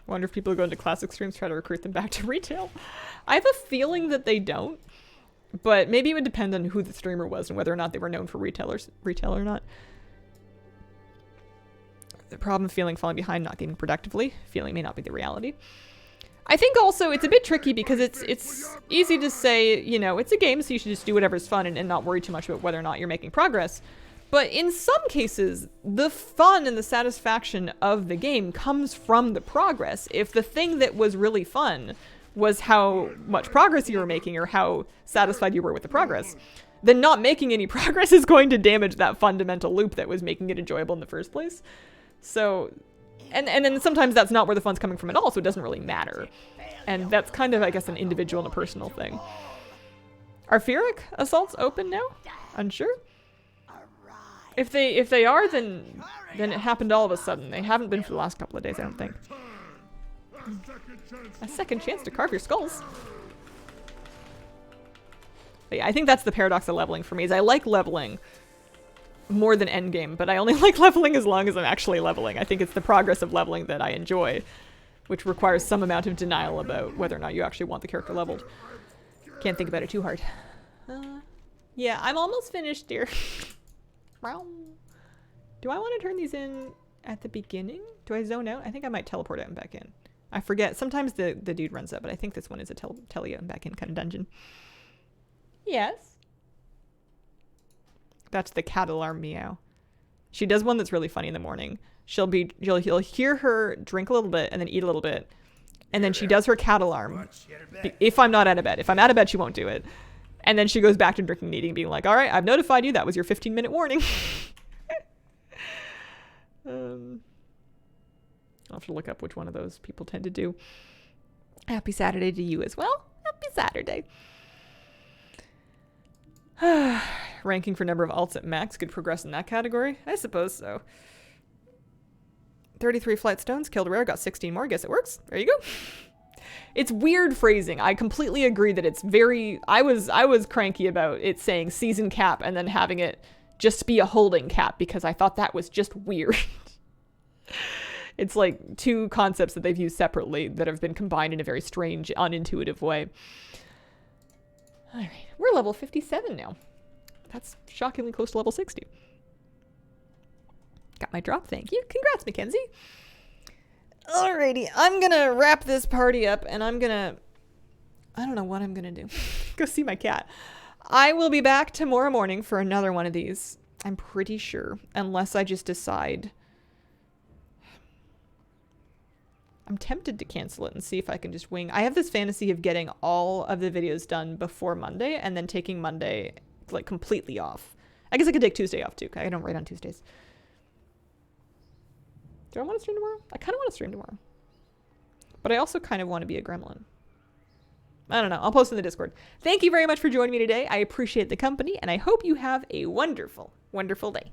Wonder if people who go into Classic streams try to recruit them back to retail. I have a feeling that they don't, but maybe it would depend on who the streamer was and whether or not they were known for retail or not. The problem feeling falling behind, not gaming productively. Feeling may not be the reality. I think also it's a bit tricky because it's easy to say, you know, it's a game, so you should just do whatever's fun and not worry too much about whether or not you're making progress. But in some cases, the fun and the satisfaction of the game comes from the progress. If the thing that was really fun was how much progress you were making or how satisfied you were with the progress, then not making any progress is going to damage that fundamental loop that was making it enjoyable in the first place. So, and then sometimes that's not where the fun's coming from at all, so it doesn't really matter. And that's kind of, I guess, an individual and a personal thing. Are Pyrrhic assaults open now? Unsure? If they are, then it happened all of a sudden. They haven't been for the last couple of days, I don't think. A second chance to carve your skulls. But yeah, I think that's the paradox of leveling for me, is I like leveling more than endgame, but I only like leveling as long as I'm actually leveling. I think it's the progress of leveling that I enjoy, which requires some amount of denial about whether or not you actually want the character leveled. Can't think about it too hard. Yeah, I'm almost finished, dear. Do I want to turn these in at the beginning? Do I zone out? I think I might teleport out and back in. I forget. Sometimes the dude runs out, but I think this one is a tele out and back in kind of dungeon. Yes. That's the cat alarm meow. She does one that's really funny in the morning. You'll hear her drink a little bit and then eat a little bit. And then she does her cat alarm. If I'm not out of bed. If I'm out of bed, she won't do it. And then she goes back to drinking and eating, being like, all right, I've notified you. That was your 15-minute warning. I'll have to look up which one of those people tend to do. Happy Saturday to you as well. Happy Saturday. Ranking for number of alts at max could progress in that category? I suppose so. 33 flight stones, killed rare, got 16 more. Guess it works. There you go. It's weird phrasing. I completely agree that it's very... I was cranky about it saying season cap and then having it just be a holding cap because I thought that was just weird. It's like two concepts that they've used separately that have been combined in a very strange, unintuitive way. All right, we're level 57 now. That's shockingly close to level 60. Got my drop, thank you. Congrats, Mackenzie. Alrighty, I'm gonna wrap this party up and I don't know what I'm gonna do. Go see my cat. I will be back tomorrow morning for another one of these. I'm pretty sure, unless I just decide. I'm tempted to cancel it and see if I can just wing. I have this fantasy of getting all of the videos done before Monday and then taking Monday like completely off. I guess I could take Tuesday off too. I don't write on Tuesdays. Do I want to stream tomorrow? I kind of want to stream tomorrow. But I also kind of want to be a gremlin. I don't know. I'll post in the Discord. Thank you very much for joining me today. I appreciate the company and I hope you have a wonderful, wonderful day.